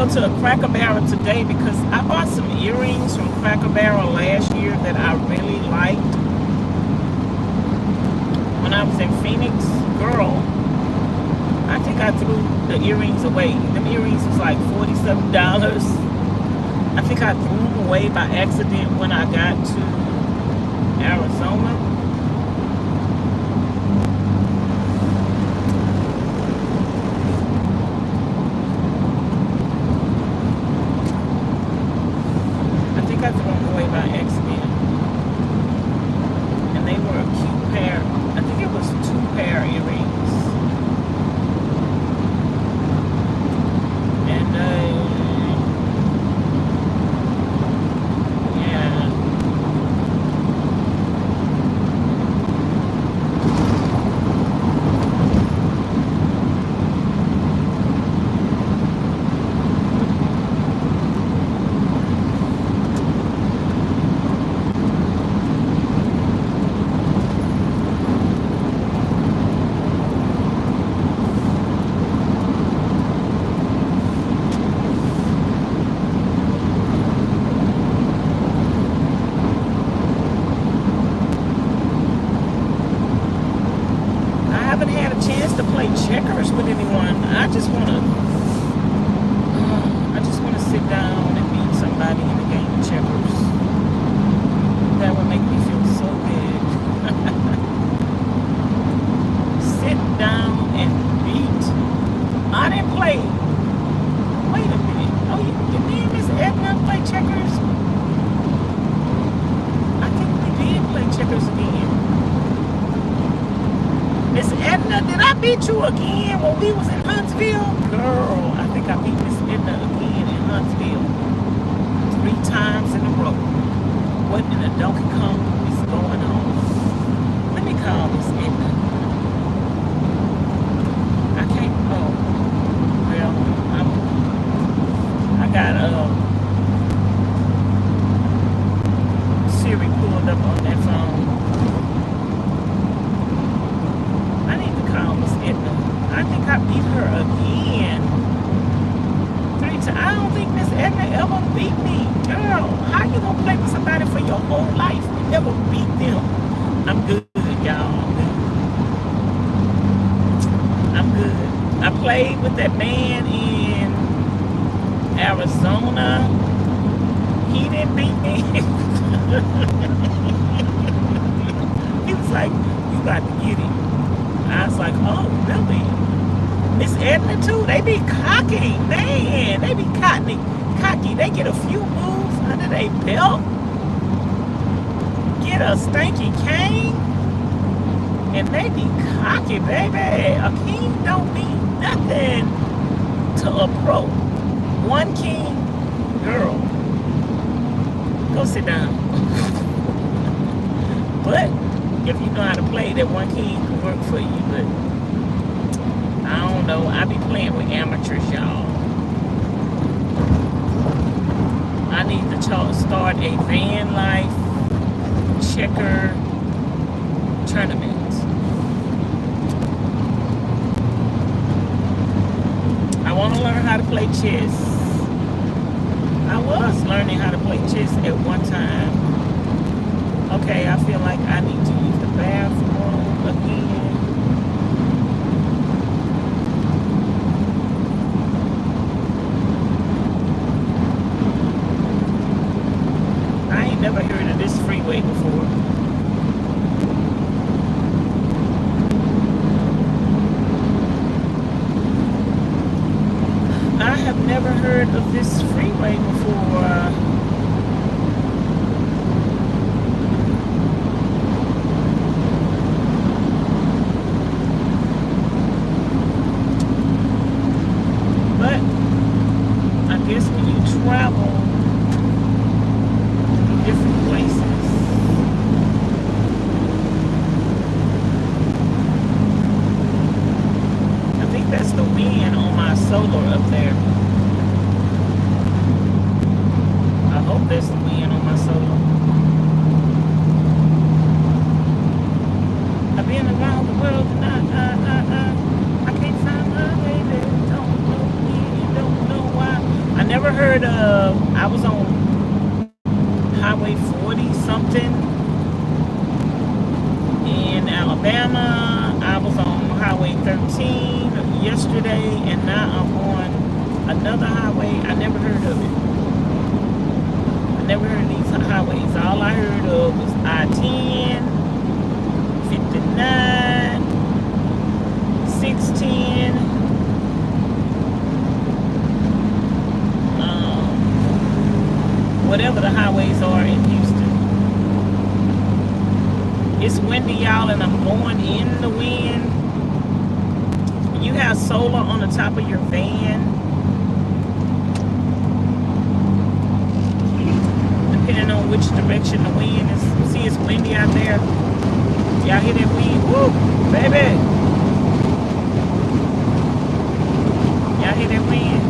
go to a Cracker Barrel today because I bought some earrings from Cracker Barrel last year that I really liked. When I was in Phoenix, girl, I think I threw the earrings away. Them earrings was like $47. I think I threw them away by accident when I got to Arizona. I think I threw them away by accident. And they were a cute pair. I think it was 2 pair earrings. And yeah. I haven't had a chance to play checkers with anyone. I just wanna sit down and beat somebody in a game of checkers. That would make me feel so good. Sit down and beat. I didn't play. Wait a minute. Oh, me and Miss Edna play checkers? I think we did play checkers again. Miss Edna, did I beat you again when we was in Huntsville? Girl, I think I beat Miss Edna again in Huntsville 3 times in a row. What in the Donkey Kong is going on? Let me call Miss Edna. I can't, oh, well, I got Siri pulled up on that phone. I need to call Miss Edna. I think I beat her again. 3 times. I don't think Miss Edna ever beat me. Girl, how you gonna play with somebody for your whole life and never beat them? I'm good, y'all. I'm good. I played with that man in Arizona. He didn't beat me. He was like, you got to get him. I was like, oh, really? Miss Edna, too, they be cocky, man. They be cocky. They get a few moves under their belt. Get a stanky cane. And they be cocky, baby. A king don't mean nothing to a pro. One king, girl, go sit down. But if you know how to play, that one king can work for you. But I don't know. I be playing with amateurs, y'all. I need to start a Vanlife checker tournament. I want to learn how to play chess. I was learning how to play chess at one time. Okay, I feel like I need to use the bathroom again. I ain't never heard of this freeway before. I have never heard of this freeway before. But I guess when you travel to different places, heard of, I was on Highway 40 something in Alabama. I was on Highway 13 yesterday, and now I'm on another highway. I never heard of it. I never heard of these highways. All I heard of was I-10, 59, 610, whatever the highways are in Houston. It's windy, y'all, and I'm going in the wind. When you have solar on the top of your van, depending on which direction the wind is, see it's windy out there. Y'all hear that wind? Woo, baby. Y'all hear that wind?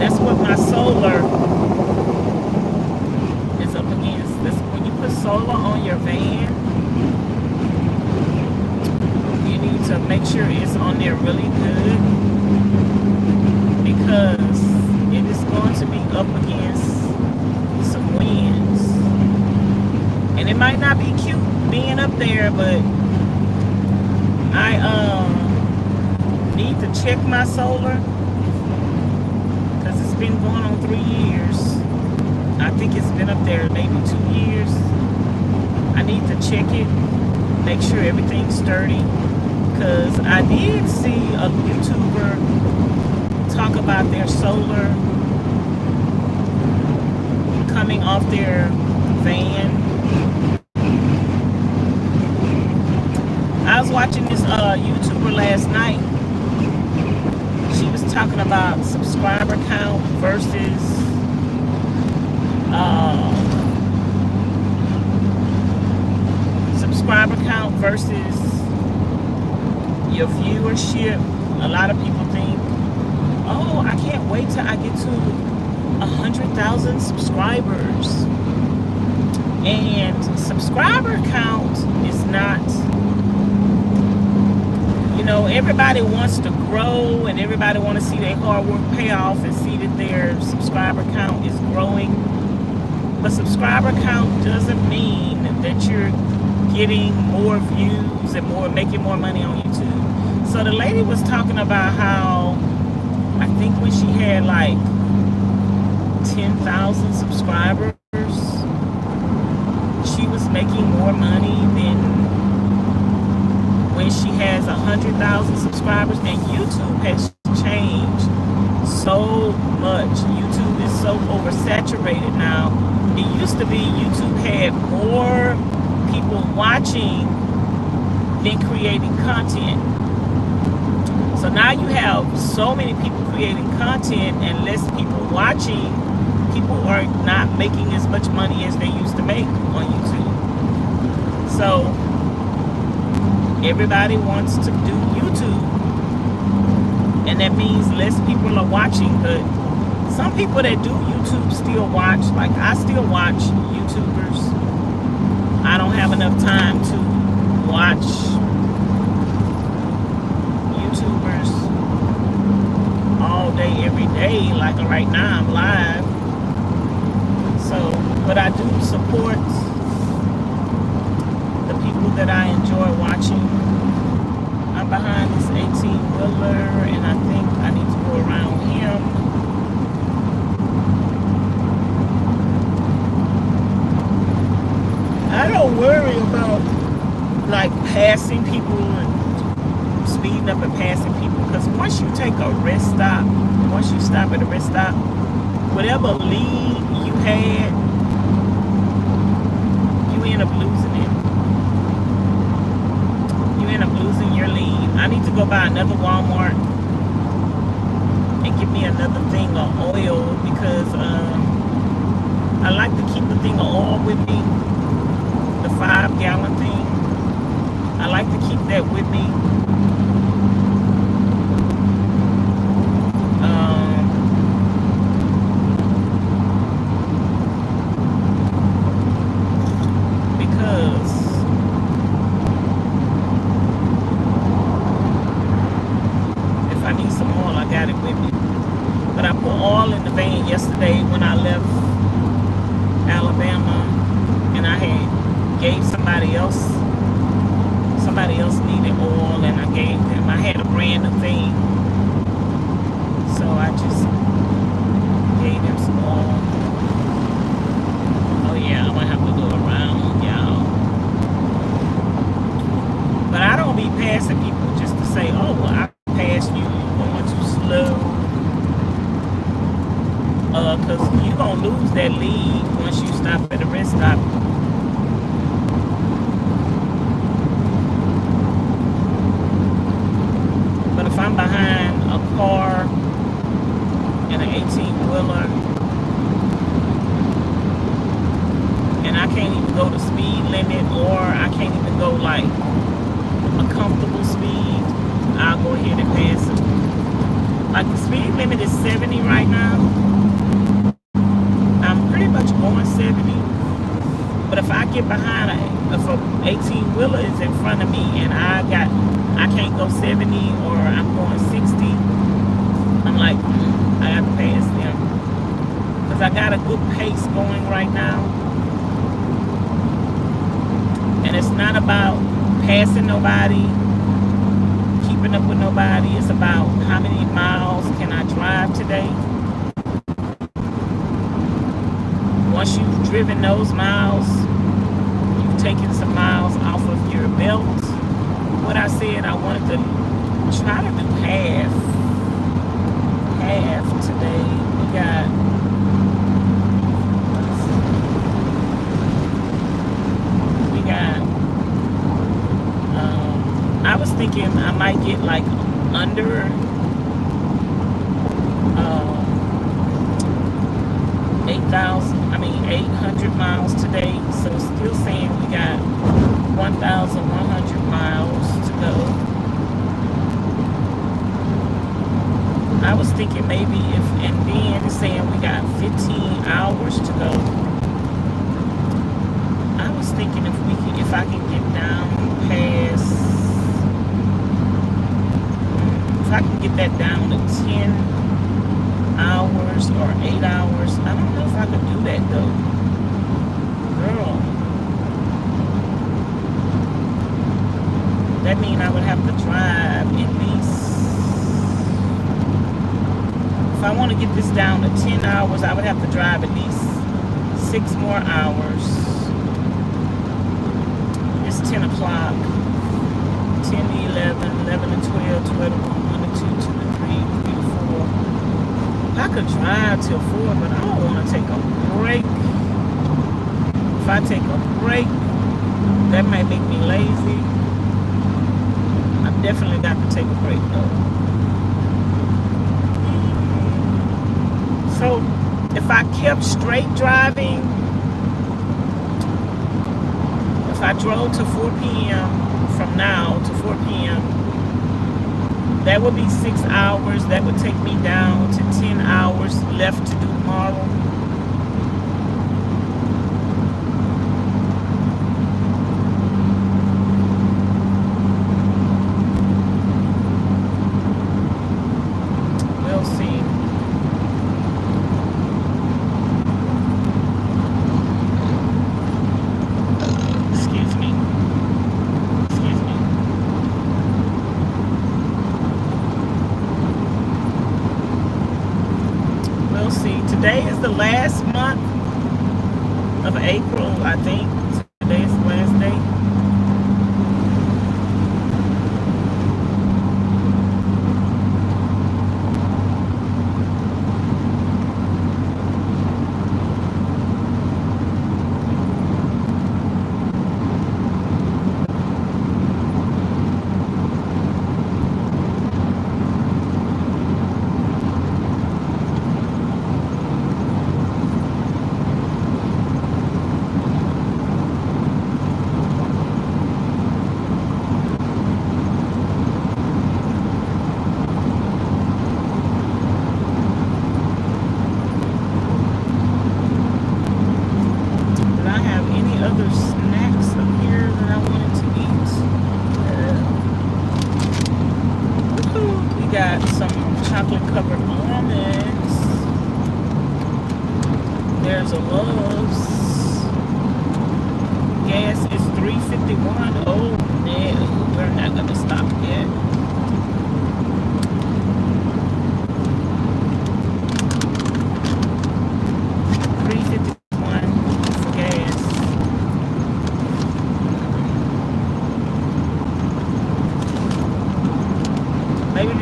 That's what my solar is up against. That's when you put solar on your van, you need to make sure it's on there really good, because it is going to be up against some winds. And it might not be cute being up there, but I need to check my solar, because it's been going on 3 years. I think it's been up there maybe 2 years. I need to check it, make sure everything's sturdy, because I did see a YouTuber talk about their solar coming off their van. I was watching this YouTuber last night. She was talking about subscriber count versus your viewership. A lot of people think, oh, I can't wait till I get to 100,000 subscribers. And subscriber count is not, you know, everybody wants to grow and everybody want to see their hard work pay off and see that their subscriber count is growing. But subscriber count doesn't mean that you're getting more views and making more money on YouTube. So the lady was talking about how, I think when she had like 10,000 subscribers, she was making more money than when she has 100,000 subscribers. And YouTube has changed so much. YouTube is so oversaturated now. It used to be YouTube had more people watching than creating content. So now you have so many people creating content and less people watching. People are not making as much money as they used to make on YouTube. So everybody wants to do YouTube, and that means less people are watching. But some people that do YouTube still watch. Like, I still watch YouTubers. I don't have enough time to watch YouTubers all day, every day. Like right now, I'm live. So, but I do support the people that I enjoy watching. I'm behind this 18-wheeler, and I think I need to go around him. I don't worry about like passing people and speeding up and passing people, because once you take a rest stop, once you stop at a rest stop, whatever lead you had, you end up losing it. You end up losing your lead. I need to go by another Walmart and get me another thing of oil, because I like to keep the thing of oil with me. The 5-gallon thing. I like to keep that with me. Alabama, and I had gave somebody else needed oil, and I gave them. I had a brand new thing, so I just gave them some oil. Oh yeah, I'm gonna have to go around, y'all. But I don't be passing people just to say, oh, well, I passed you, you're going too slow. Because you're going to lose that lead once you stop at the rest stop. But if I'm behind a car and an 18-wheeler, and I can't even go the speed limit, or I can't even go like a comfortable speed, I'll go ahead and pass it. Like the speed limit is 70 right now. I'm pretty much going 70. But if I get behind if an 18-wheeler is in front of me and I can't go 70, or I'm going 60, I'm like, I have to pass them. Because I got a good pace going right now. And it's not about passing nobody, keeping up with nobody. It's about how many miles can I drive today. Once you've driven those miles, you've taken some miles off of your belt. What I said, I wanted to try to do half today. We got, I was thinking I might get like under 800 miles today. So still saying we got 1,100 miles to go. I was thinking maybe and then it's saying we got 15 hours to go. I was thinking if I can get down past, if I can get that down to 10 hours or 8 hours. I don't know if I could do that though. Girl. That means I would have to drive at least, if I want to get this down to 10 hours, I would have to drive at least 6 more hours. It's 10 o'clock. 10 to 11, 11 to 12, 12 to 1, 1 to 2, 2 to 3, 3 to 4. I could drive till 4, but I don't want to take a break. If I take a break, that might make me lazy. I definitely got to take a break though. So if I kept straight driving, if I drove to 4 p.m. from now to 4 p.m., that would be 6 hours. That would take me down to 10 hours left to do tomorrow. We'll see. Excuse me. We'll see. Today is the last month of April, I think. Today is the last day. Chocolate covered almonds. There's a Love's.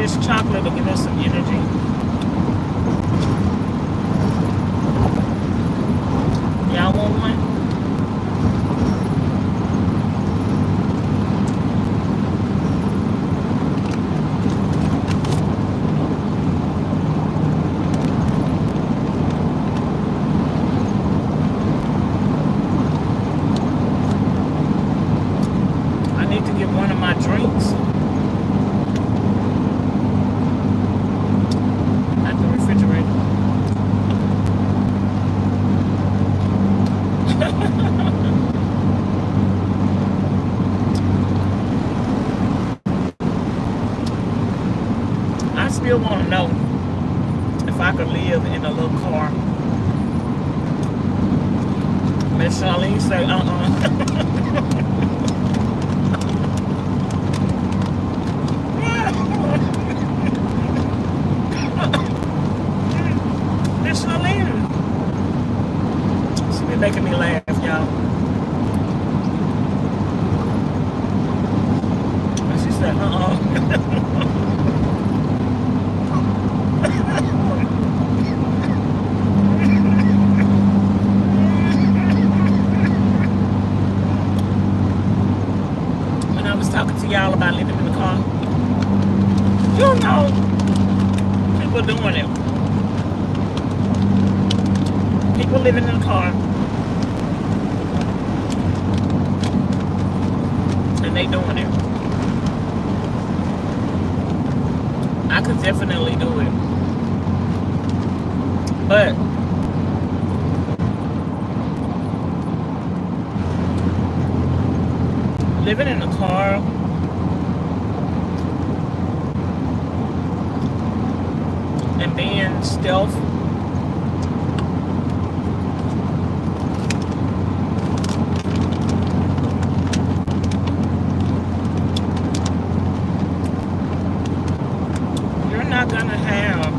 this chocolate to give us some energy. Y'all want one? I need to get one of my drinks at the refrigerator. I still want to know if I could live in a little car. Miss Charlene say, Miss Charlene. She been making me laugh, y'all. And she said, When I was talking to y'all about living in the car, you know, people doing it. People living in the car, and they doing it. I could definitely do it, but living in a car and being stealth, you're not gonna have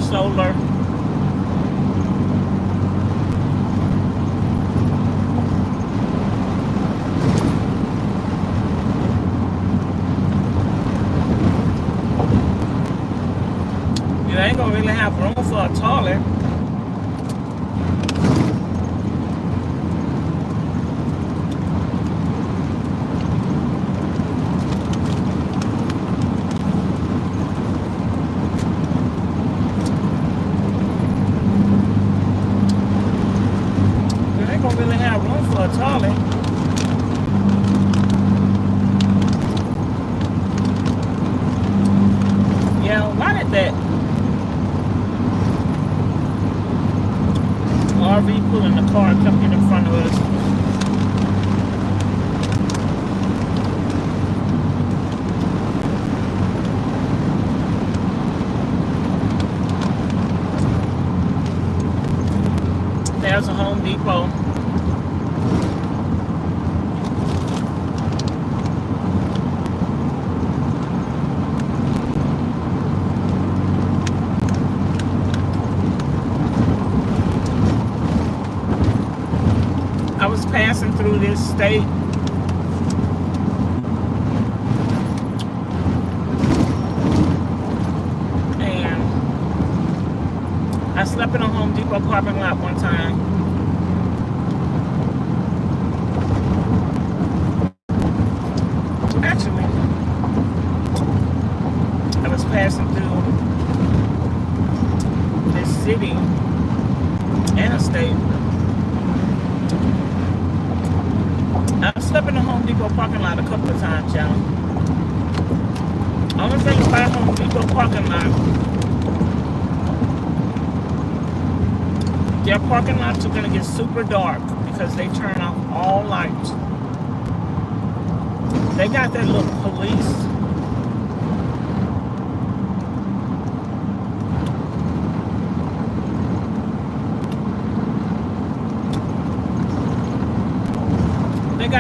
solar. You ain't gonna really have room for a toilet. Really have room for a toilet. Yeah, why did that RV pull in the car and come in front of us? There's a Home Depot. I was passing through this state and I slept in a Home Depot parking lot one time. Actually, I was passing through this city and a state. I've slept in the Home Depot parking lot a couple of times, y'all. Only thing about Home Depot parking lot, their parking lots are gonna get super dark because they turn off all lights. They got that little police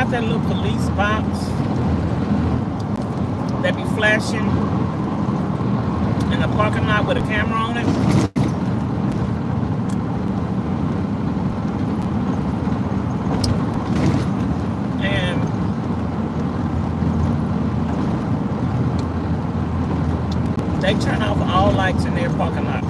got that little police box that be flashing in the parking lot with a camera on it. And they turn off all lights in their parking lot.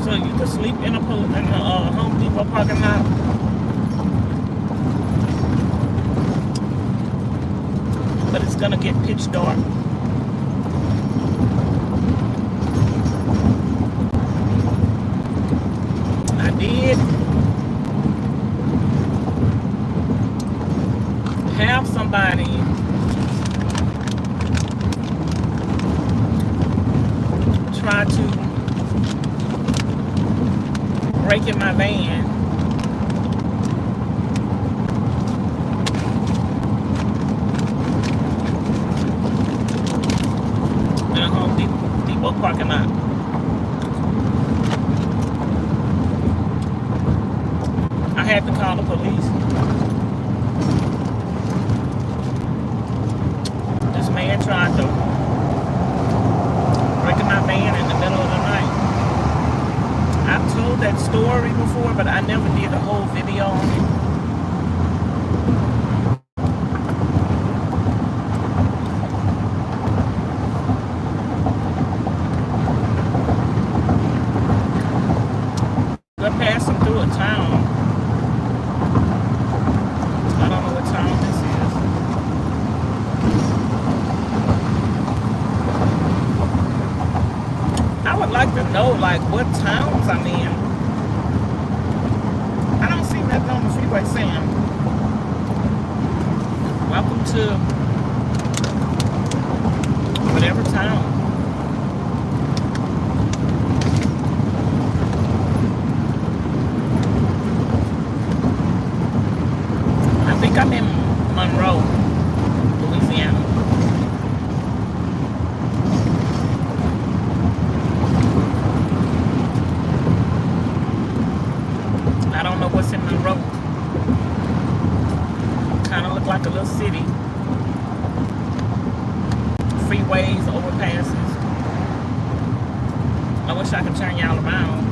So you can sleep in a Home Depot parking lot. But it's gonna get pitch dark. I did have somebody try to break in my van. In a Home Depot parking lot. I had to call the police. This man tried to break in my van in the middle of the night. I've told that story before, but I never did a whole video on it. We're passing through a town. I don't know what town this is. I would like to know, like, what towns I'm in. I don't see nothing on the freeway saying, welcome to whatever town. I think I'm in Monroe, Louisiana. I don't know what's in Monroe. Kind of look like a little city. Freeways, overpasses. I wish I could turn y'all around.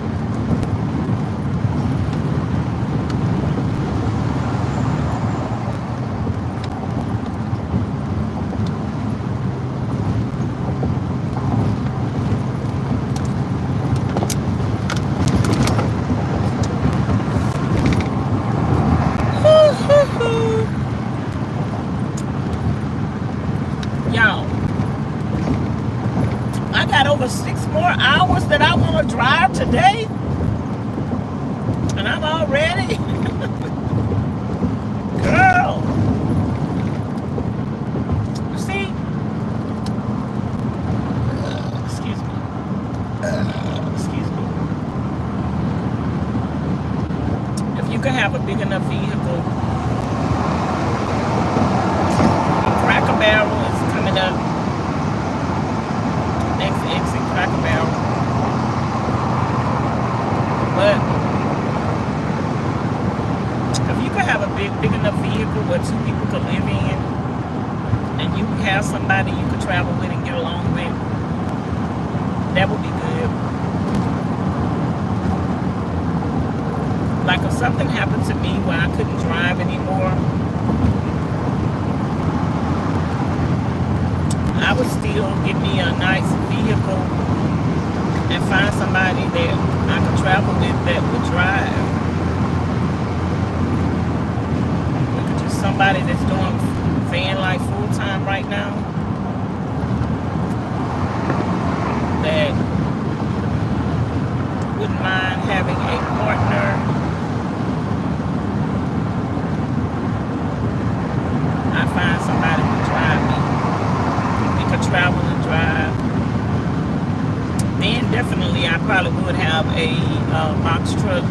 Y'all, I got over 6 more hours that I want to drive today, and I'm already, girl. See, excuse me. If you could have a big enough vehicle, Cracker Barrel is coming up. Next exit, Cracker Barrel. But if you could have a big enough vehicle where 2 people could live in, and you could have somebody you could travel with and get along with, that would be good. Like if something happened to me where I couldn't drive anymore, I would still get me a nice vehicle and find somebody that I could travel with that would drive. Look at just somebody that's doing van life full time right now, that wouldn't mind having a partner. I find somebody to drive me. Travel and drive. Then definitely I probably would have a box truck.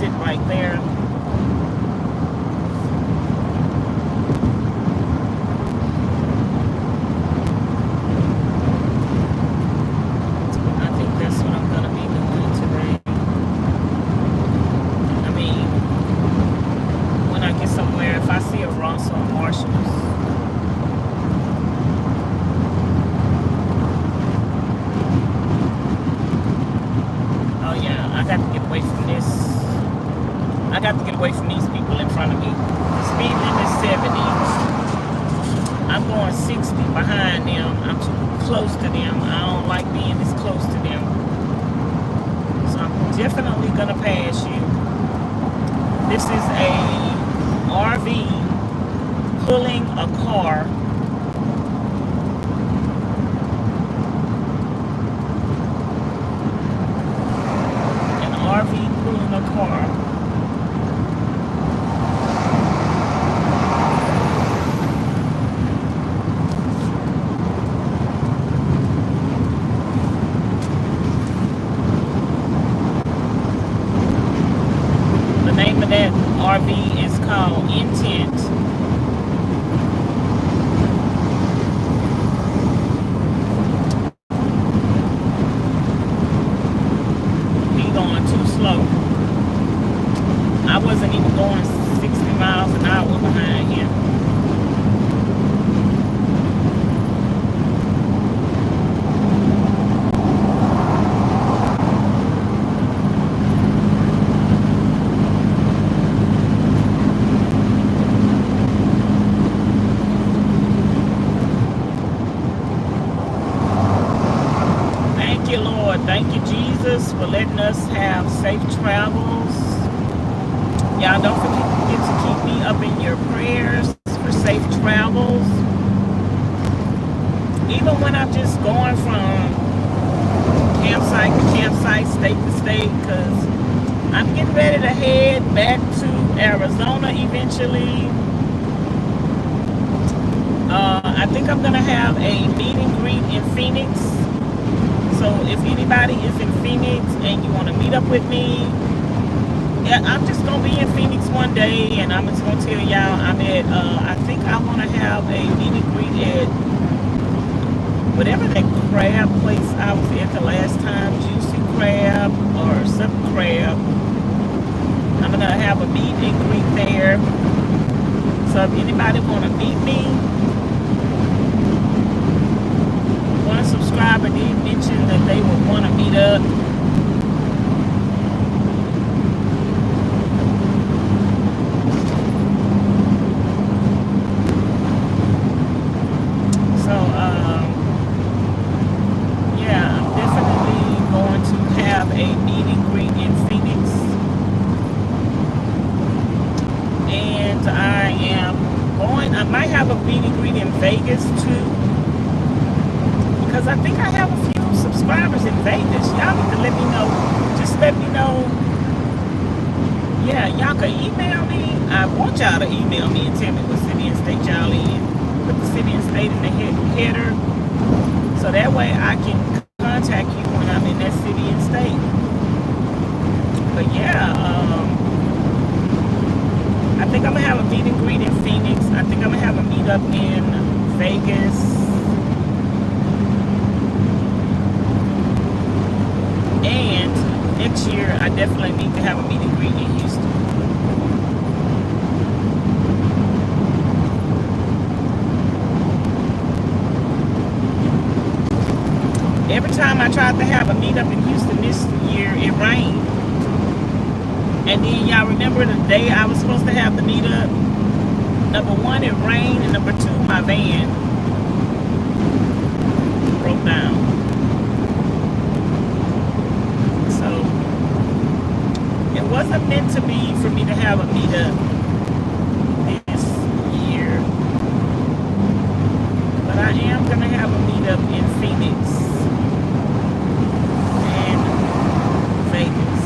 sit right there. I think that's what I'm gonna be doing today. I mean, when I get somewhere, if I see a Ross or a Marshalls, oh yeah, I got to get away from this. I got to get away from these people in front of me. The speed limit is 70. I'm going 60 behind them. I'm too close to them. I don't like being this close to them. So I'm definitely gonna pass you. This is a RV pulling a car. An RV pulling a car. The name of that RV is called Intent. He going too slow. I wasn't even going 60 miles an hour behind him. Thank you, Lord. Thank you, Jesus, for letting us have safe travels. Y'all don't forget to keep me up in your prayers for safe travels. Even when I'm just going from campsite to campsite, state to state, because I'm getting ready to head back to Arizona eventually. I think I'm going to have a meet and greet in Phoenix. So if anybody is in Phoenix and you want to meet up with me, yeah, I'm just going to be in Phoenix one day, and I'm just going to tell y'all I'm at, I think I want to have a meet and greet at whatever that crab place I was at the last time, Juicy Crab or some crab. I'm going to have a meet and greet there. So if anybody want to meet me, one subscriber did mention that they would want to meet up. So, yeah, I'm definitely going to have a meet and greet in Phoenix. And I am going, I might have a meet and greet in Vegas too. Because I think I have a few subscribers in Vegas. Y'all need to let me know. Just let me know. Yeah, y'all can email me. I want y'all to email me and tell me what city and state y'all in. Put the city and state in the header. So that way I can contact you when I'm in that city and state. But yeah, I think I'm going to have a meet and greet in Phoenix. I think I'm going to have a meet up in Vegas. And next year, I definitely need to have a meet and greet in Houston. Every time I tried to have a meetup in Houston this year, it rained. And then y'all remember the day I was supposed to have the meetup? Number one, it rained, and number two, my van broke down. It wasn't meant to be for me to have a meetup this year, but I am gonna have a meetup in Phoenix and Vegas.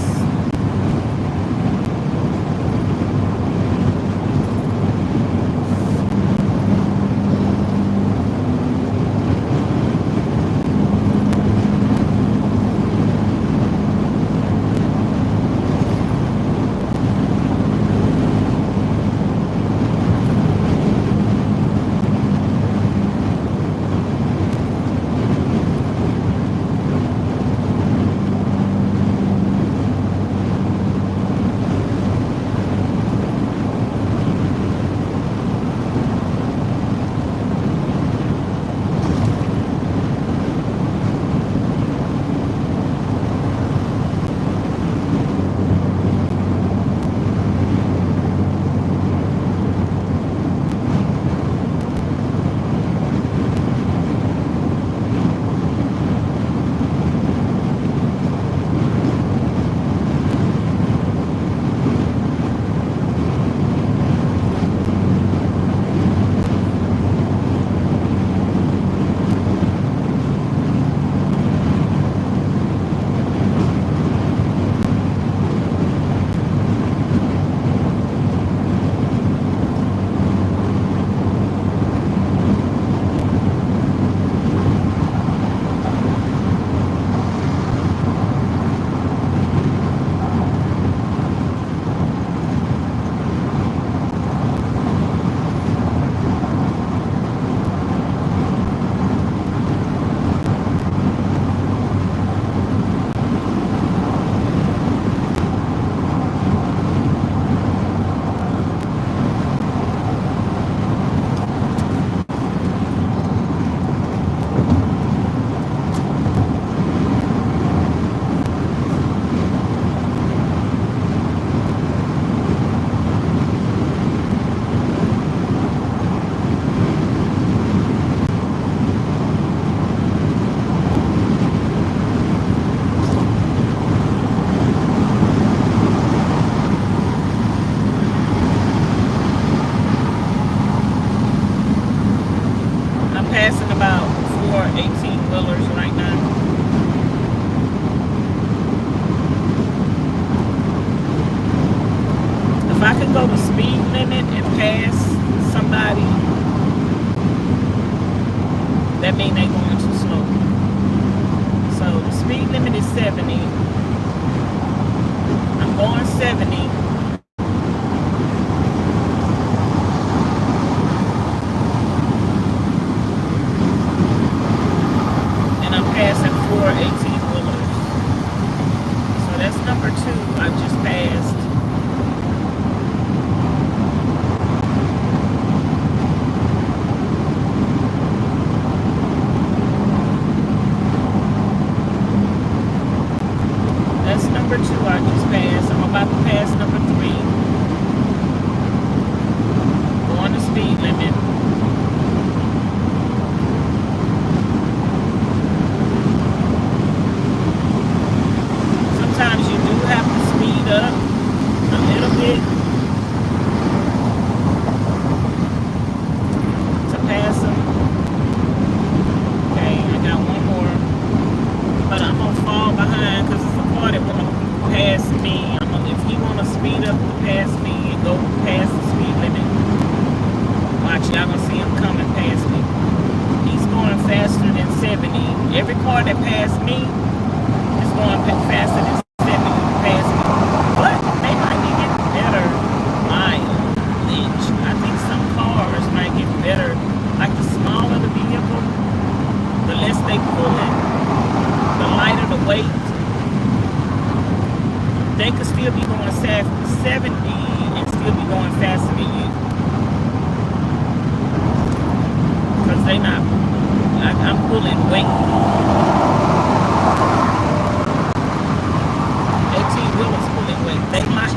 I could go the speed limit and pass somebody, that means they going too slow. So the speed limit is 70. I'm going 70. And I'm passing 4 18-wheelers. So that's number 2 I just passed. Number 2 I just passed. I'm about to pass number 3. Going the speed limit. Sometimes you do have to speed up a little bit to pass them. Okay, I got one more. But I'm gonna fall behind because it's a car that won't pass me. If he want to speed up to pass me and go past the speed limit, watch, y'all gonna see him coming past me. He's going faster than 70. Every car that passed me is going faster than 70 past me. But they might be getting better mileage. I think some cars might get better. Like the smaller the vehicle, the less they pull it, the lighter the weight. They could still be going 70 and still be going faster than you. Because they not, I'm pulling weight. 18-wheelers pulling weight. They might,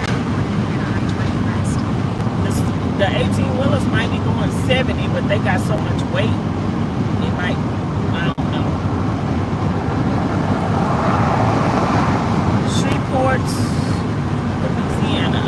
the 18-wheelers might be going 70, but they got so much weight, it might, I don't know. Shreveport, Louisiana.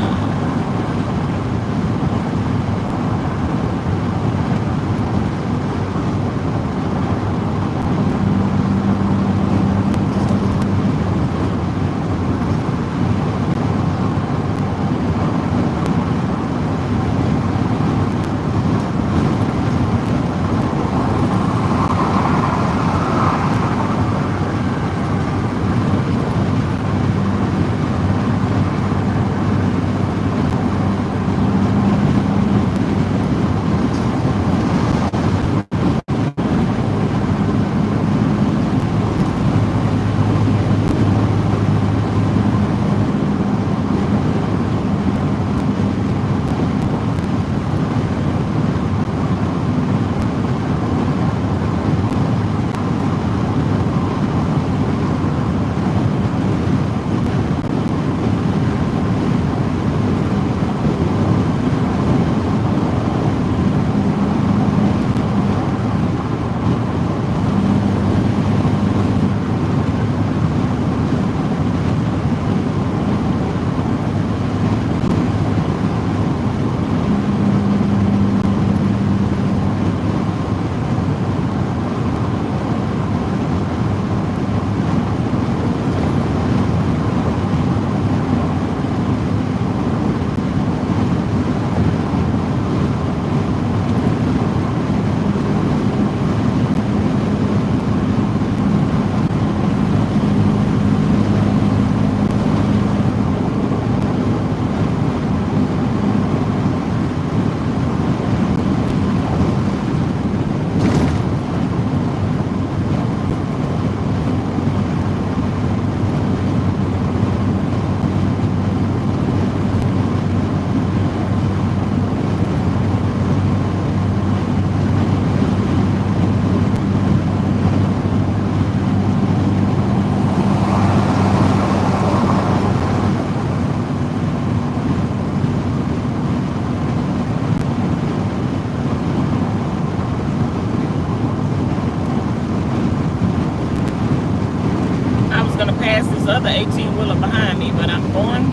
Other 18-wheeler behind me, but I'm going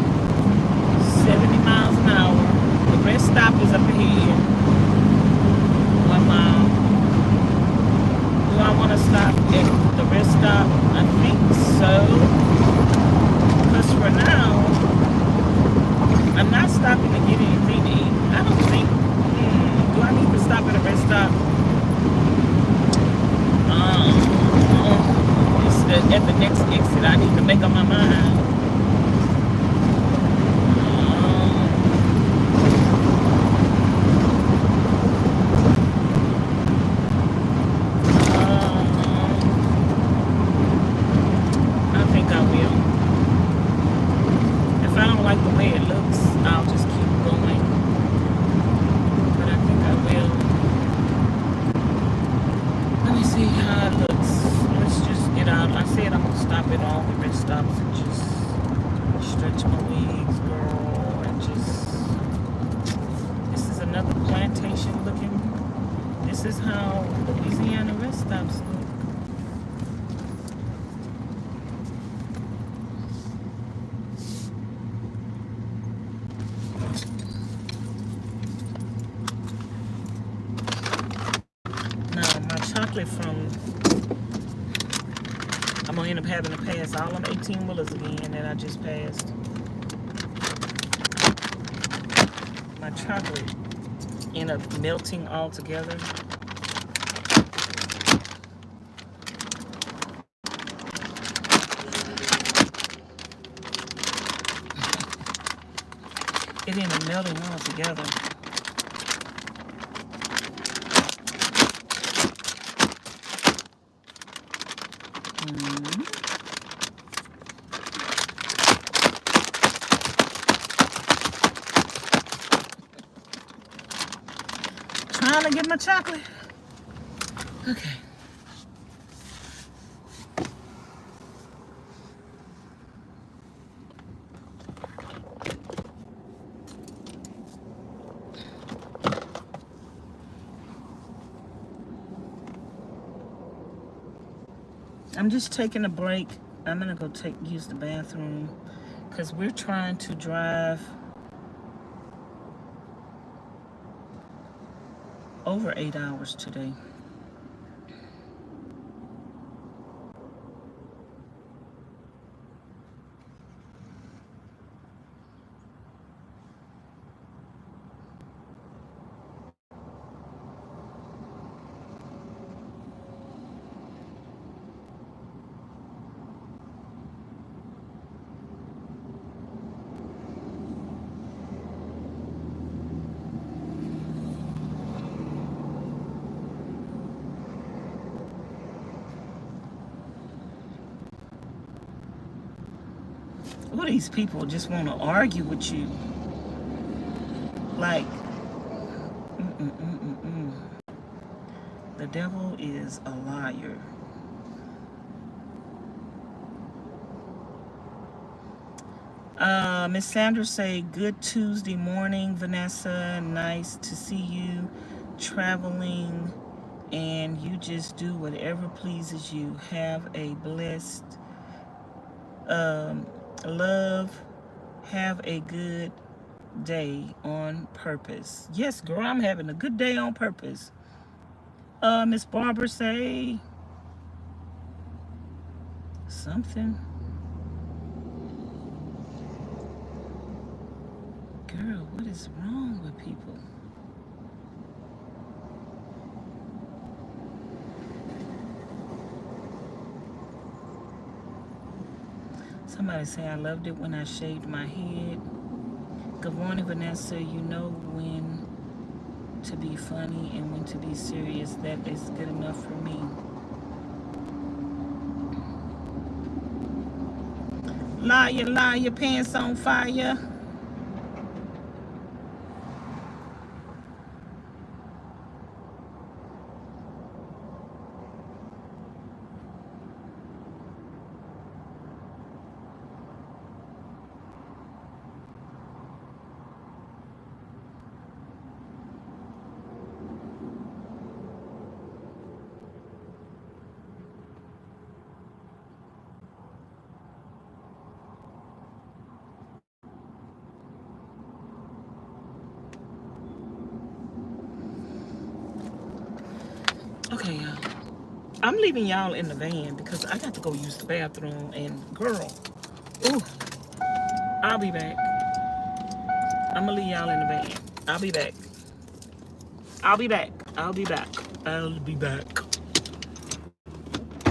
70 miles an hour. The rest stop is up ahead. 1 mile. Do I want to stop at the rest stop? I think so. Because for now, I'm not stopping to get make up my mind. I think I will. If I don't like the way it looks, I'll just keep going. But I think I will. Let me see how it looks. Let's just get out. I said I'm gonna stop at all the rest stops and just stretch my legs, girl, and just. This is another plantation looking. This is how Louisiana rest stops look. Now my chocolate from. I'm gonna end up having to pass all them 18 wheelers again that I just passed. My chocolate end up melting all together. It ended up melting all together. Trying to get my chocolate. Okay. I'm just taking a break. I'm gonna go use the bathroom because we're trying to drive over 8 hours today. All these people just want to argue with you. Like, the devil is a liar. Miss Sanders say, good Tuesday morning, Vanessa. Nice to see you traveling, and you just do whatever pleases you. Have a blessed love. Have a good day on purpose. Yes, girl, I'm having a good day on purpose. Miss Barbara say something. Girl, what is wrong with people? Somebody say, I loved it when I shaved my head. Good morning, Vanessa. You know when to be funny and when to be serious. That is good enough for me. Liar, liar, pants on fire. Okay, y'all. I'm leaving y'all in the van because I got to go use the bathroom. And girl, ooh, I'll be back. I'm gonna leave y'all in the van. I'll be back. I'll be back. I'll be back. I'll be back.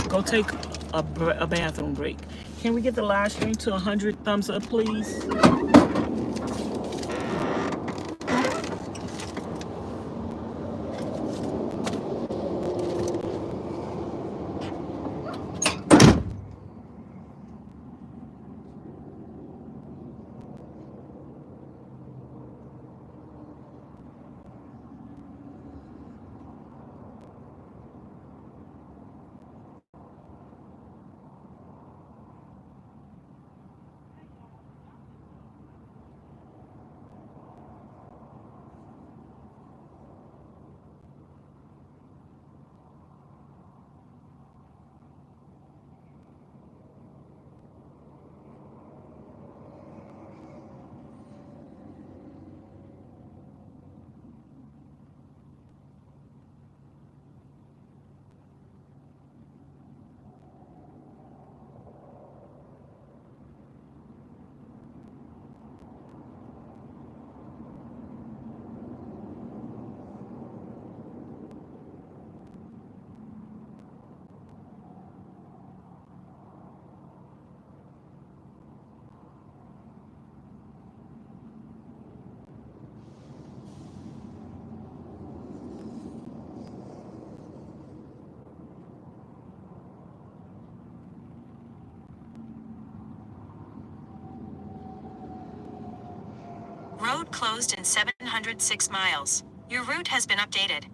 Go take a bathroom break. Can we get the live stream to 100 thumbs up, please? Road closed in 706 miles. Your route has been updated.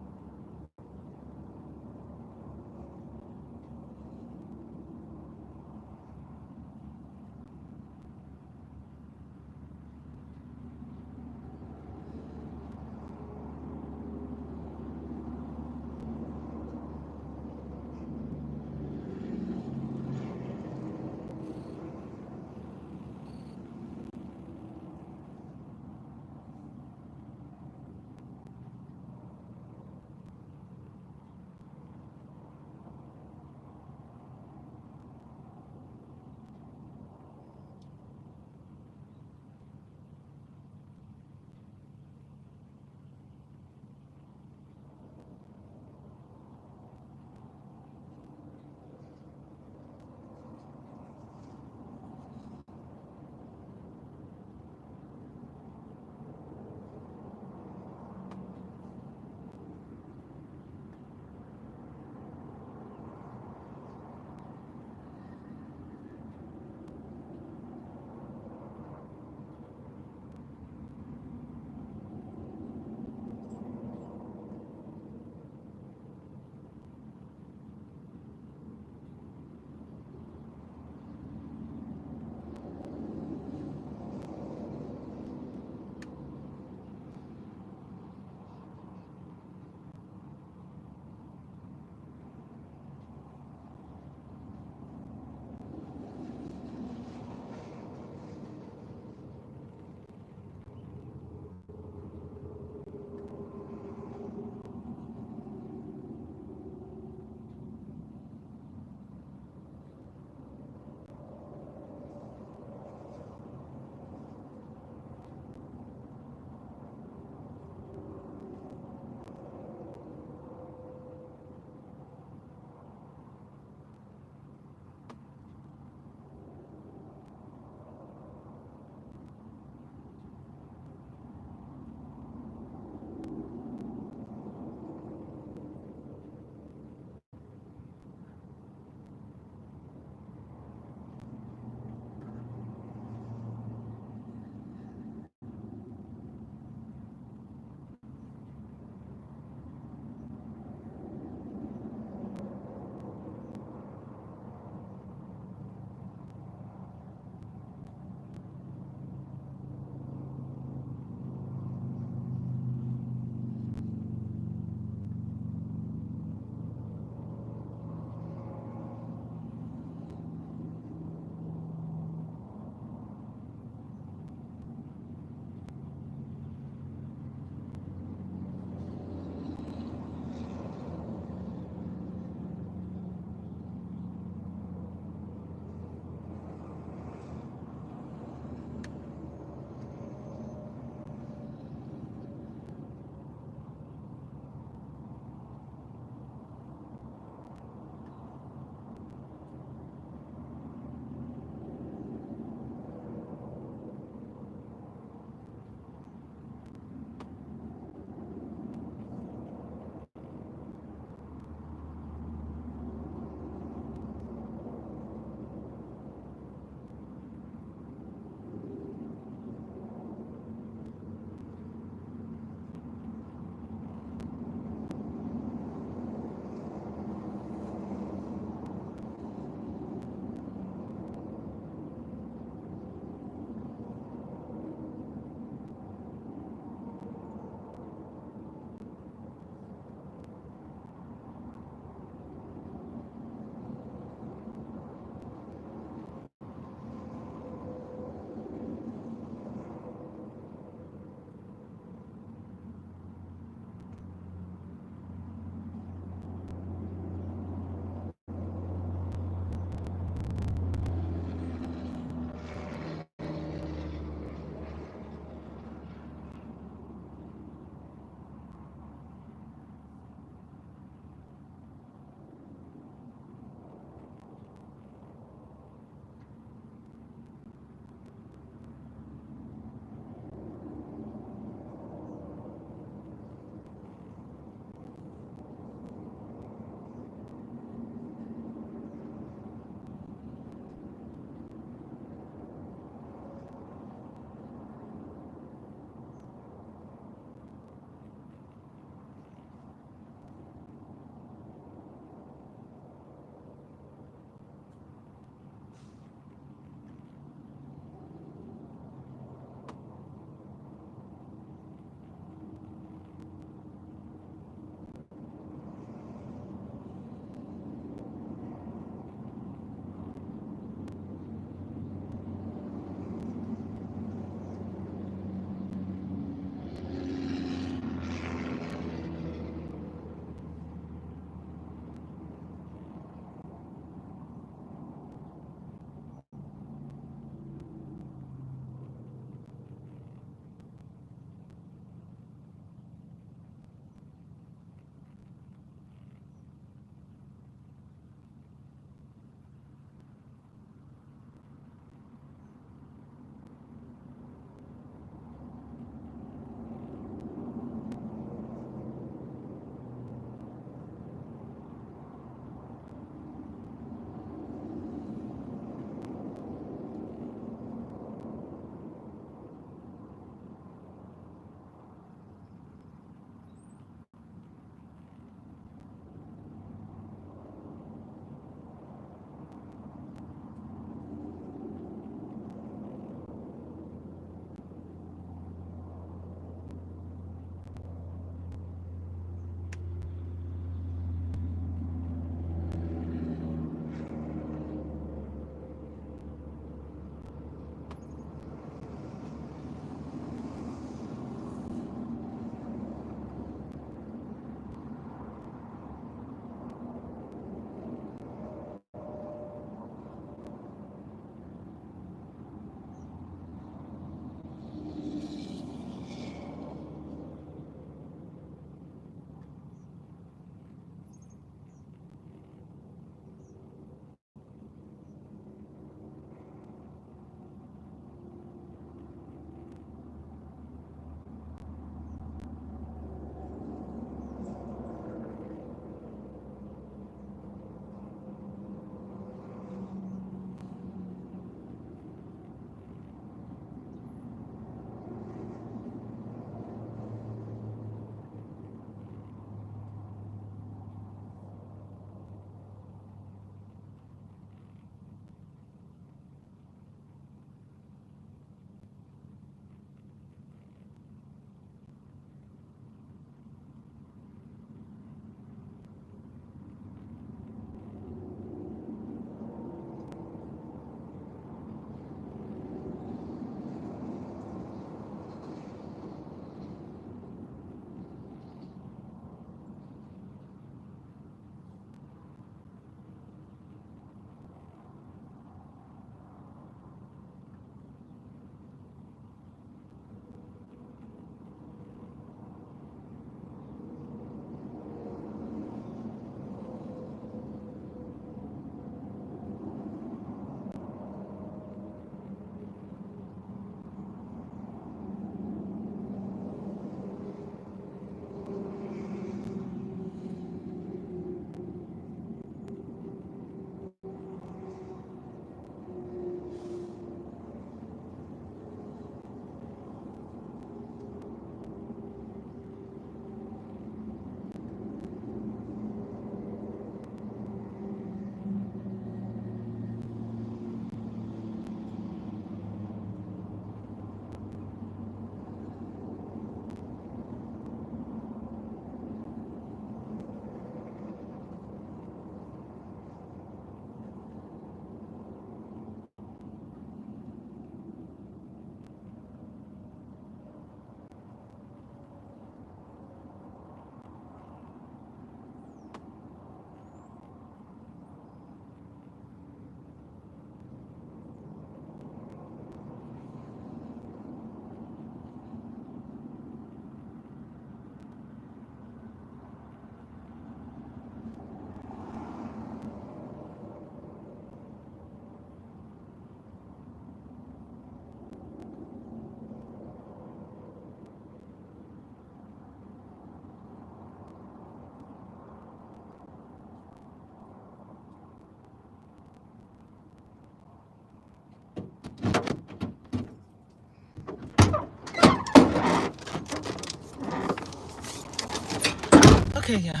Okay, y'all.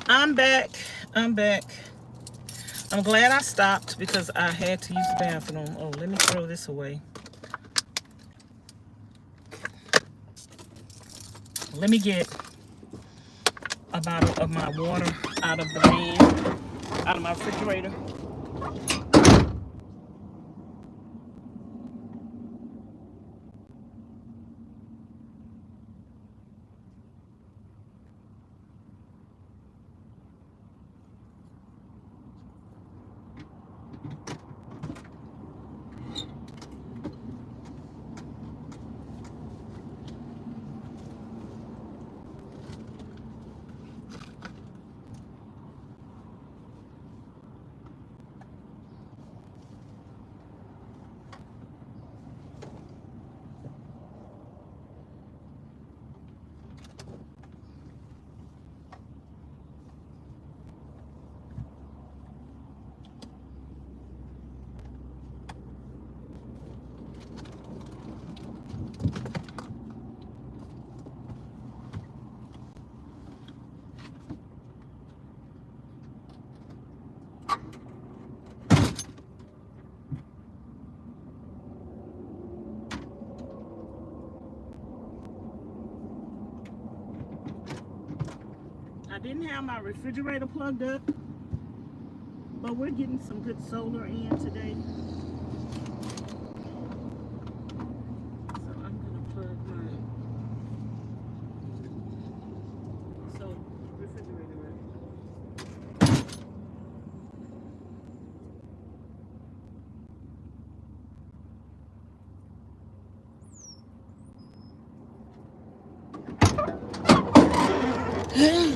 I'm back. I'm back. I'm glad I stopped because I had to use the bathroom. Oh, let me throw this away. Let me get a bottle of my water out of the van, out of my refrigerator. I didn't have my refrigerator plugged up, but we're getting some good solar in today. So I'm gonna plug my refrigerator in.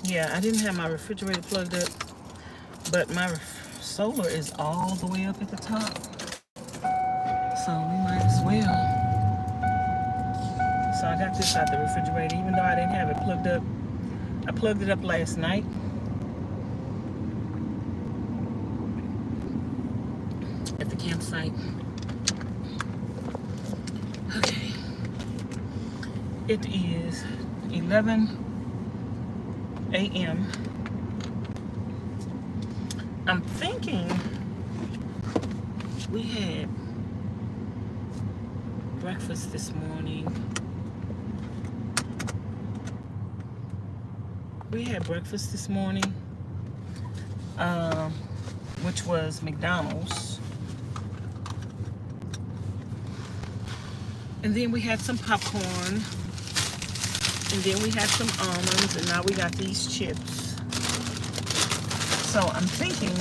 Yeah, I didn't have my refrigerator plugged up, but my solar is all the way up at the top. So we might as well. So I got this out the refrigerator, even though I didn't have it plugged up. I plugged it up last night. At the campsite. Okay. It is 11 a.m. I'm thinking we had breakfast this morning. Which was McDonald's. And then we had some popcorn. And then we had some almonds. And now we got these chips. So I'm thinking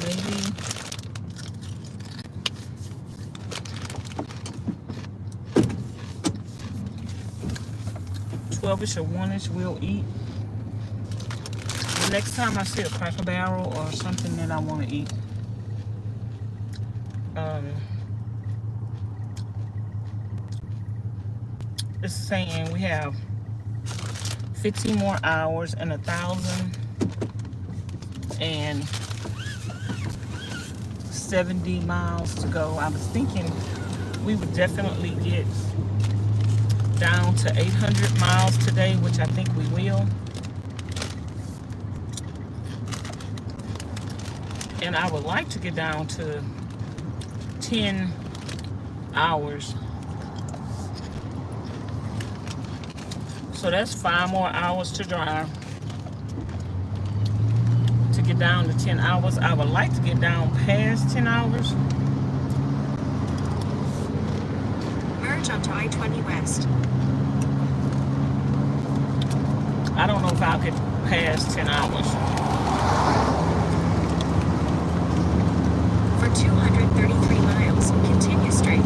maybe $12-ish or $1-ish we'll eat. The next time I see a Cracker Barrel or something that I want to eat. It's saying we have 15 more hours and 1,070 miles to go. I was thinking we would definitely get down to 800 miles today, which I think we will. And I would like to get down to 10 hours. So that's 5 more hours to drive to get down to 10 hours. I would like to get down past 10 hours. Merge onto I-20 West. I don't know if I'll get past 10 hours. For 233 miles, continue straight.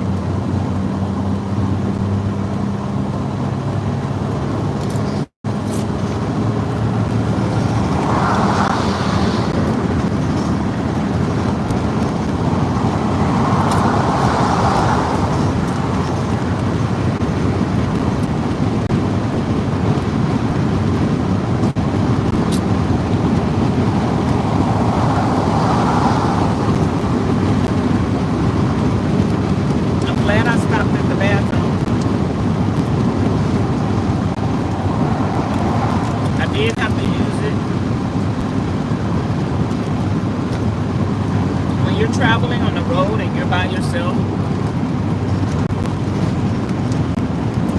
you're traveling on the road and you're by yourself,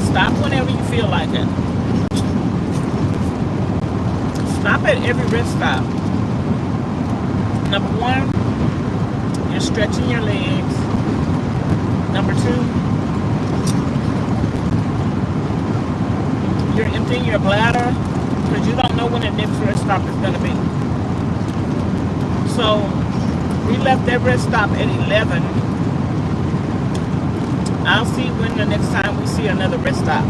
stop whenever you feel like it. Stop at every rest stop. Number one, you're stretching your legs. Number two, you're emptying your bladder because you don't know when the next rest stop is going to be. So we left that rest stop at 11. I'll see when the next time we see another rest stop.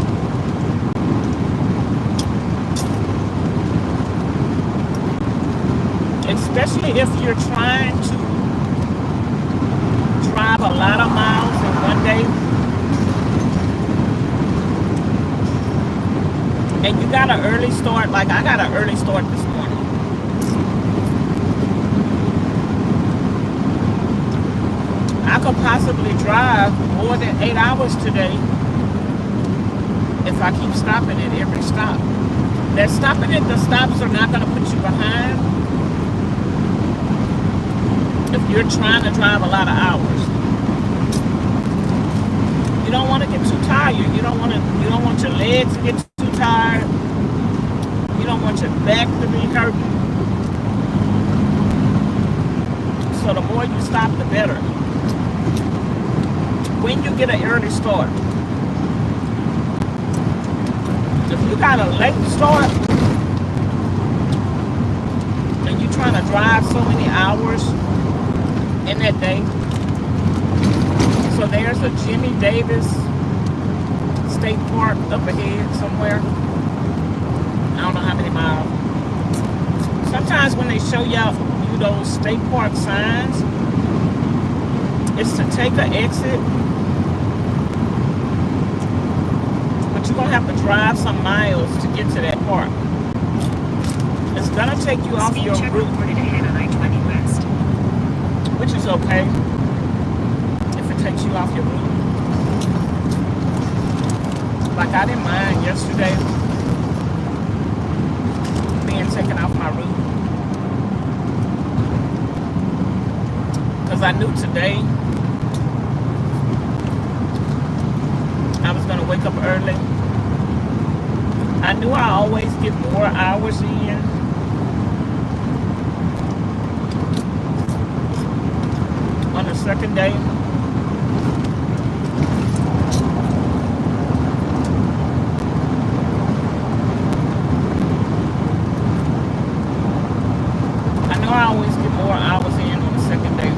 Especially if you're trying to drive a lot of miles in one day and you got an early start, like I got an early start this morning. I could possibly drive more than 8 hours today if I keep stopping at every stop. That stopping at the stops are not going to put you behind if you're trying to drive a lot of hours. You don't want to get too tired. You don't want your legs to get too tired. You don't want your back to be hurting. So the more you stop, the better. When you get an early start, if you got a late start and you're trying to drive so many hours in that day, so there's a Jimmy Davis State Park up ahead somewhere. I don't know how many miles. Sometimes when they show you those state park signs, it's to take an exit, but you're gonna have to drive some miles to get to that park. It's gonna take you off your route, Ahead on I-20 West. which is okay if it takes you off your route. Like I didn't mind yesterday being taken off my route because I knew today I was gonna wake up early. I knew I always get more hours in. On the second day, I know I always get more hours in on the second day.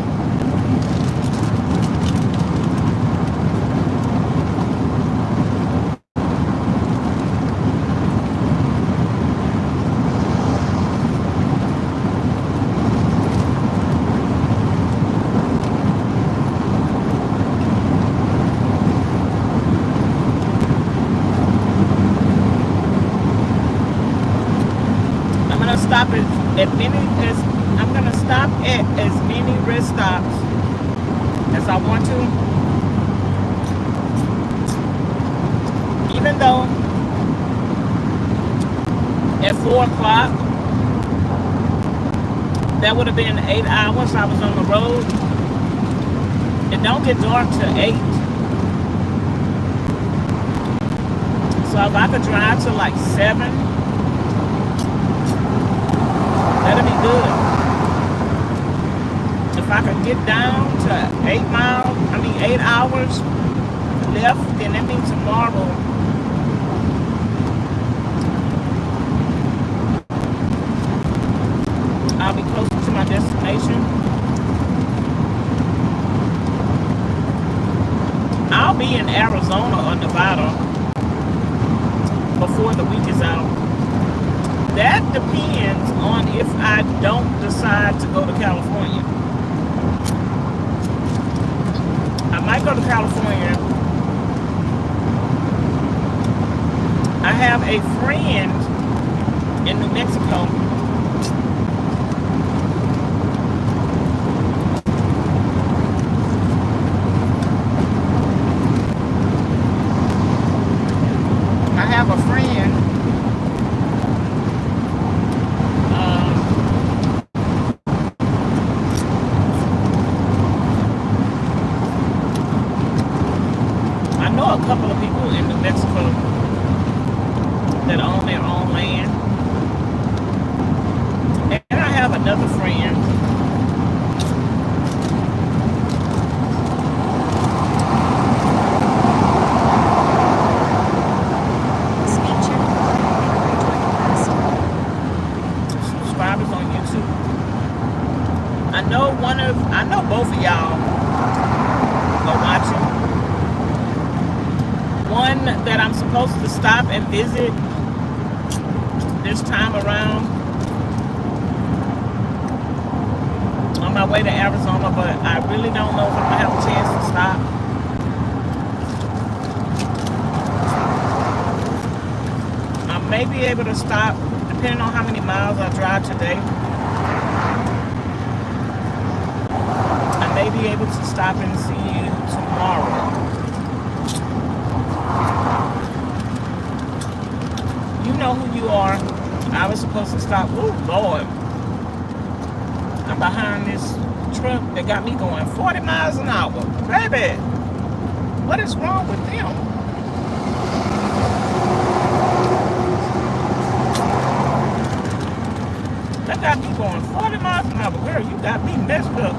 I'm gonna stop at as many rest stops as I want to. Even though at 4 o'clock, that would have been 8 hours I was on the road. It don't get dark till 8. So if I could drive to like 7, that'd be good. If I could get down to 8 hours left, then that means tomorrow I'll be closer to my destination. I'll be in Arizona or Nevada before the week is out. That depends on if I don't decide to go to California. I might go to California. I have a friend in New Mexico. I have a friend I know both of y'all are watching. One that I'm supposed to stop and visit this time around on my way to Arizona, but I really don't know if I'm gonna have a chance to stop. I may be able to stop depending on how many miles I drive today. I may be able to stop and see you tomorrow. You know who you are. I was supposed to stop. Oh, Lord. I'm behind this truck that got me going 40 miles an hour. Baby, what is wrong with them? That got me going 40 miles an hour. Girl, you got me messed up.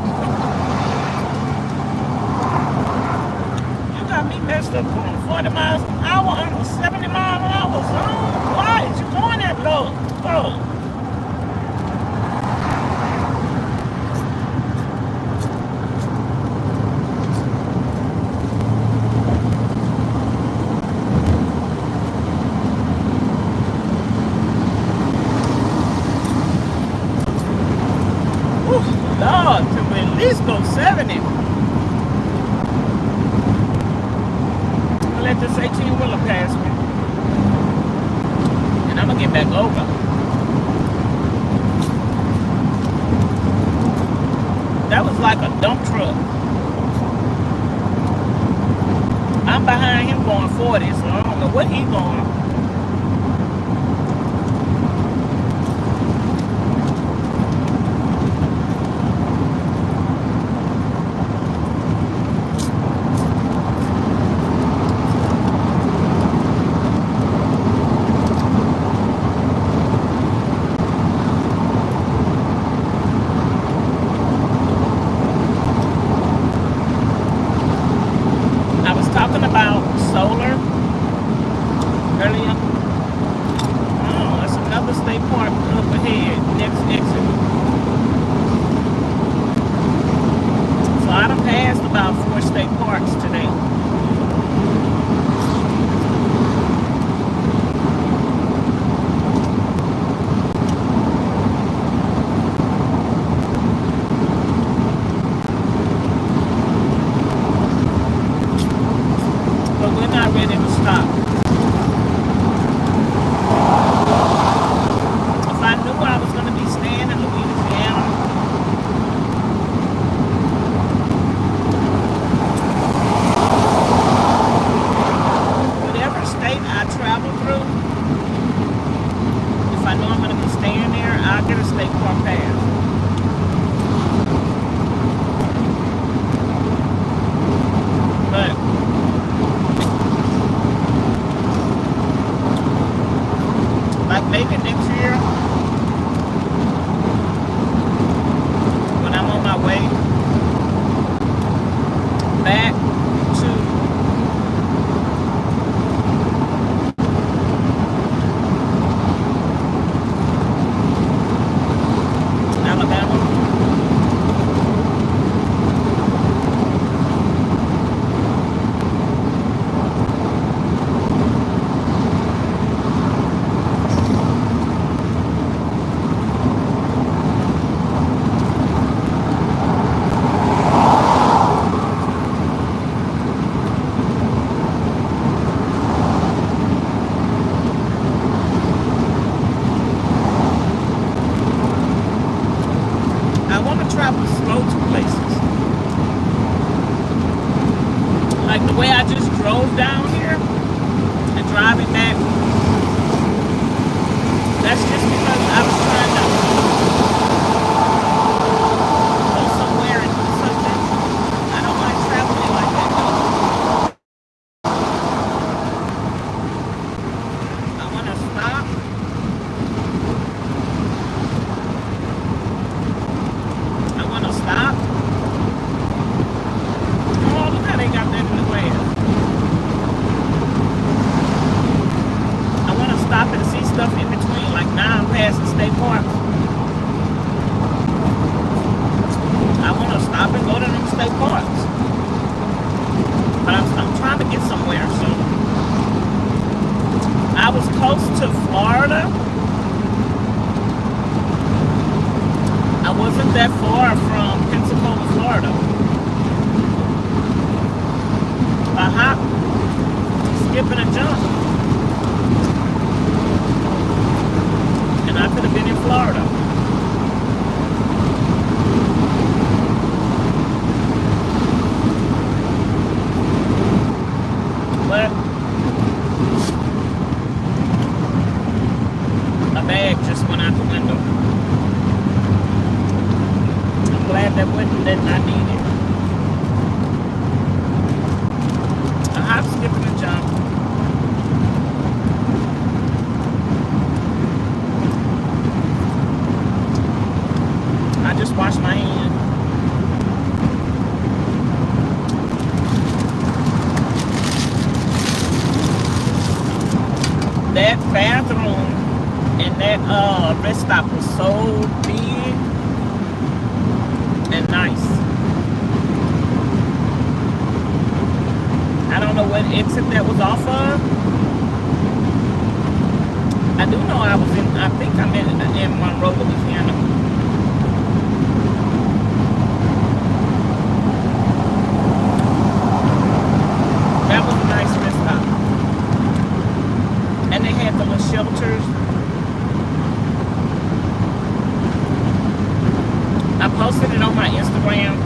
You got me messed up going 40 miles an hour on a 70 mile an hour zone. Why is you going that low? Oh. Lord, to at least go 70. I'll let this 18-wheeler pass me. And I'm going to get back over. That was like a dump truck. I'm behind him going 40, so I don't know what he's going. If I knew I was going to be staying in Louisiana, past the state wasn't that far from Pensacola, Florida. A hop, skip, and a jump. And I could have been in Florida. But a bag just went out the window. I'm glad that didn't I need it. A hop, skip, and a jump. I just washed my hand. That bathroom and that rest stop was so big and nice. I don't know what exit that was off of. I do know I think I'm in Monroe, Louisiana. That was a nice rest stop. And they had the little shelters. I posted it on my Instagram.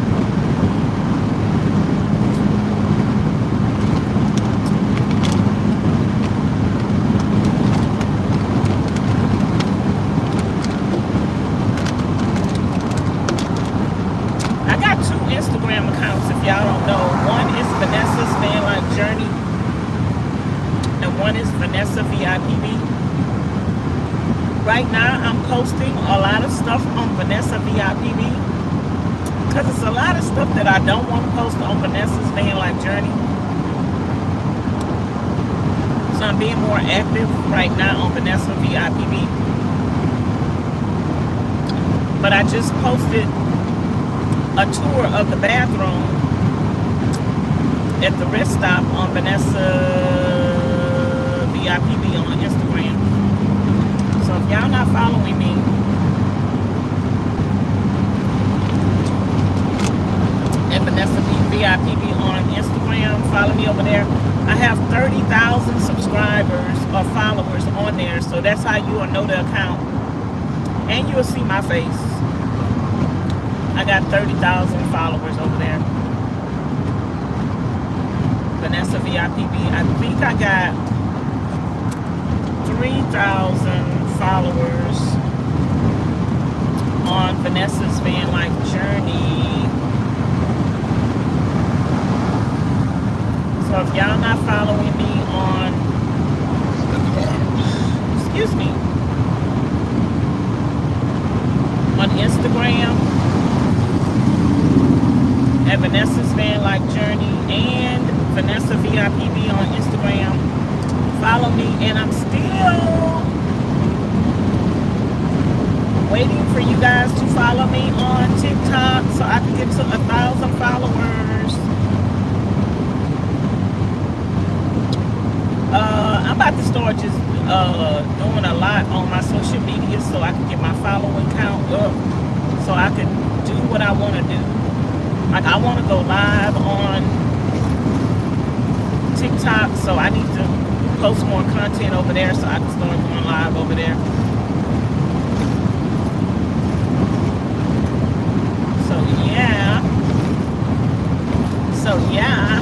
I got 2 Instagram accounts if y'all don't know. One is Vanessa's Vanlife Journey. And one is VANESSA-VIPB. Right now, I'm posting a lot of stuff on VANESSA-VIPB because it's a lot of stuff that I don't want to post on Vanessa's Vanlife Journey. So I'm being more active right now on VANESSA-VIPB. But I just posted a tour of the bathroom at the rest stop on VANESSA-VIPB on Instagram. So if y'all not following me, at VANESSA-VIPB on Instagram, follow me over there. I have 30,000 subscribers or followers on there, so that's how you will know the account. And you will see my face. I got 30,000 followers over there. VANESSA-VIPB. I think I got 3,000 followers on Vanessa's Vanlife Journey. So if y'all not following me on, excuse me, on Instagram at Vanessa's Vanlife Journey and VANESSA-VIPB on Instagram, follow me. And I'm still waiting for you guys to follow me on TikTok so I can get to 1,000 followers. I'm about to start just doing a lot on my social media so I can get my following count up so I can do what I want to do. Like, I want to go live on TikTok, so I need to post more content over there so I can start going live over there. So yeah.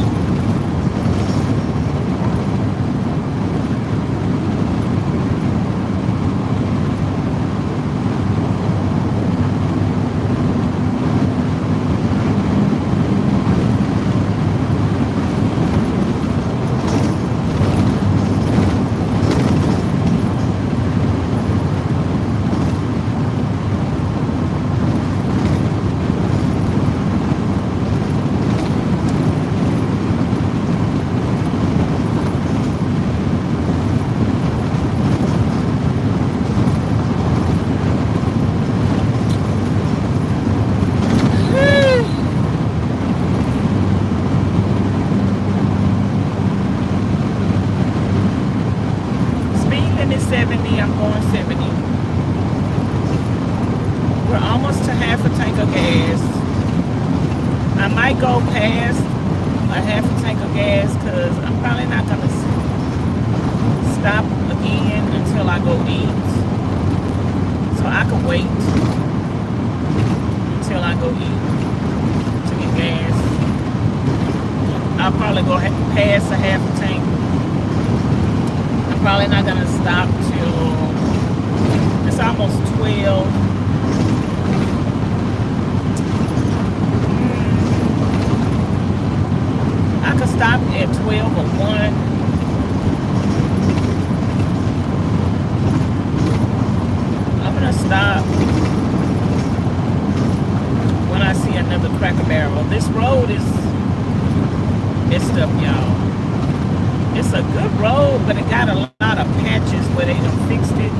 might go past a half a tank of gas because I'm probably not going to stop again until I go eat. So I can wait until I go eat to get gas. I'll probably go past a half a tank. I'm probably not going to stop till it's almost 12. I could stop at 12 or 1. I'm going to stop when I see another Cracker Barrel. This road is messed up, y'all. It's a good road, but it got a lot of patches where they done fixed it.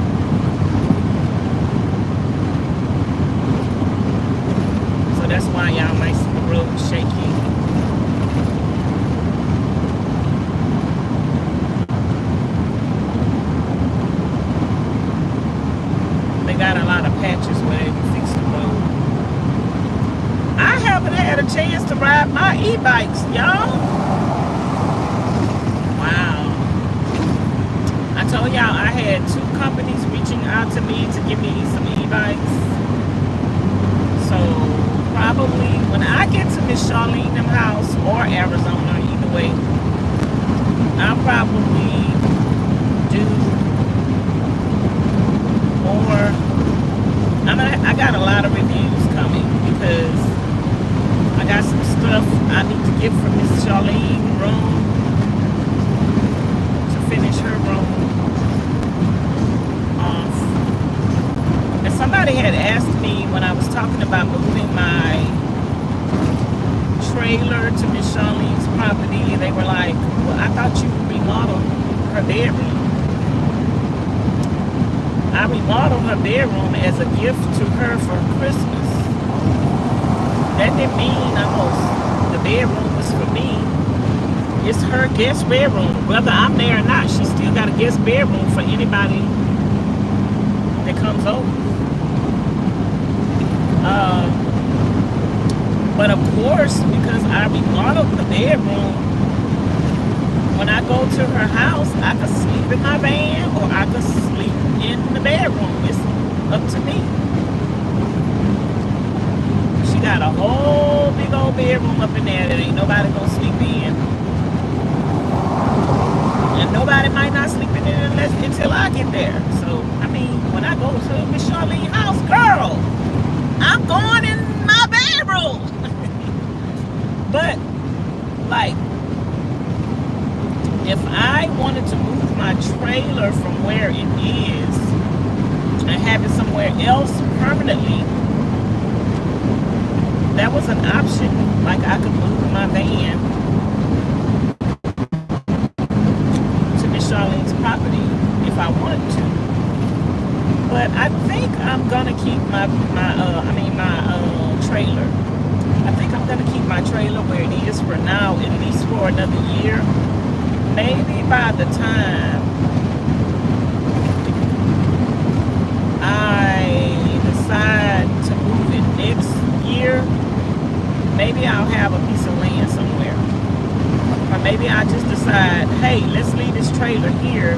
So that's why y'all might see the road shaky. They got a lot of patches where they can fix the road. I haven't had a chance to ride my e-bikes, y'all. Wow. I told y'all I had 2 companies reaching out to me to give me some e-bikes. So probably when I get to Miss Charlene's house or Arizona, either way, I'll probably do more. I got a lot of reviews coming because I got some stuff I need to get from Miss Charlene's room to finish her room off. And somebody had asked me when I was talking about moving my trailer to Miss Charlene's property, they were like, well, I thought you remodeled her bedroom. I remodeled her bedroom as a gift to her for Christmas. That didn't mean the bedroom was for me. It's her guest bedroom. Whether I'm there or not, she still got a guest bedroom for anybody that comes over. But of course, because I remodeled the bedroom, when I go to her house, I could sleep in my van or I could sleep in the bedroom. It's up to me. She got a whole big old bedroom up in there that ain't nobody gonna sleep in. And nobody might not sleep in it until I get there. So, I mean, when I go to Miss Charlene's house, girl, I'm going in my bedroom. But, like, if I wanted to move my trailer from where it is and have it somewhere else permanently, that was an option. Like, I could move my van to Miss Charlene's property if I wanted to. But I think I'm gonna keep my trailer. I think I'm gonna keep my trailer where it is for now, at least for another year. Maybe by the time I decide to move it next year, maybe I'll have a piece of land somewhere. Or maybe I just decide, hey, let's leave this trailer here.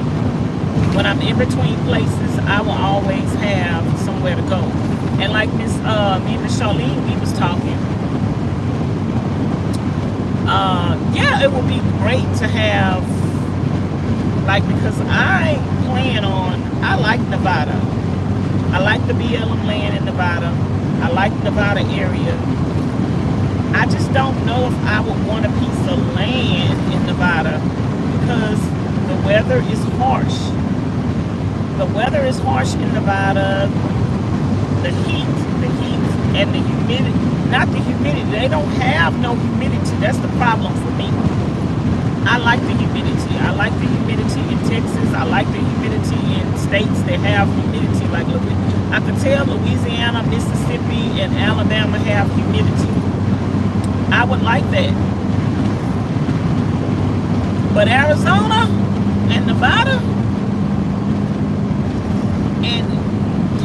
When I'm in between places, I will always have somewhere to go. And like me and Miss Charlene, we was talking. Yeah, it would be great to have, like, because I like Nevada. I like the BLM land in Nevada. I like Nevada area. I just don't know if I would want a piece of land in Nevada because the weather is harsh. The weather is harsh in Nevada. The heat, and the humidity. Not the humidity. They don't have no humidity. That's the problem for me. I like the humidity. I like the humidity in Texas. I like the humidity in states that have humidity. Like, I could tell Louisiana, Mississippi, and Alabama have humidity. I would like that. But Arizona and Nevada and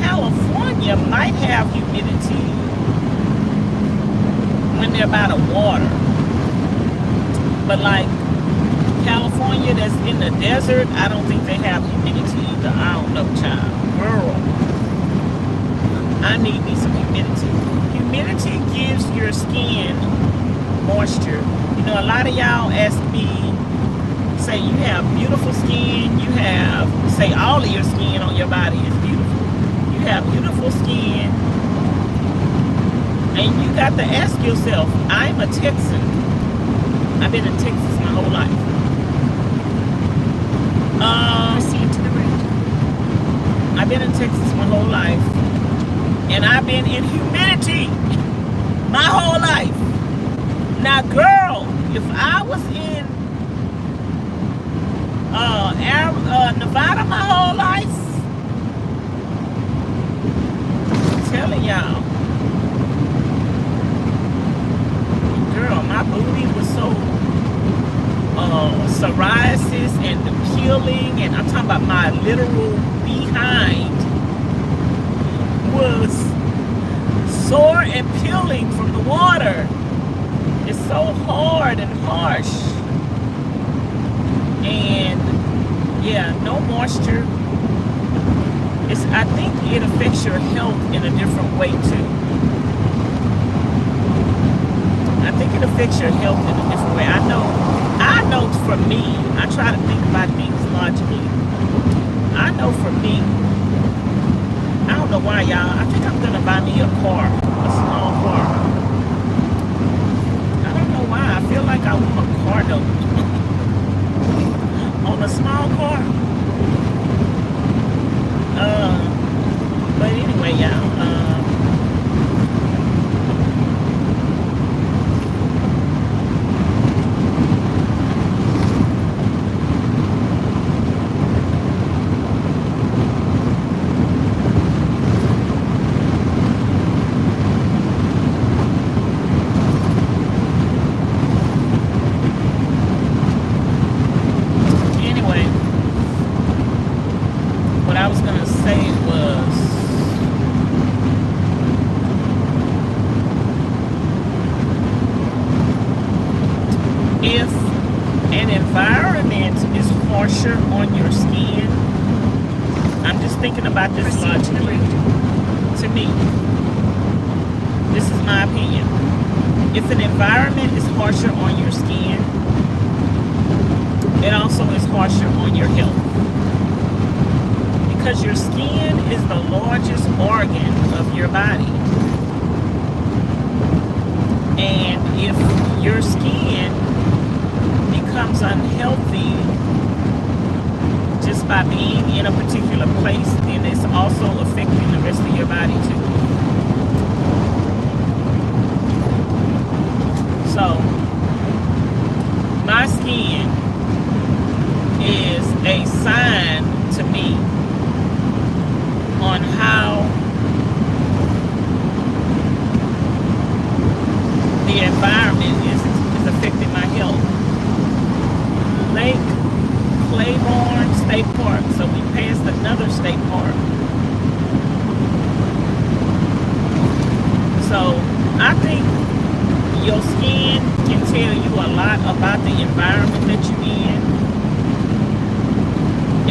California might have humidity when there by the water. But like California, that's in the desert, I don't think they have humidity either. I don't know, child. Girl, I need me some humidity. Humidity gives your skin moisture. You know, a lot of y'all ask me, say you have beautiful skin, you have, say all of your skin on your body is beautiful. You have beautiful skin, and you got to ask yourself, I'm a Texan. I've been in Texas my whole life. Proceed to the route. I've been in Texas my whole life, and I've been in humidity my whole life. Now, girl, if I was in Nevada my whole life, I'm telling y'all, girl, my booty was so psoriasis and the peeling, and I'm talking about my literal behind was sore and peeling from the water. It's so hard and harsh, and yeah, no moisture. I think it affects your health in a different way too. I think it affects your health in a different way. I know for me, I try to think about things logically. I know for me, I don't know why, y'all. I think I'm gonna buy me a car, a small car. I don't know why. I feel like I want a car note on a small car. But anyway, y'all. If an environment is harsher on your skin, I'm just thinking about this logically. To me, this is my opinion. If an environment is harsher on your skin, it also is harsher on your health. Because your skin is the largest organ of your body. And if your skin becomes unhealthy just by being in a particular place, then it's also affecting the rest of your body too. So, my skin is a sign to me on how the environment is affecting my health. Lake Claiborne State Park. So we passed another state park. So I think your skin can tell you a lot about the environment that you're in,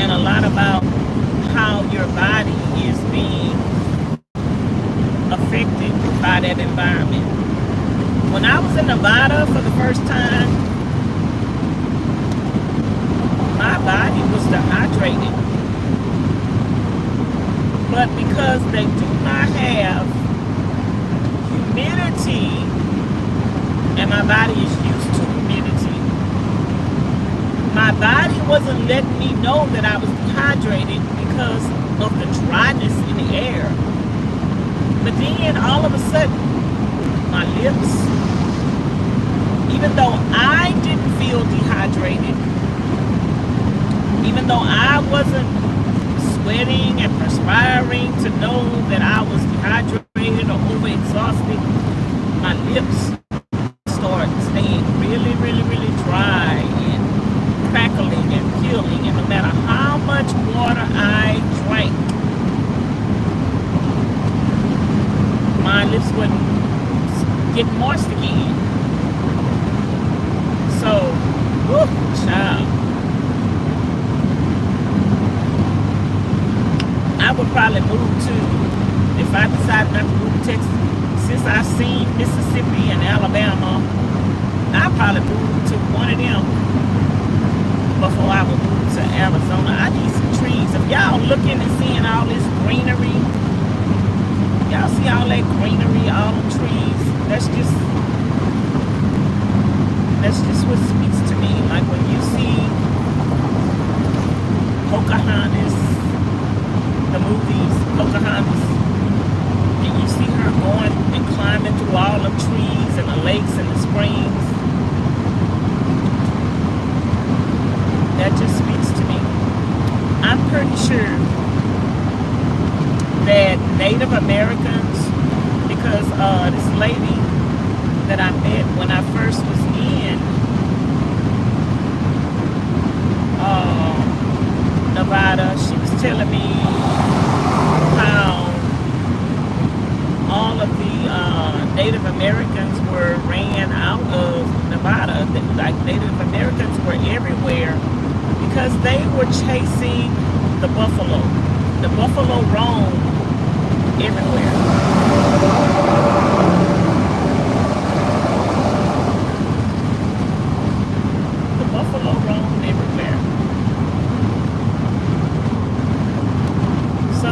and a lot about how your body is being affected by that environment. When I was in Nevada for the first time, my body was dehydrated. But because they do not have humidity, and my body is used to humidity, my body wasn't letting me know that I was dehydrated because of the dryness in the air. But then all of a sudden, my lips, even though I didn't feel dehydrated, even though I wasn't sweating and perspiring to know that I was dehydrated or overexhausted, my lips started staying really, really, really dry and crackling and peeling. And no matter how much water I drank, my lips wouldn't getting moist again. So, whew, child. I would probably move to, if I decide not to move to Texas, since I've seen Mississippi and Alabama, I'd probably move to one of them before I would move to Arizona. I need some trees. If y'all looking and seeing all this greenery, y'all see all that greenery, all them trees, that's just what speaks to me. Like when you see Pocahontas, the movies, Pocahontas, and you see her going and climbing through all the trees and the lakes and the springs, that just speaks to me. I'm pretty sure that Native Americans, because this lady that I met when I first was in Nevada, she was telling me how all of the Native Americans were ran out of Nevada. Like Native Americans were everywhere because they were chasing the buffalo. The buffalo roam everywhere. The buffalo roam everywhere. So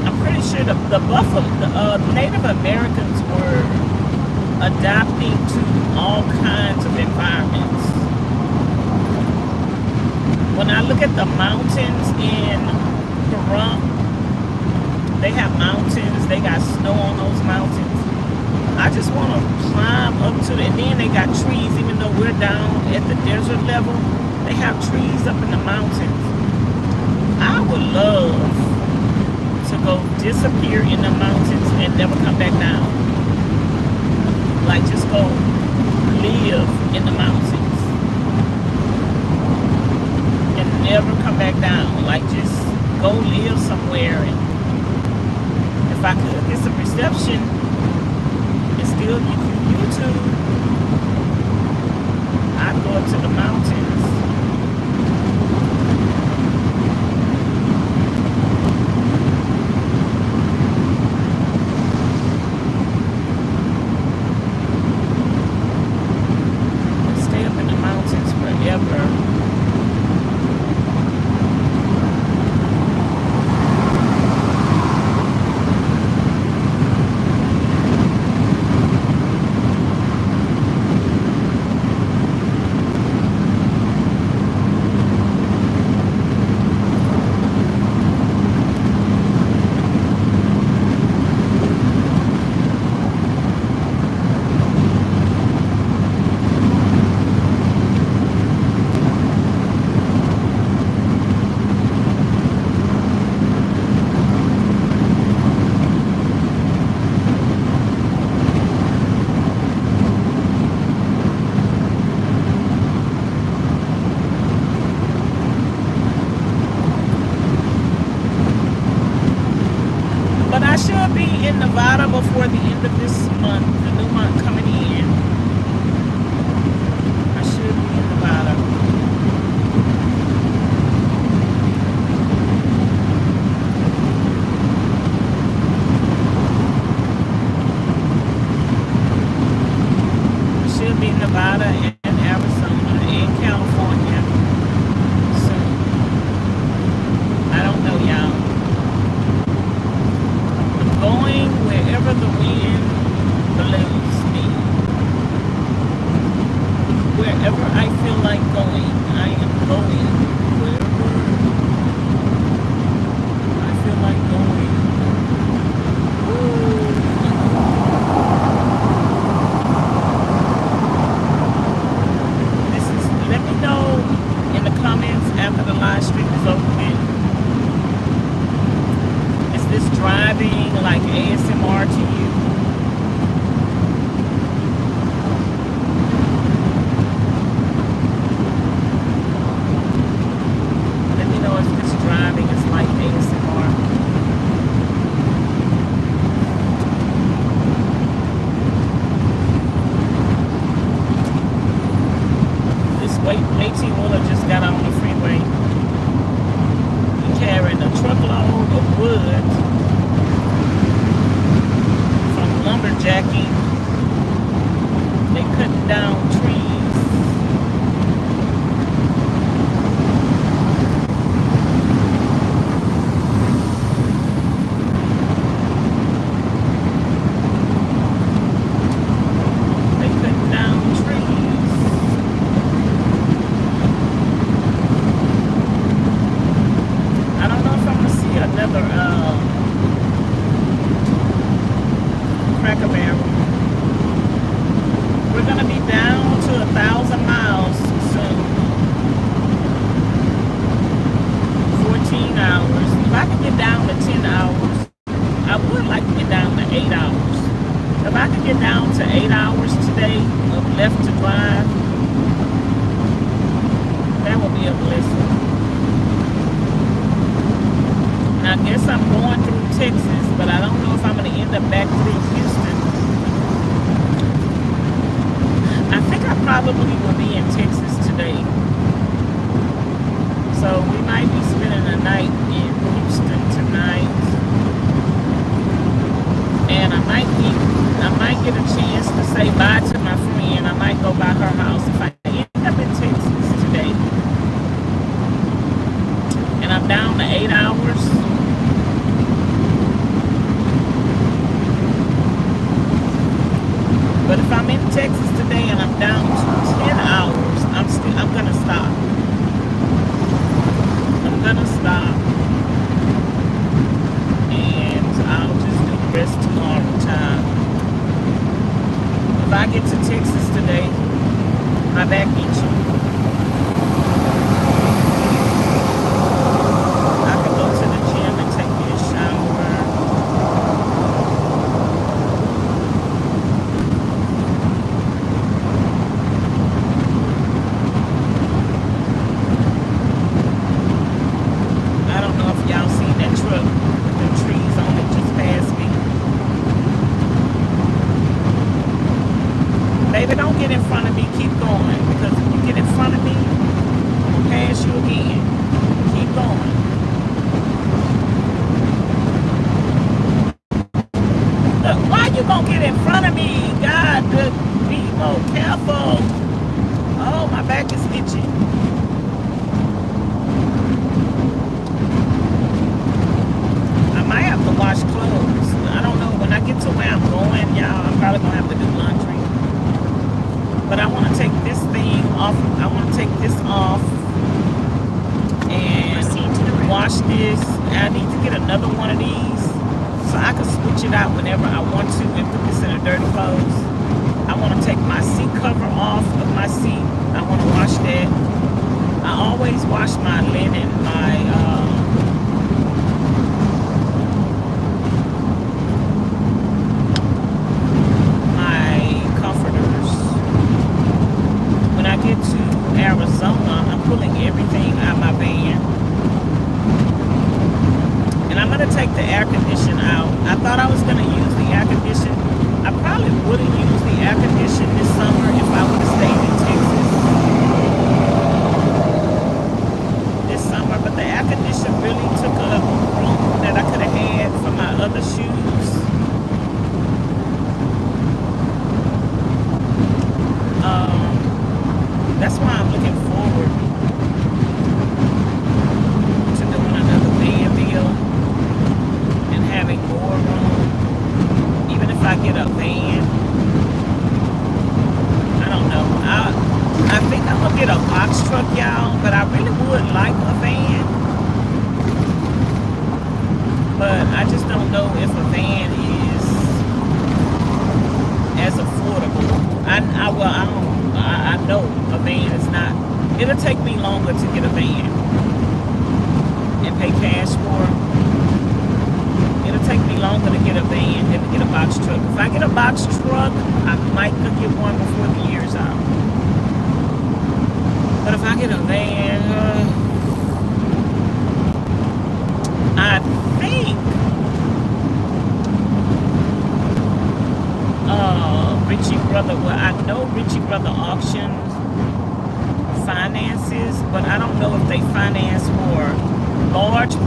I'm pretty sure the buffalo, the Native Americans were adapting to all kinds of environments. When I look at the mountains in Pahrump, they have mountains, they got snow on those mountains. I just want to climb up to it. And then they got trees, even though we're down at the desert level, they have trees up in the mountains. I would love to go disappear in the mountains and never come back down. Like just go live in the mountains and never come back down. Like just go live somewhere, and if I could get some reception and still get YouTube, I'd go up to the mountains. Stay up in the mountains forever. In Nevada before the end of this month, the new month coming in. I should be in Nevada. I should be in Nevada and Arizona and California soon. I don't know, y'all. Going wherever the wind blows me. Wherever I feel like going, I am going. Wherever I feel like going. Ooh. Let me know in the comments after the live stream is over with. This driving like ASMR to you? Let me know if this driving is like ASMR. jacking. They cutting down trees.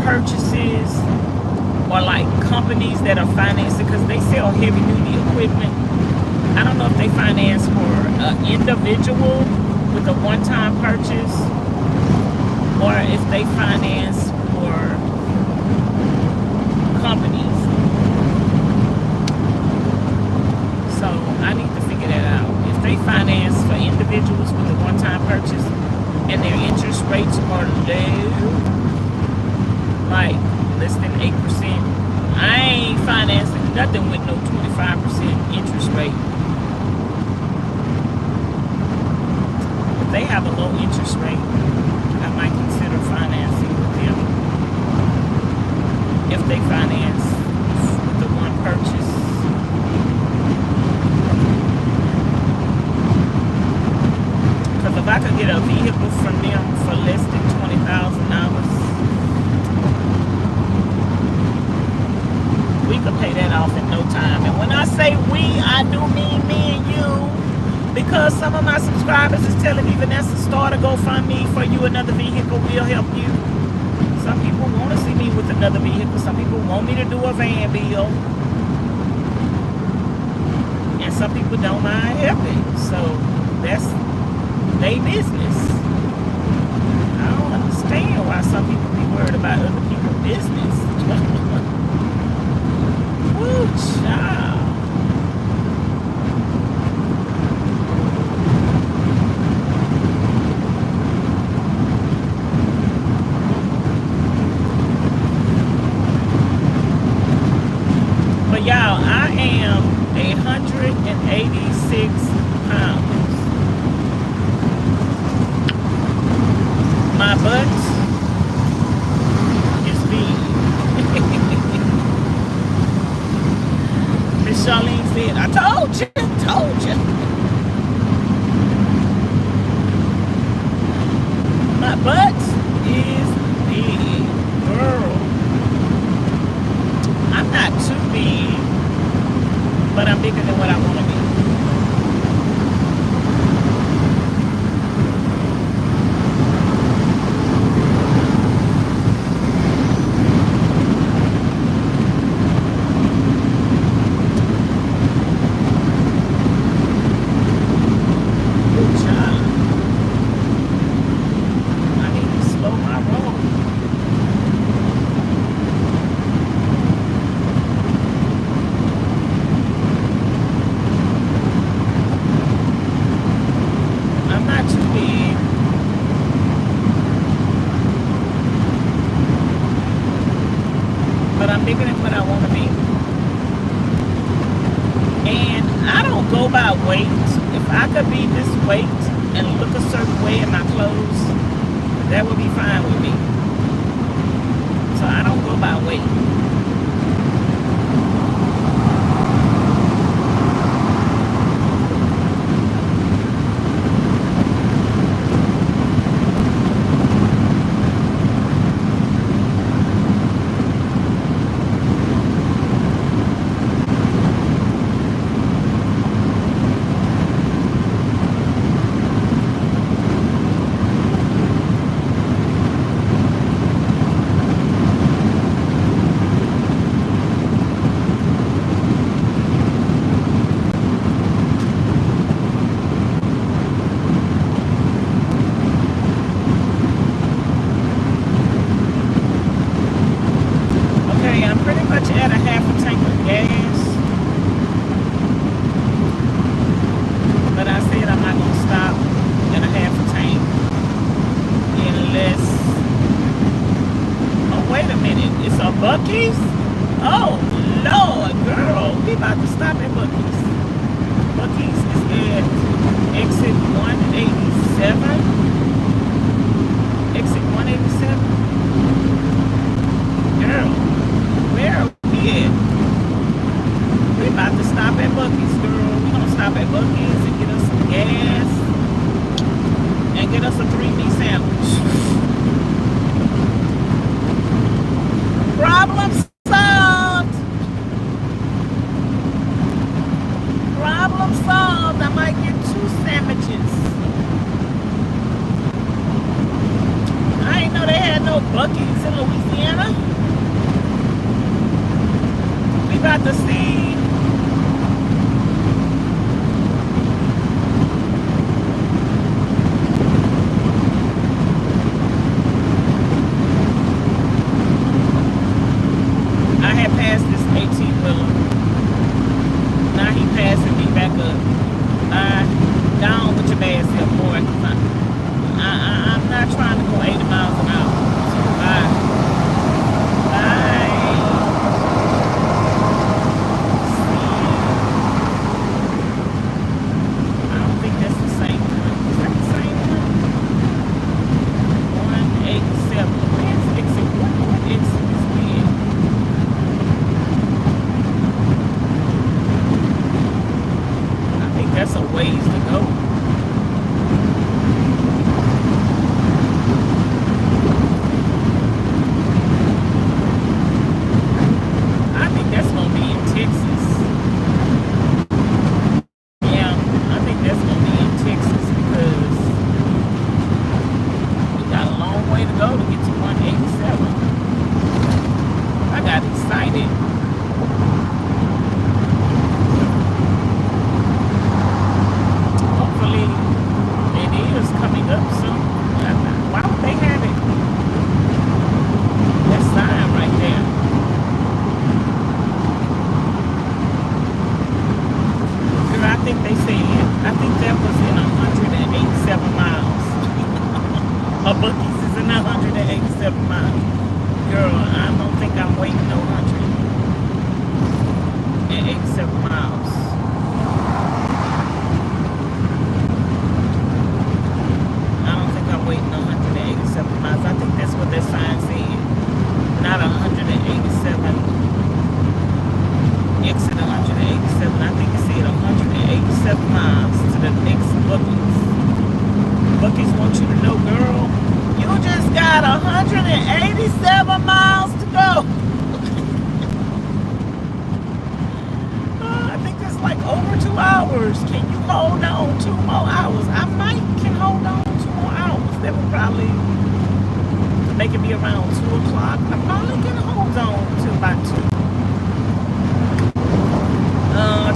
Purchases or like companies that are financing, because they sell heavy duty equipment. I don't know if they finance for an individual with a one-time purchase, or if they finance for companies. So I need to figure that out. If they finance for individuals with a one-time purchase and their interest rates are low, like less than 8%, I ain't financing nothing with no 25% interest rate. If they have a low interest rate, I might consider financing with them. If they finance with the one purchase. Because if I could get a vehicle from them for less than $20,000, we could pay that off in no time. And when I say we, I do mean me and you. Because some of my subscribers is telling me, Vanessa, start a GoFundMe for you another vehicle. We'll help you. Some people want to see me with another vehicle. Some people want me to do a van bill. And some people don't mind helping. So that's their business. I don't understand why some people be worried about other people's business. Woo, child. But y'all, I am 186 pounds. My butt is big. Miss Charlene said, I told you. My butt is big, girl. I'm not too big, but I'm bigger than what I want to be. Buc-ee's? Oh, Lord, girl. We about to stop at Buc-ee's. Buc-ee's is at exit 187. Exit 187. Girl, where are we at? We about to stop at Buc-ee's, girl. We're going to stop at Buc-ee's and get us some gas. And get us a 3-meat sandwich. Problem solved. Problem solved. I might get 2 sandwiches. I ain't know they had no Buc-ee's in Louisiana. We about to see up. Down with your bad self, boy. 'Cause I'm not trying to go 80 miles an hour. So bye. Bye. See. I don't think that's the same one. Is that the same one? 187. Where's exit? What exit is big? I think that's a ways to go. I think that's gonna be in Texas. Yeah, I think that's gonna be in Texas because we got a long way to go to get to 187. I got excited. Hopefully it is coming up soon. Why would they have it? That sign right there. Girl, I think they said, I think that was in 187 miles. A Buc-ee's is in 187 miles. Girl, I don't think I'm waiting no 187 miles. I don't think I'm waiting 187 miles. I think that's what that sign said. Not 187. Exit 187. I think it said 187 miles to the next Buc-ee's. Buc-ee's want you to know, girl, you just got 187 miles to go. I think that's like over 2 hours. Can you hold on 2 more hours? I might can hold on 2 more hours. That would probably make it be around 2 o'clock. I probably can hold on to about 2.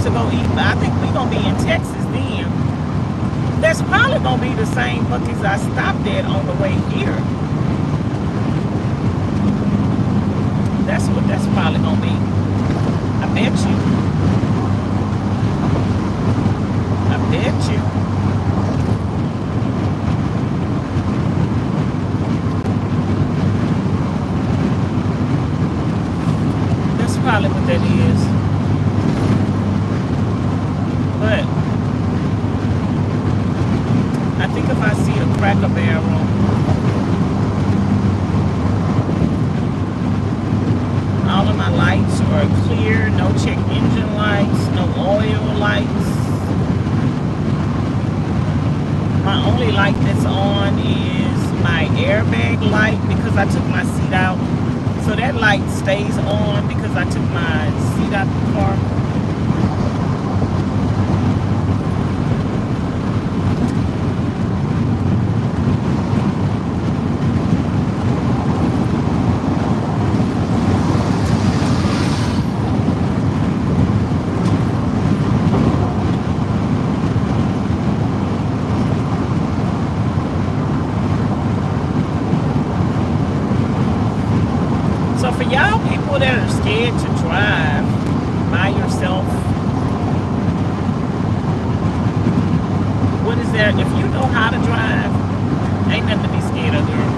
To go eat. But I think we're going to be in Texas then. That's probably going to be the same Buc-ee's I stopped at on the way here. That's what that's probably going to be. I bet you. I bet you. That's probably what that is. But I think if I see a Cracker Barrel, all of my lights are clear, no check engine lights, no oil lights. My only light that's on is my airbag light because I took my seat out. So that light stays on because I took my seat out the car. So for y'all people that are scared to drive by yourself, what is there? If you know how to drive, ain't nothing to be scared of, girl.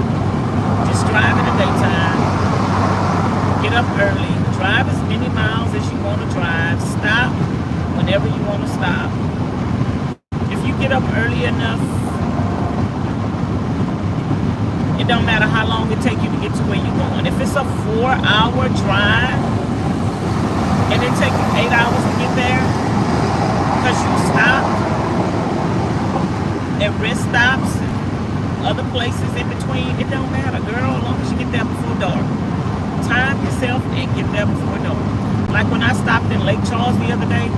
Just drive in the daytime. Get up early. Drive as many miles as you want to drive. Stop whenever you want to stop. If you get up early enough, it don't matter how long it take you to get to where you're going. If it's a 4-hour drive and it take you 8 hours to get there because you stopped at rest stops and other places in between, it don't matter, girl, as long as you get there before dark. Time yourself and get there before dark. Like when I stopped in Lake Charles the other day,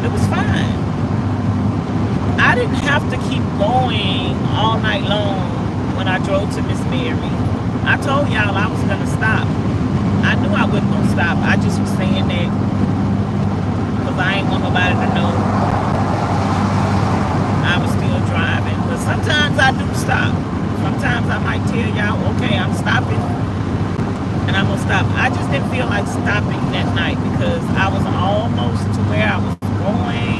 it was fine. I didn't have to keep going all night long when I drove to Miss Mary. I told y'all I was gonna stop. I knew I wasn't gonna stop. I just was saying that because I ain't want nobody to know I was still driving. But sometimes I do stop. Sometimes I might tell y'all, okay, I'm stopping and I'm gonna stop. I just didn't feel like stopping that night because I was almost to where I was going.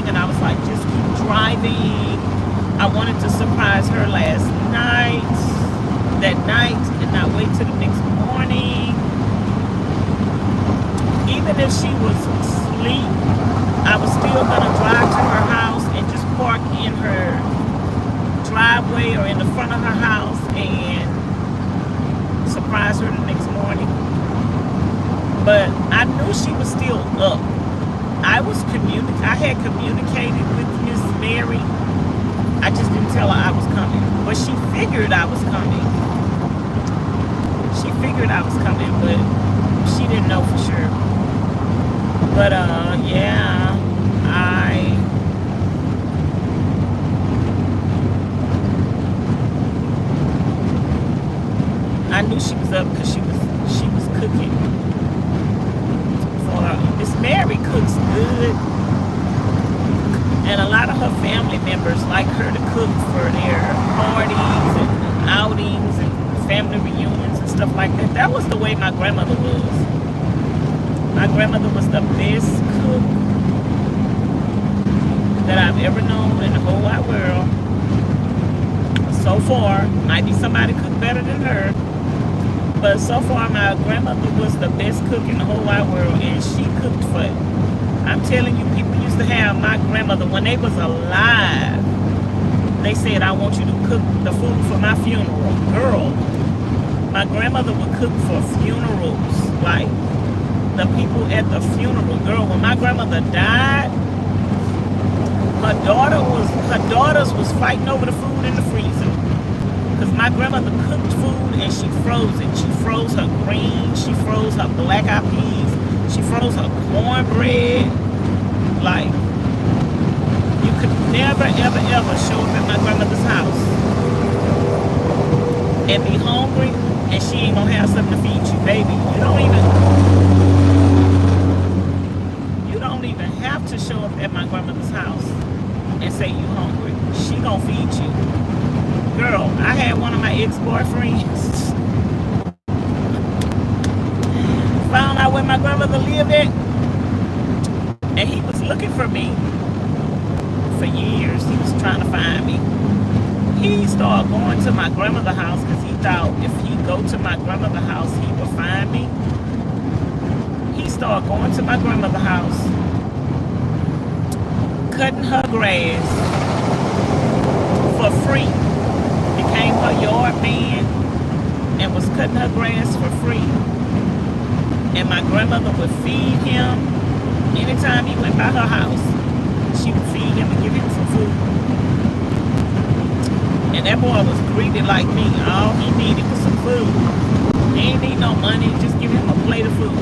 I wanted to surprise her last night, that night, and not wait till the next morning. Even if she was asleep, I was still gonna drive to her house and just park in her driveway or in the front of her house and surprise her the next morning. But I knew she was still up. I had communicated with Miss Mary. I just didn't tell her I was coming. But she figured I was coming. She figured I was coming, but she didn't know for sure. But yeah, I knew she was up because she was cooking. Miss Mary cooks good, and a lot of her family members like her to cook for their parties and outings and family reunions and stuff like that. That was the way my grandmother was. My grandmother was the best cook that I've ever known in the whole wide world. So far, might be somebody cook better than her. But so far, my grandmother was the best cook in the whole wide world, and she cooked for, I'm telling you, people used to have my grandmother, when they was alive, they said, I want you to cook the food for my funeral. Girl, my grandmother would cook for funerals, like the people at the funeral. Girl, when my grandmother died, her daughters was fighting over the food in the freezer. Because my grandmother cooked food and she froze it. She froze her greens. She froze her black-eyed peas. She froze her cornbread. Like, you could never, ever, ever show up at my grandmother's house and be hungry and she ain't gonna have something to feed you, baby. You don't even have to show up at my grandmother's house and say you hungry. She gonna feed you. Girl, I had one of my ex-boyfriends found out where my grandmother lived at, and he was looking for me for years. He was trying to find me. He started going to my grandmother's house because he thought if he go to my grandmother's house, he would find me. He started going to my grandmother's house, cutting her grass for free. Became her yard man and was cutting her grass for free. And my grandmother would feed him anytime he went by her house. She would feed him and give him some food. And that boy was greedy like me. All he needed was some food. He ain't need no money, just give him a plate of food.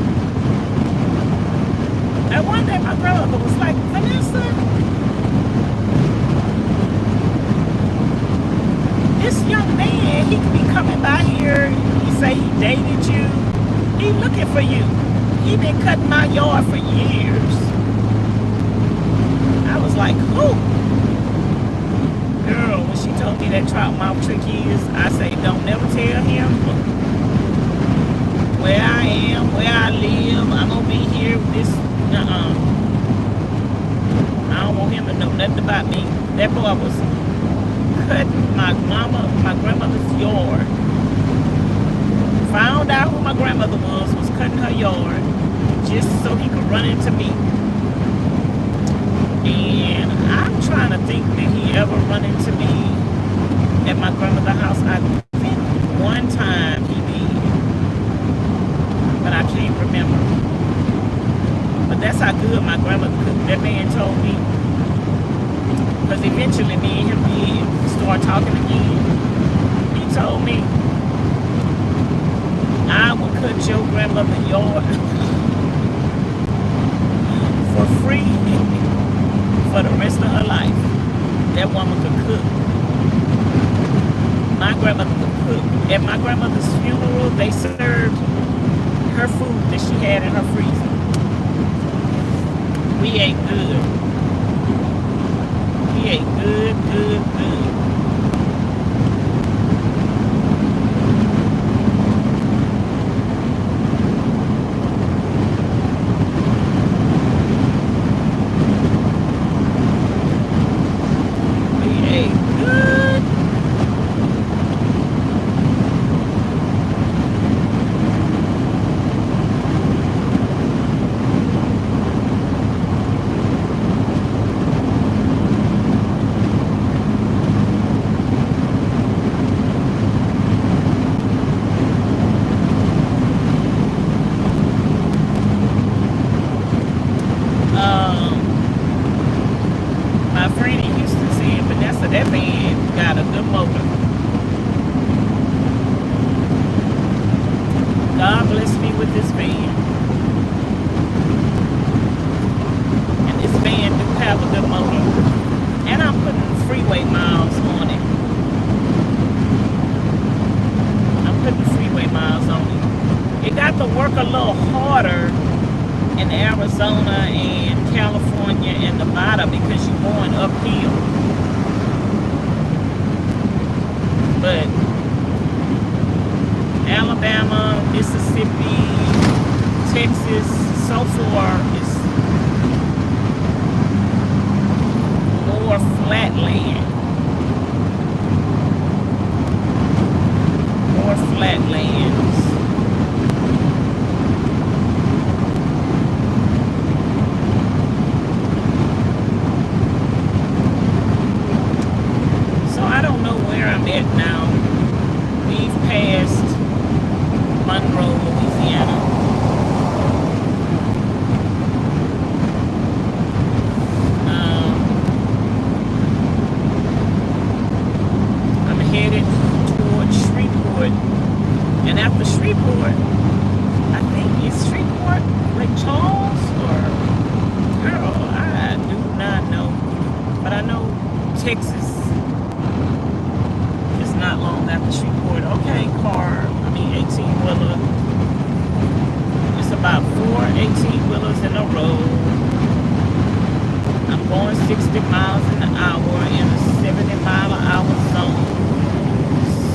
And one day my grandmother was like, Vanessa, this young man, he could be coming by here. He say he dated you. He looking for you. He been cutting my yard for years. I was like, who? Girl, when she told me that trout mouth trick is, I say, don't never tell him where I am, where I live. I'm gonna be here with this. I don't want him to know nothing about me. That boy was cutting my grandmother's yard. Found out who my grandmother was cutting her yard just so he could run into me. And I'm trying to think that he ever run into me at my grandmother's house. I think one time he did, but I can't remember. But that's how good my grandmother cooked. That man told me. Because eventually me and him did start talking again. He told me, I will cut your grandmother's yard for free for the rest of her life. That woman could cook. My grandmother could cook. At my grandmother's funeral, they served her food that she had in her freezer. We ate good. We ate good, good, good. We ate good. little harder in Arizona and California and Nevada because you're going uphill. But Alabama, Mississippi, Texas, so far is more flat land. More flat lands. So I don't know where I'm at now. We've passed Monroe, Louisiana. I'm headed towards Shreveport. And after Shreveport, I think it's Shreveport, Lake Charles, or girl, I do not know. But I know Texas is not long after Shreveport. Okay, car, 18-wheeler. It's about 4 18-wheelers in a row. I'm going 60 miles an hour in a 70-mile-an-hour zone.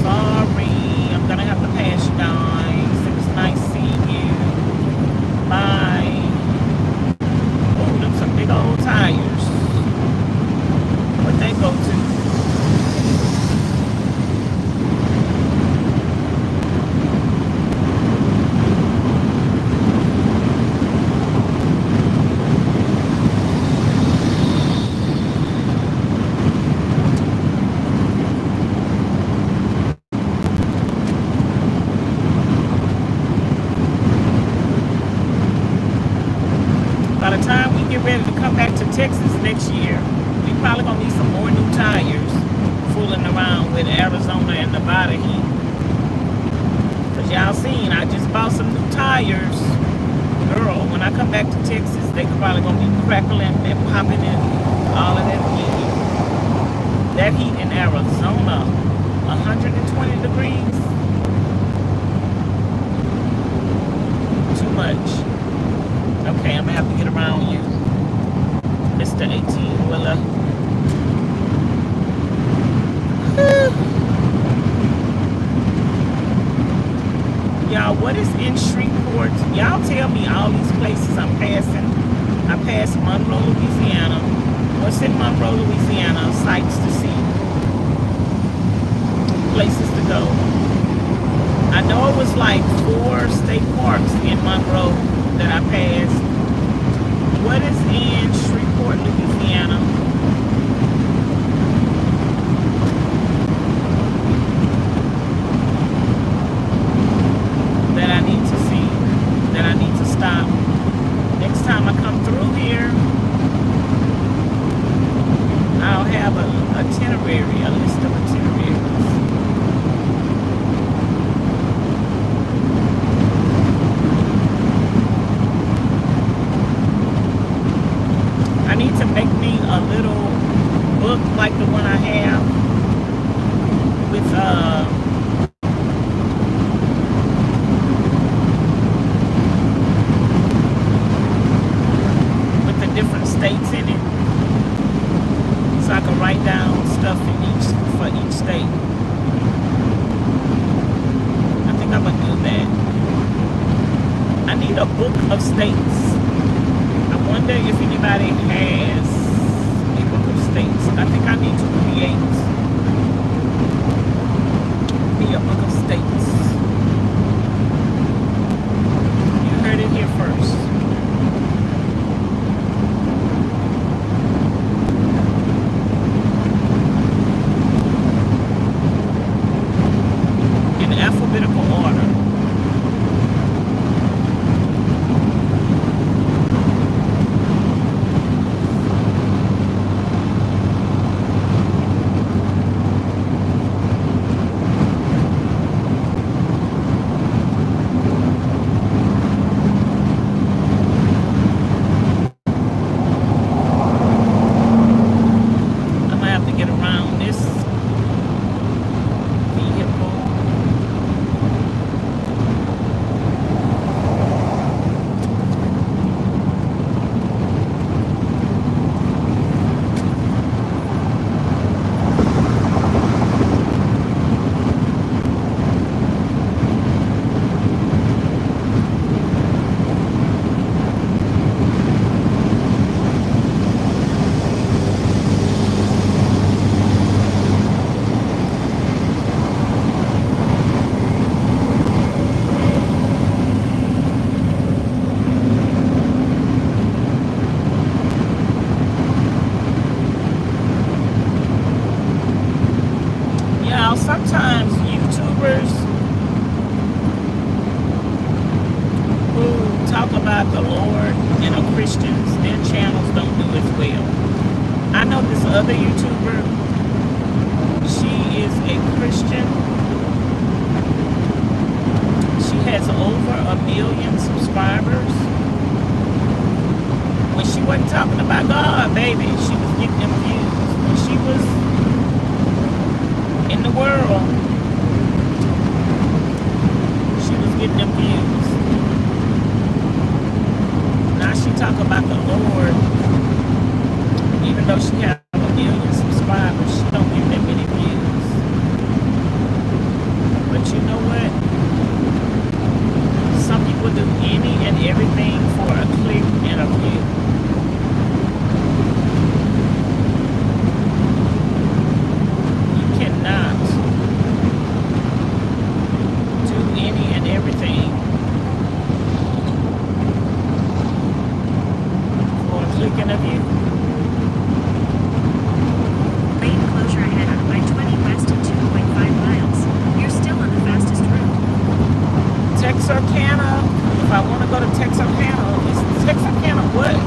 Sorry, I'm gonna have to pass you guys. It was nice seeing you. Bye. Oh, them some big old tires. What they go to? By the time we get ready to come back to Texas next year, we probably gonna need some more new tires, fooling around with Arizona and Nevada heat. Cause y'all seen, I just bought some new tires. Girl, when I come back to Texas, they probably gonna be crackling and popping and all of that heat. That heat in Arizona, 120 degrees. Too much. Okay, I'm gonna have to get around you, Mr. 18-wheeler. Y'all, what is in Shreveport? Y'all tell me all these places I'm passing. I passed Monroe, Louisiana. What's in Monroe, Louisiana? Sights to see. Places to go. I know it was like 4 state parks in Monroe that I passed. What is in Shreveport, Louisiana? That I need to see, that I need to stop. Next time I come through here, I'll have a itinerary, a list of itineraries. I need to make me a little book like the one I have with the different states in it, so I can write down stuff for each state. I think I'm gonna do that. I need a book of states. I wonder if anybody has a book of states. I think I need to create me a book of states. You heard it here first. In alphabetical order. Christians, their channels don't do as well. I know this other YouTuber, she is a Christian. She has over 1 million subscribers. When she wasn't talking about God, baby, she was getting them views. When she was in the world, she was getting them views. Now she talk about the Lord, even though she has 1 million subscribers, she don't get that many views. But you know what? Some people do any and everything for a click and a view. You cannot do any and everything for a click and a view. Lane closure ahead on I-20 west at 2.5 miles. You're still on the fastest route. Texarkana. If I want to go to Texarkana, it's Texarkana what?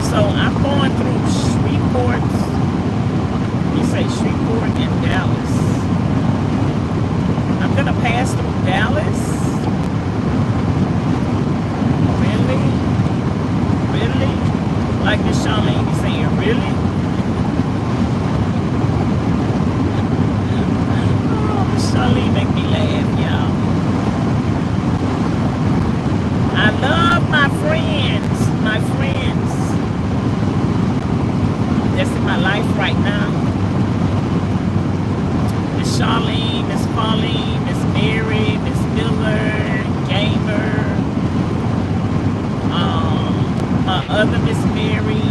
So I'm going through Shreveport. You say Shreveport and Dallas. I'm gonna pass through Dallas. Really? Really? Like Miss Charlene be saying, really? Oh, Miss Charlene make me laugh, y'all. I love my friends. My friends. That's in my life right now. Miss Charlene, Miss Pauline, Miss Mary, Miss Miller, Gamer, my other Miss Mary.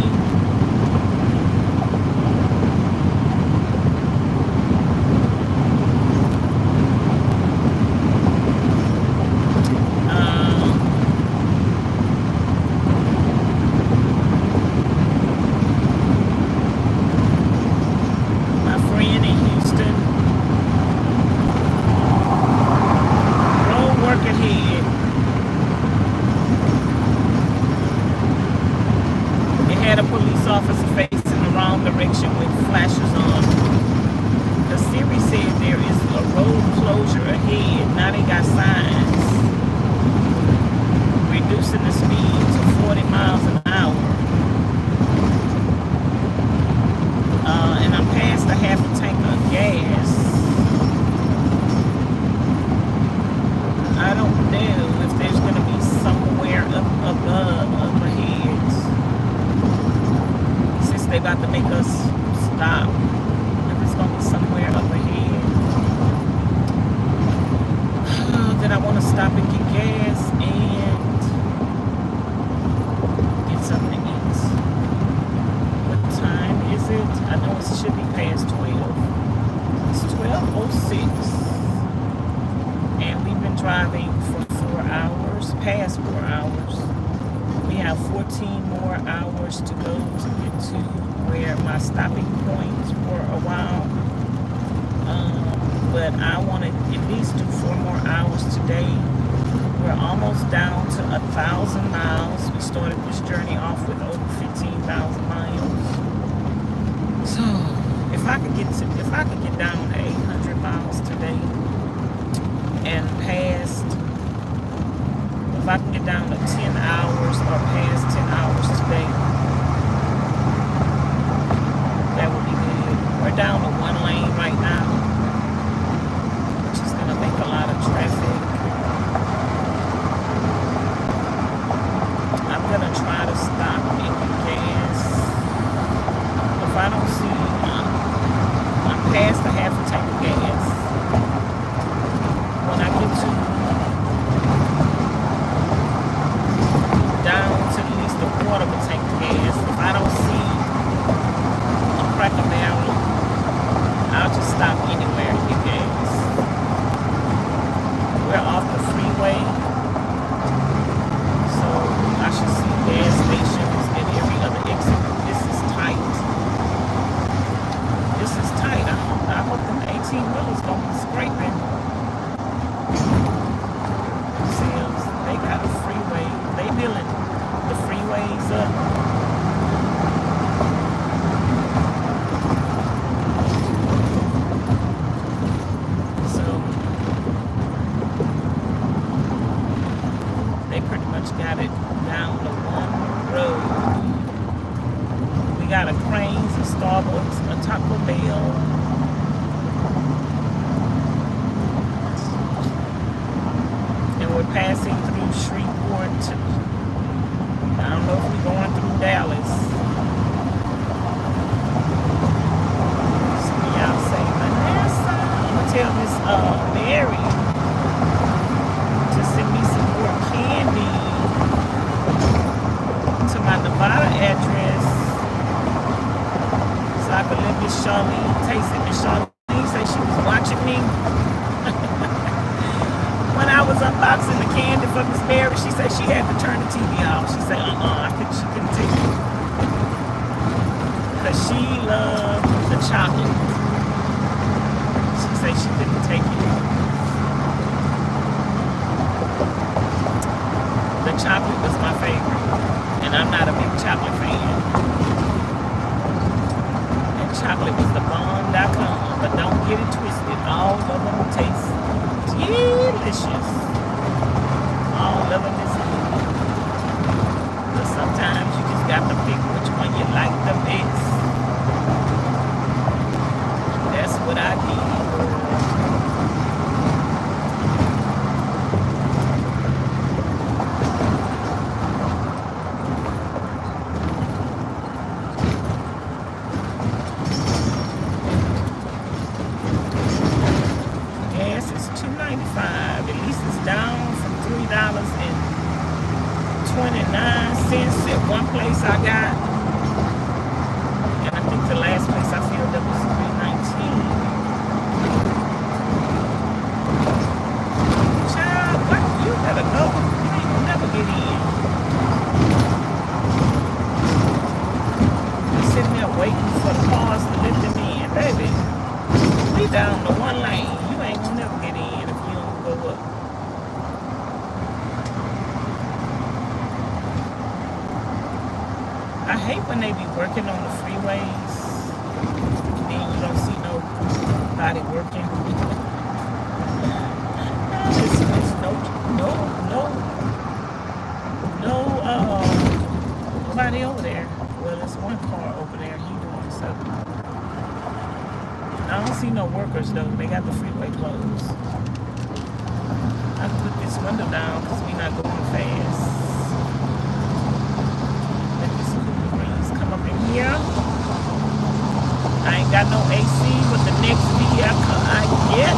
My friend in Houston. Road work ahead. It had a police officer facing the wrong direction with flashes on. The Siri said there is a road closure ahead. Now they got signs reducing the speed to 40 miles an hour. And I'm past a half a tank of gas. I don't know if there's going to be somewhere up ahead. Since they about to make us stop. If it's going to be somewhere up ahead. Then I want to stop and get gas and get something to eat. What time is it? I know it should be past 12. It's 12:06. And we've been driving for 4 hours, past 4 hours. We have 14 more hours to go to get to where my stopping point for a while. But I want to at least do 4 more hours today. We're almost down to 1,000 miles. We started this journey off with over 15,000 miles. So if I could get down to 800 miles today and past, if I can get down to 10 hours or past 10 hours today, that would be good. We're down to 1 lane right now, which is going to make a lot of traffic. I'm going to try to stop and get gas. If I don't see, I'm past a half a tank of gas. When I get to down to at least a quarter of a tank of gas, if I don't see a Cracker Barrel, I'll just stop anywhere and get gas. We're off the freeway, so I should see gas stations at every other exit. This is tight. This is tight. I hope them 18-wheelers don't be scraping. They got a freeway. They've up. So they pretty much got it down to one road. We got a Cranes, a Starbucks, a Taco Bell. And we're passing through Shreveport. I don't know if we're going through Dallas. Some of y'all say Vanessa. I'm gonna tell Miss Mary to send me some more candy to my Nevada address so I could let Miss Charlene taste it. Miss Charlene said she was watching me when I was unboxing the candy for Miss Mary. She said she had to turn the TV off. She said, she couldn't take it. Because she loved the chocolate. She said she couldn't take it. The chocolate was my favorite. And I'm not a big chocolate fan. And chocolate was the bomb.com. But don't get it twisted. All of them taste delicious. All of them is good. But sometimes you just got to pick which one you like the best. That's what I did. Gas is $2.95. At least it's down from $3.29 at one place I got. And I think the last place I filled up was $3.19. Child, what? You better go. You ain't gonna never get in. You're sitting there waiting for the cars to let them in. Baby, we down to one lane. You ain't gonna never get in if you don't go up. I hate when they be working on the freeways, then you don't see nobody working. It's nobody over there. Well, there's one car over there. He doing something. I don't see no workers though. They got the freeway closed. I can put this window down because we're not going fast. Here. I ain't got no AC, but the next vehicle I get,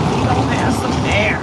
we gonna have some air.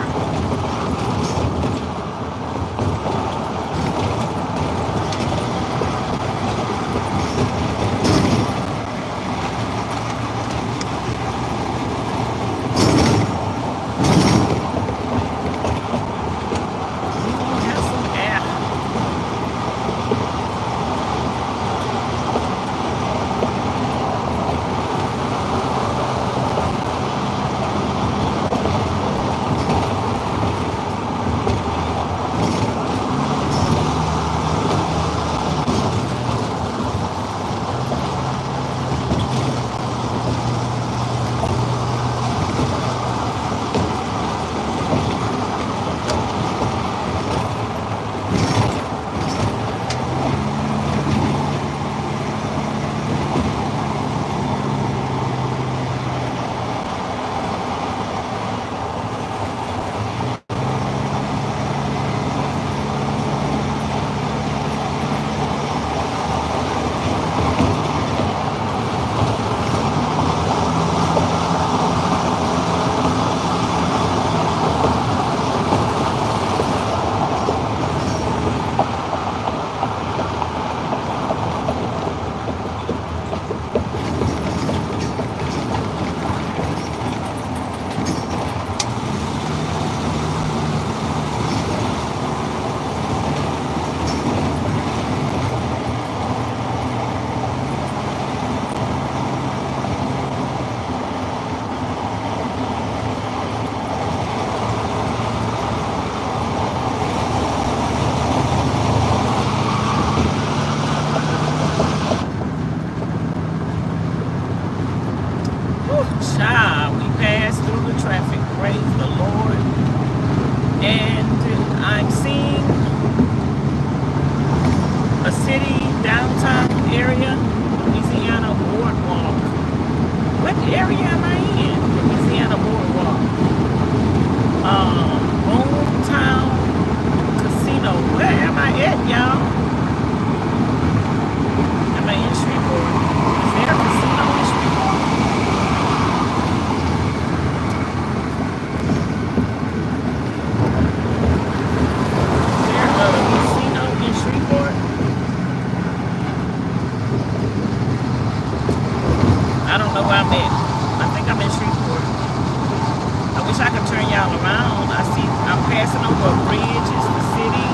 bridge is the city.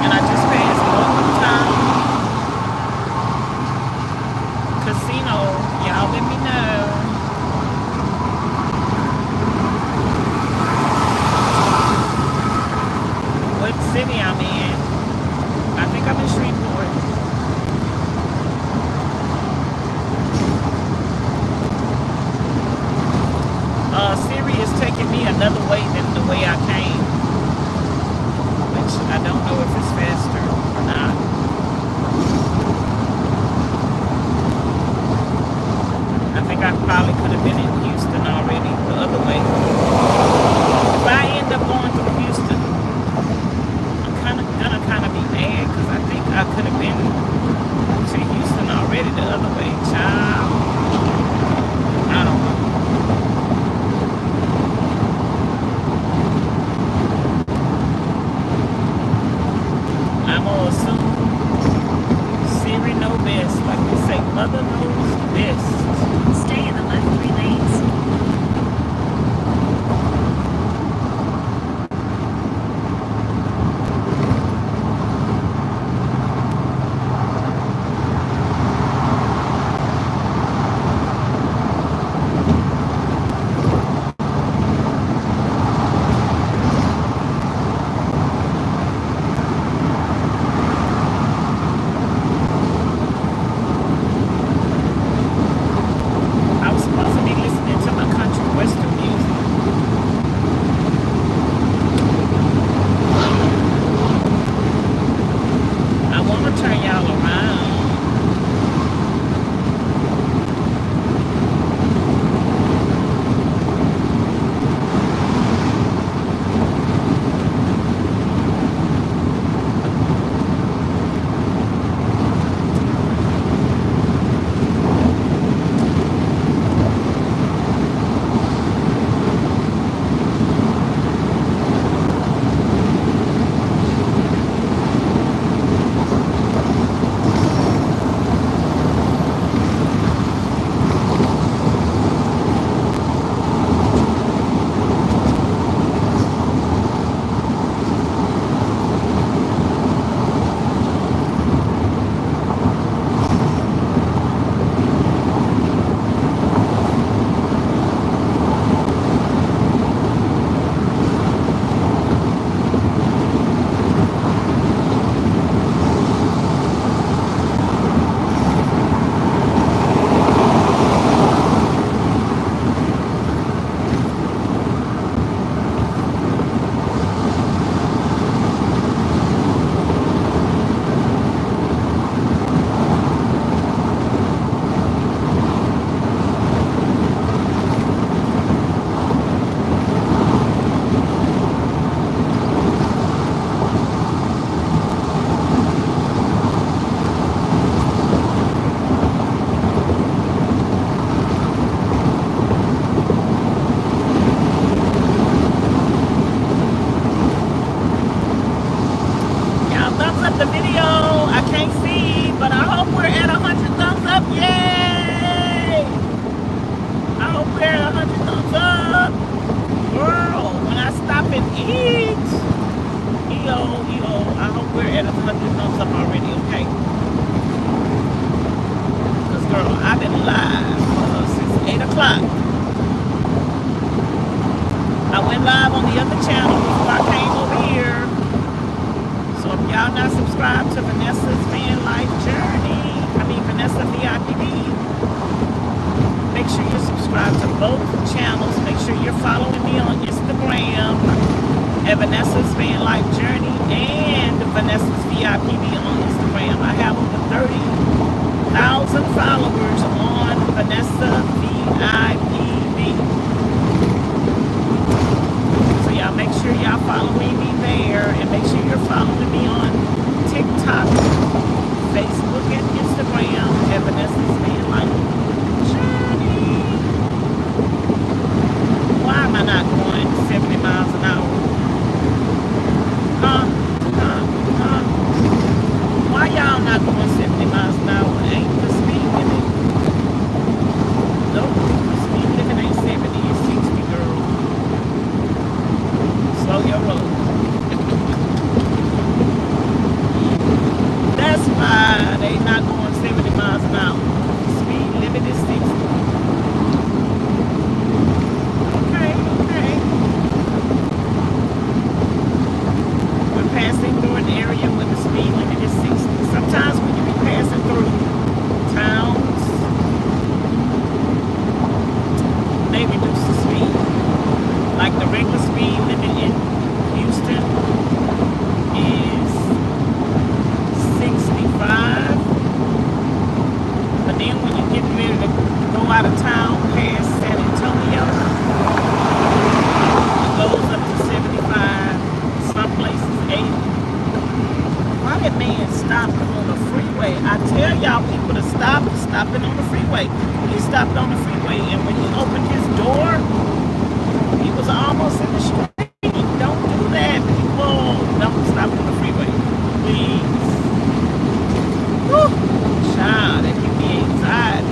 And I just passed Northern Town Casino. Y'all let me know. What city I'm in. I think I'm in Shreveport. Siri is taking me another way than the way I came, which I don't know if it's faster or not. I think I probably could have been in Houston already the other way. If I end up going through Houston, I'm gonna be mad because I think I could have been to Houston already the other way. Child, I don't know. I'm gonna assume Siri know best, like they say, mother knows best. Stay in the left 3 lanes. I was supposed to be listening to my country western music. I want to turn y'all around. Y'all thumbs up the video. I can't see, but I hope we're at 100 thumbs up. Yay! I hope we're at 100 thumbs up. Girl, when I stop and eat, I hope we're at 100 thumbs up already, okay? Because, girl, I've been live since 8 o'clock. I went live on the other channel before I came over here. So if y'all not subscribed to Vanessa's Vanlife Journey, Vanessa VIPB, make sure you're subscribed to both channels. Make sure you're following me on Instagram at Vanessa's Vanlife Journey and Vanessa's VIPB on Instagram. I have over 30,000 followers on Vanessa VIPB. So y'all make sure y'all following me there, and make sure you're following me on TikTok, Facebook, and Instagram at Vanessa's Vanlife Journey. Why am I not going 70 miles an hour? Why y'all not going 70 miles an hour? Ain't the speed limit? Nope, the speed limit ain't 70, it's 60, girl. road. That's why they not going 70 miles an hour. Speed limit is 60. Okay, okay. We're passing through an area where the speed limit is 60. Sometimes when you be passing through towns, they reduce the speed. Like the regular speed limit in Houston is 65. But then when you get ready to go out of town past San Antonio, it goes up to 75, some places 80. Why that man stopped on the freeway? I tell y'all people to stop stopping on the freeway. He stopped on the freeway, and when he opened his door, he was almost in the street. Don't do that, people. Don't stop on the freeway, please. Woo. Child, that give me anxiety.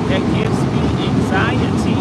That gives me anxiety.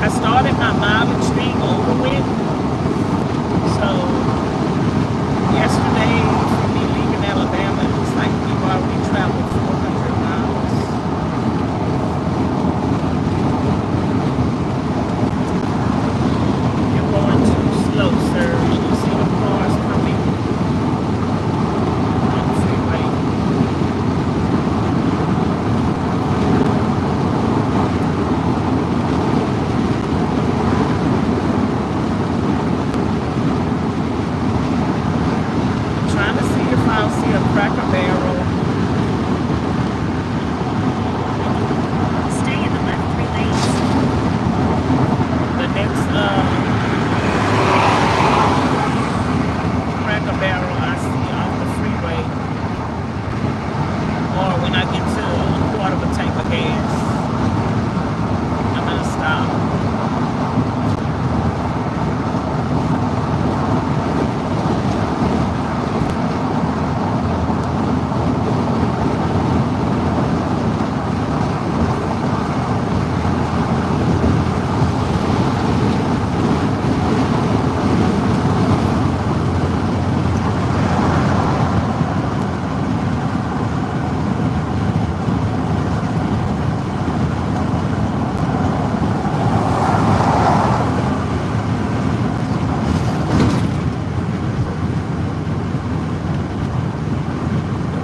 I started my mileage thing over with. So yesterday, for me leaving Alabama, it's like we've already traveled 400 miles. You're going too slow, sir. You see the cars coming on the freeway. Trying to see if I'll see a Cracker Barrel. Stay in the left 3 lanes. The next Cracker Barrel I see off the freeway, or when I get to a quarter of a tank of gas, I'm gonna stop.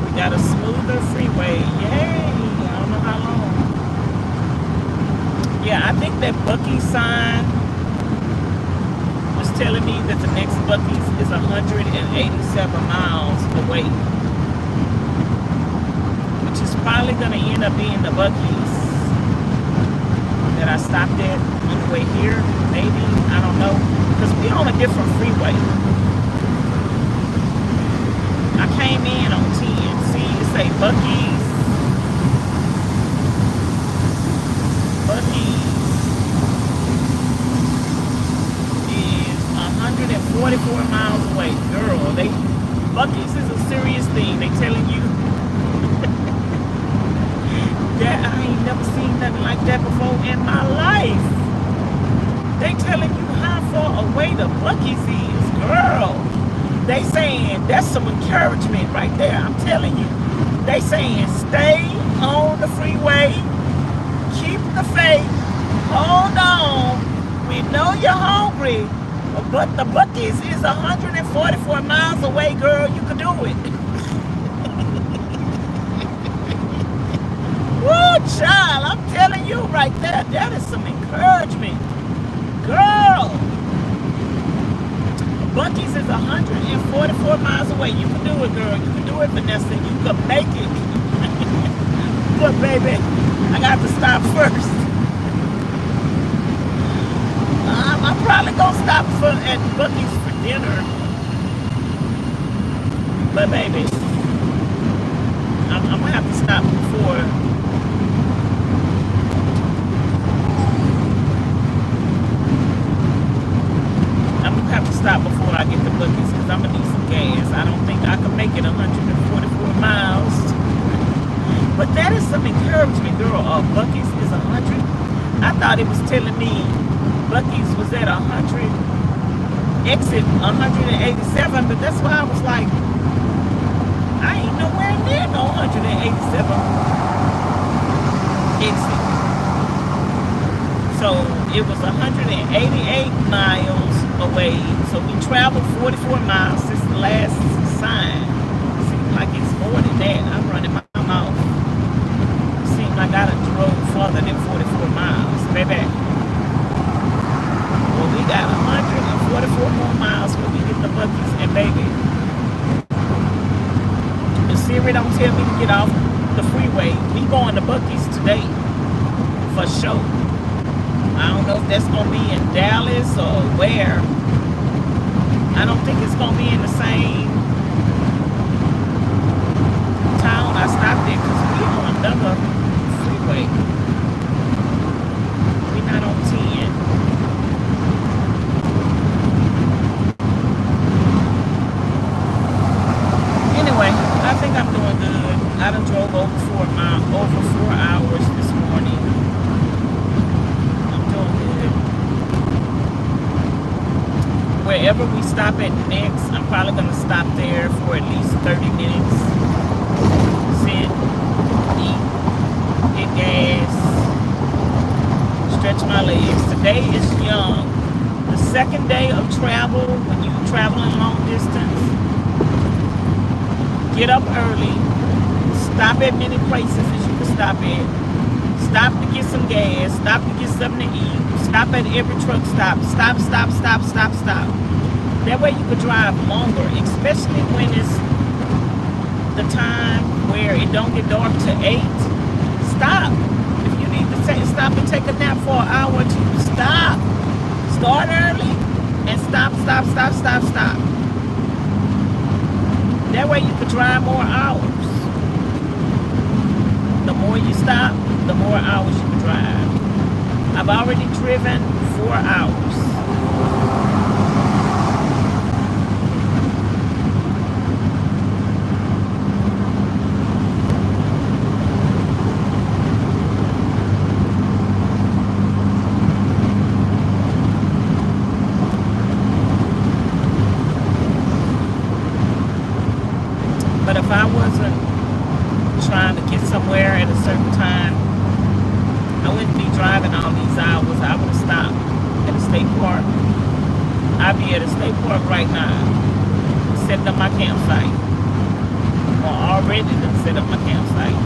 We got a smoother freeway. Yay! I don't know how long. Yeah, I think that Buc-ee sign was telling me that the next Buc-ee's is 187 miles away, which is probably going to end up being the Buc-ee's that I stopped at on the way here. Maybe, I don't know, because we on a different freeway. I came in on 10. See, it say Buc-ee's. Buc-ee's is 144 miles away. Girl, Buc-ee's is a serious thing. They telling you that I ain't never seen nothing like that before in my life. They telling you how far away the Buc-ee's is, girl. They saying that's some encouragement right there. I'm telling you. They saying stay on the freeway, Brother Faith, hold on. We know you're hungry, but the Buc-ee's is 144 miles away, girl. You can do it. Woo, child, I'm telling you right there, that is some encouragement. Girl, Buc-ee's is 144 miles away. You can do it, girl. You can do it, Vanessa. You can make it. But, baby, I got to stop first. I'm probably going to stop at Buc-ee's for dinner. But, baby, I'm going to have to stop before. I'm going to have to stop before I get to Buc-ee's because I'm going to need some gas. I don't think I can make it 144 miles. But that is some encouragement, girl. Buc-ee's is 100. I thought it was telling me Buc-ee's was at 100, exit 187, but that's why I was like, I ain't nowhere near no 187 exit. So it was 188 miles away. So we traveled 44 miles since the last sign. Seems like it's more than that. I'm running my mouth. Seems like I done drove further than 44 miles, baby. Well, we got 144 more miles when we get the Buc-ee's, and baby, if Siri don't tell me to get off the freeway, we going to Buc-ee's today, for sure. I don't know if that's going to be in Dallas or where. I don't think it's going to be in the same town I stopped at because we on another freeway. We not on 10. Anyway, I think I'm doing good. I done drove over 4 hours this morning. I'm doing good. Wherever we stop at next, I'm probably gonna stop there for at least 30 minutes. Sit, eat, get gas, stretch my legs. Today is young. The second day of travel, when you're traveling long distance, get up early, stop at many places that you can stop at, stop to get some gas, stop to get something to eat, stop at every truck stop, stop. That way you could drive longer, especially when it's the time where it don't get dark to 8. Stop. If you need to stop and take a nap for an hour or two, stop. Start early and stop. That way you could drive more hours. The more you stop, the more hours you can drive. I've already driven 4 hours. But if I wasn't trying to get somewhere at a certain time, I wouldn't be driving all these hours. I would have stopped at a state park. I'd be at a state park right now, setting up my campsite. Or already done set up my campsite.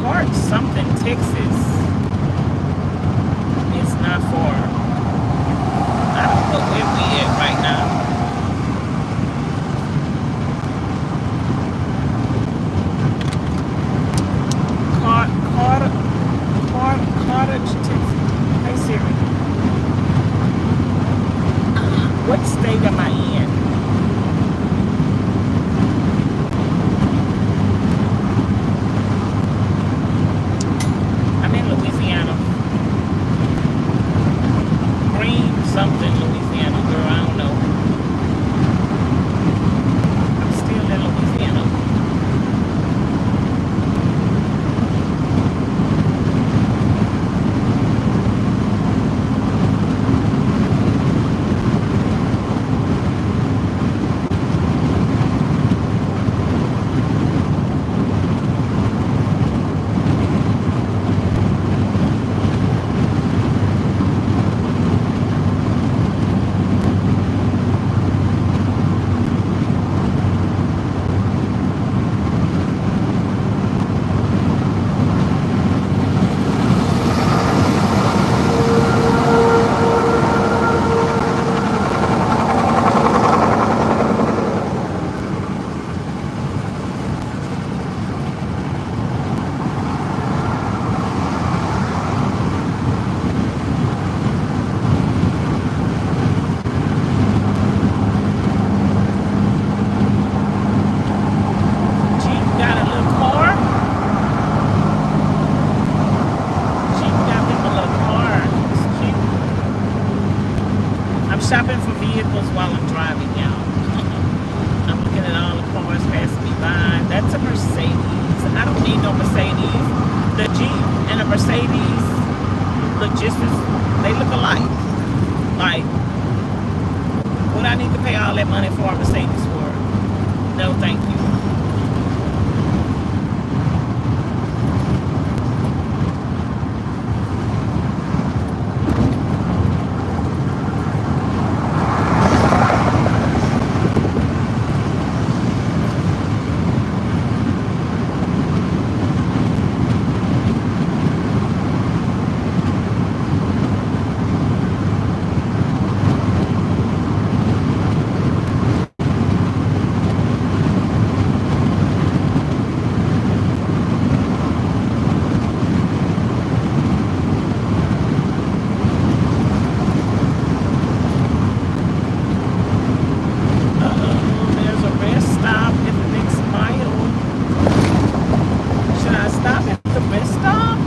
Park something, Texas. It's not far. I don't know where we at right now. Cottage, Texas. Hey Siri. What state am I in? I'm in Louisiana. Green something, Louisiana, girl, I don't know. I'm still in Louisiana. McDonald's while I'm driving, y'all. I'm looking at all the cars passing me by. That's a Mercedes. I don't need no Mercedes. The Jeep and a Mercedes, logistics, they look alike. Like, what I need to pay all that money for a Mercedes for? No, thank you. There's a rest stop at the next mile. Should I stop at the rest stop?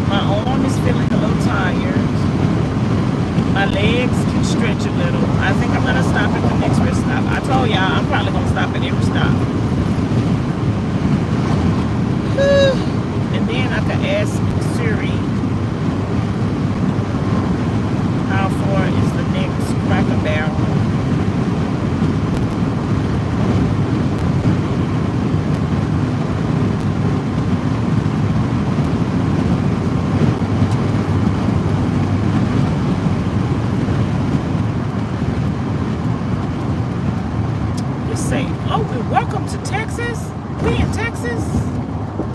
My arm is feeling a little tired. My legs can stretch a little. I think I'm gonna stop at the next rest stop. I told y'all I'm probably gonna stop at every stop. And then I could ask Siri how far is the next Cracker Barrel. Let's say, oh, welcome to Texas. We in Texas.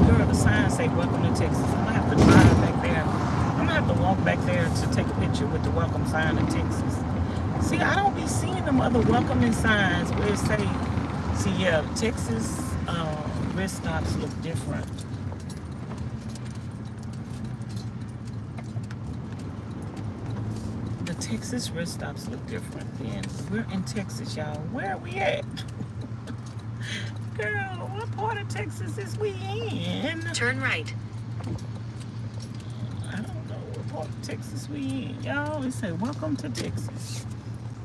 Girl, the sign say welcome to Texas. I'm gonna have to drive back there. I'm gonna have to walk back there to take a picture with the welcome sign in Texas. See, I don't be seeing them other welcoming signs where it say, see, yeah, Texas rest stops look different. The Texas rest stops look different. Then we're in Texas, y'all. Where are we at? Girl, what part of Texas is we in? Turn right. I don't know what part of Texas we in. Y'all, it say, welcome to Texas.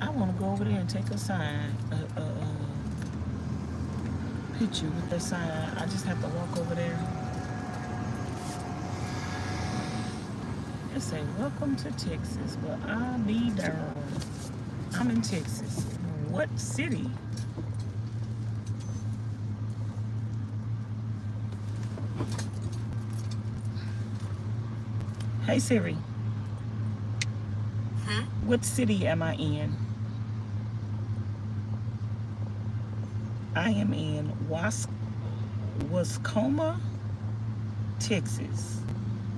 I want to go over there and take a sign, picture with that sign. I just have to walk over there. It say, welcome to Texas. Well, I'll be darned. I'm in Texas. What city? Hey Siri, what city am I in? I am in Wascoma, Texas.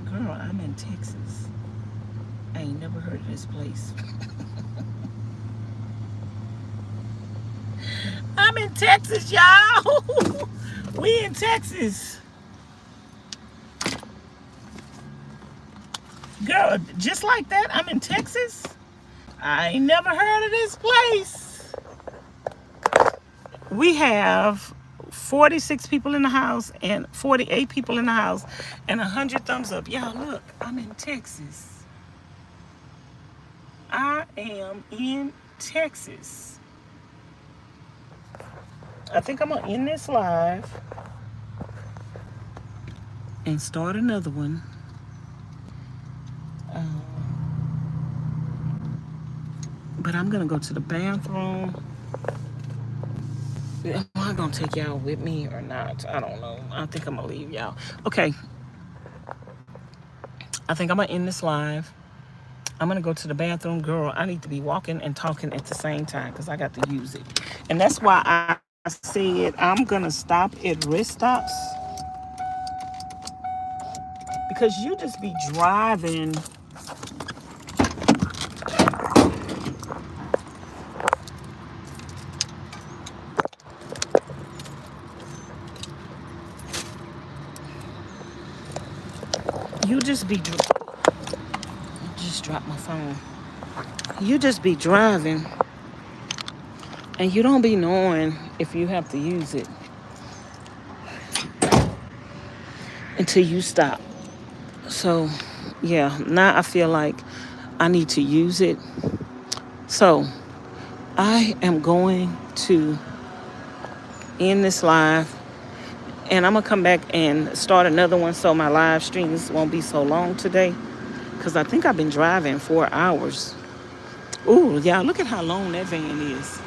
Girl, I'm in Texas. I ain't never heard of this place. I'm in Texas, y'all. We in Texas. Girl, just like that, I'm in Texas. I ain't never heard of this place. We have 46 people in the house and 48 people in the house and 100 thumbs up. Y'all, look, I'm in Texas. I am in Texas. I think I'm gonna end this live and start another one. But I'm gonna go to the bathroom. Am I gonna take y'all with me or not? I don't know. I think I'm gonna leave y'all. Okay. I think I'm gonna end this live. I'm gonna go to the bathroom. Girl, I need to be walking and talking at the same time because I got to use it. And that's why I said I'm gonna stop at rest stops. Because you just be driving. You just be, just dropped my phone. You just be driving and you don't be knowing if you have to use it until you stop. So, yeah, now I feel like I need to use it. So I am going to end this live, and I'm gonna come back and start another one so my live streams won't be so long today, because I think I've been driving 4 hours. Ooh, y'all, look at how long that van is.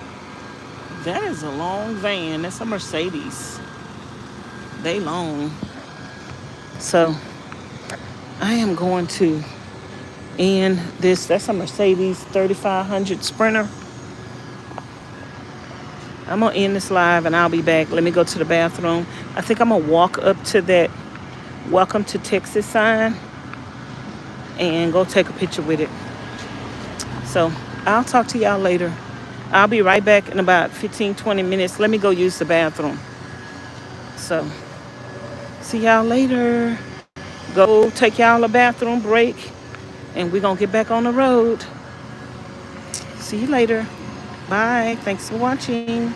That is a long van. That's a Mercedes. They long. So I am going to end this. That's a Mercedes 3500 Sprinter. I'm going to end this live and I'll be back. Let me go to the bathroom. I think I'm going to walk up to that Welcome to Texas sign and go take a picture with it. So I'll talk to y'all later. I'll be right back in about 15-20 minutes. Let me go use the bathroom. So see y'all later. Go take y'all a bathroom break, and we're going to get back on the road. See you later. Bye. Thanks for watching.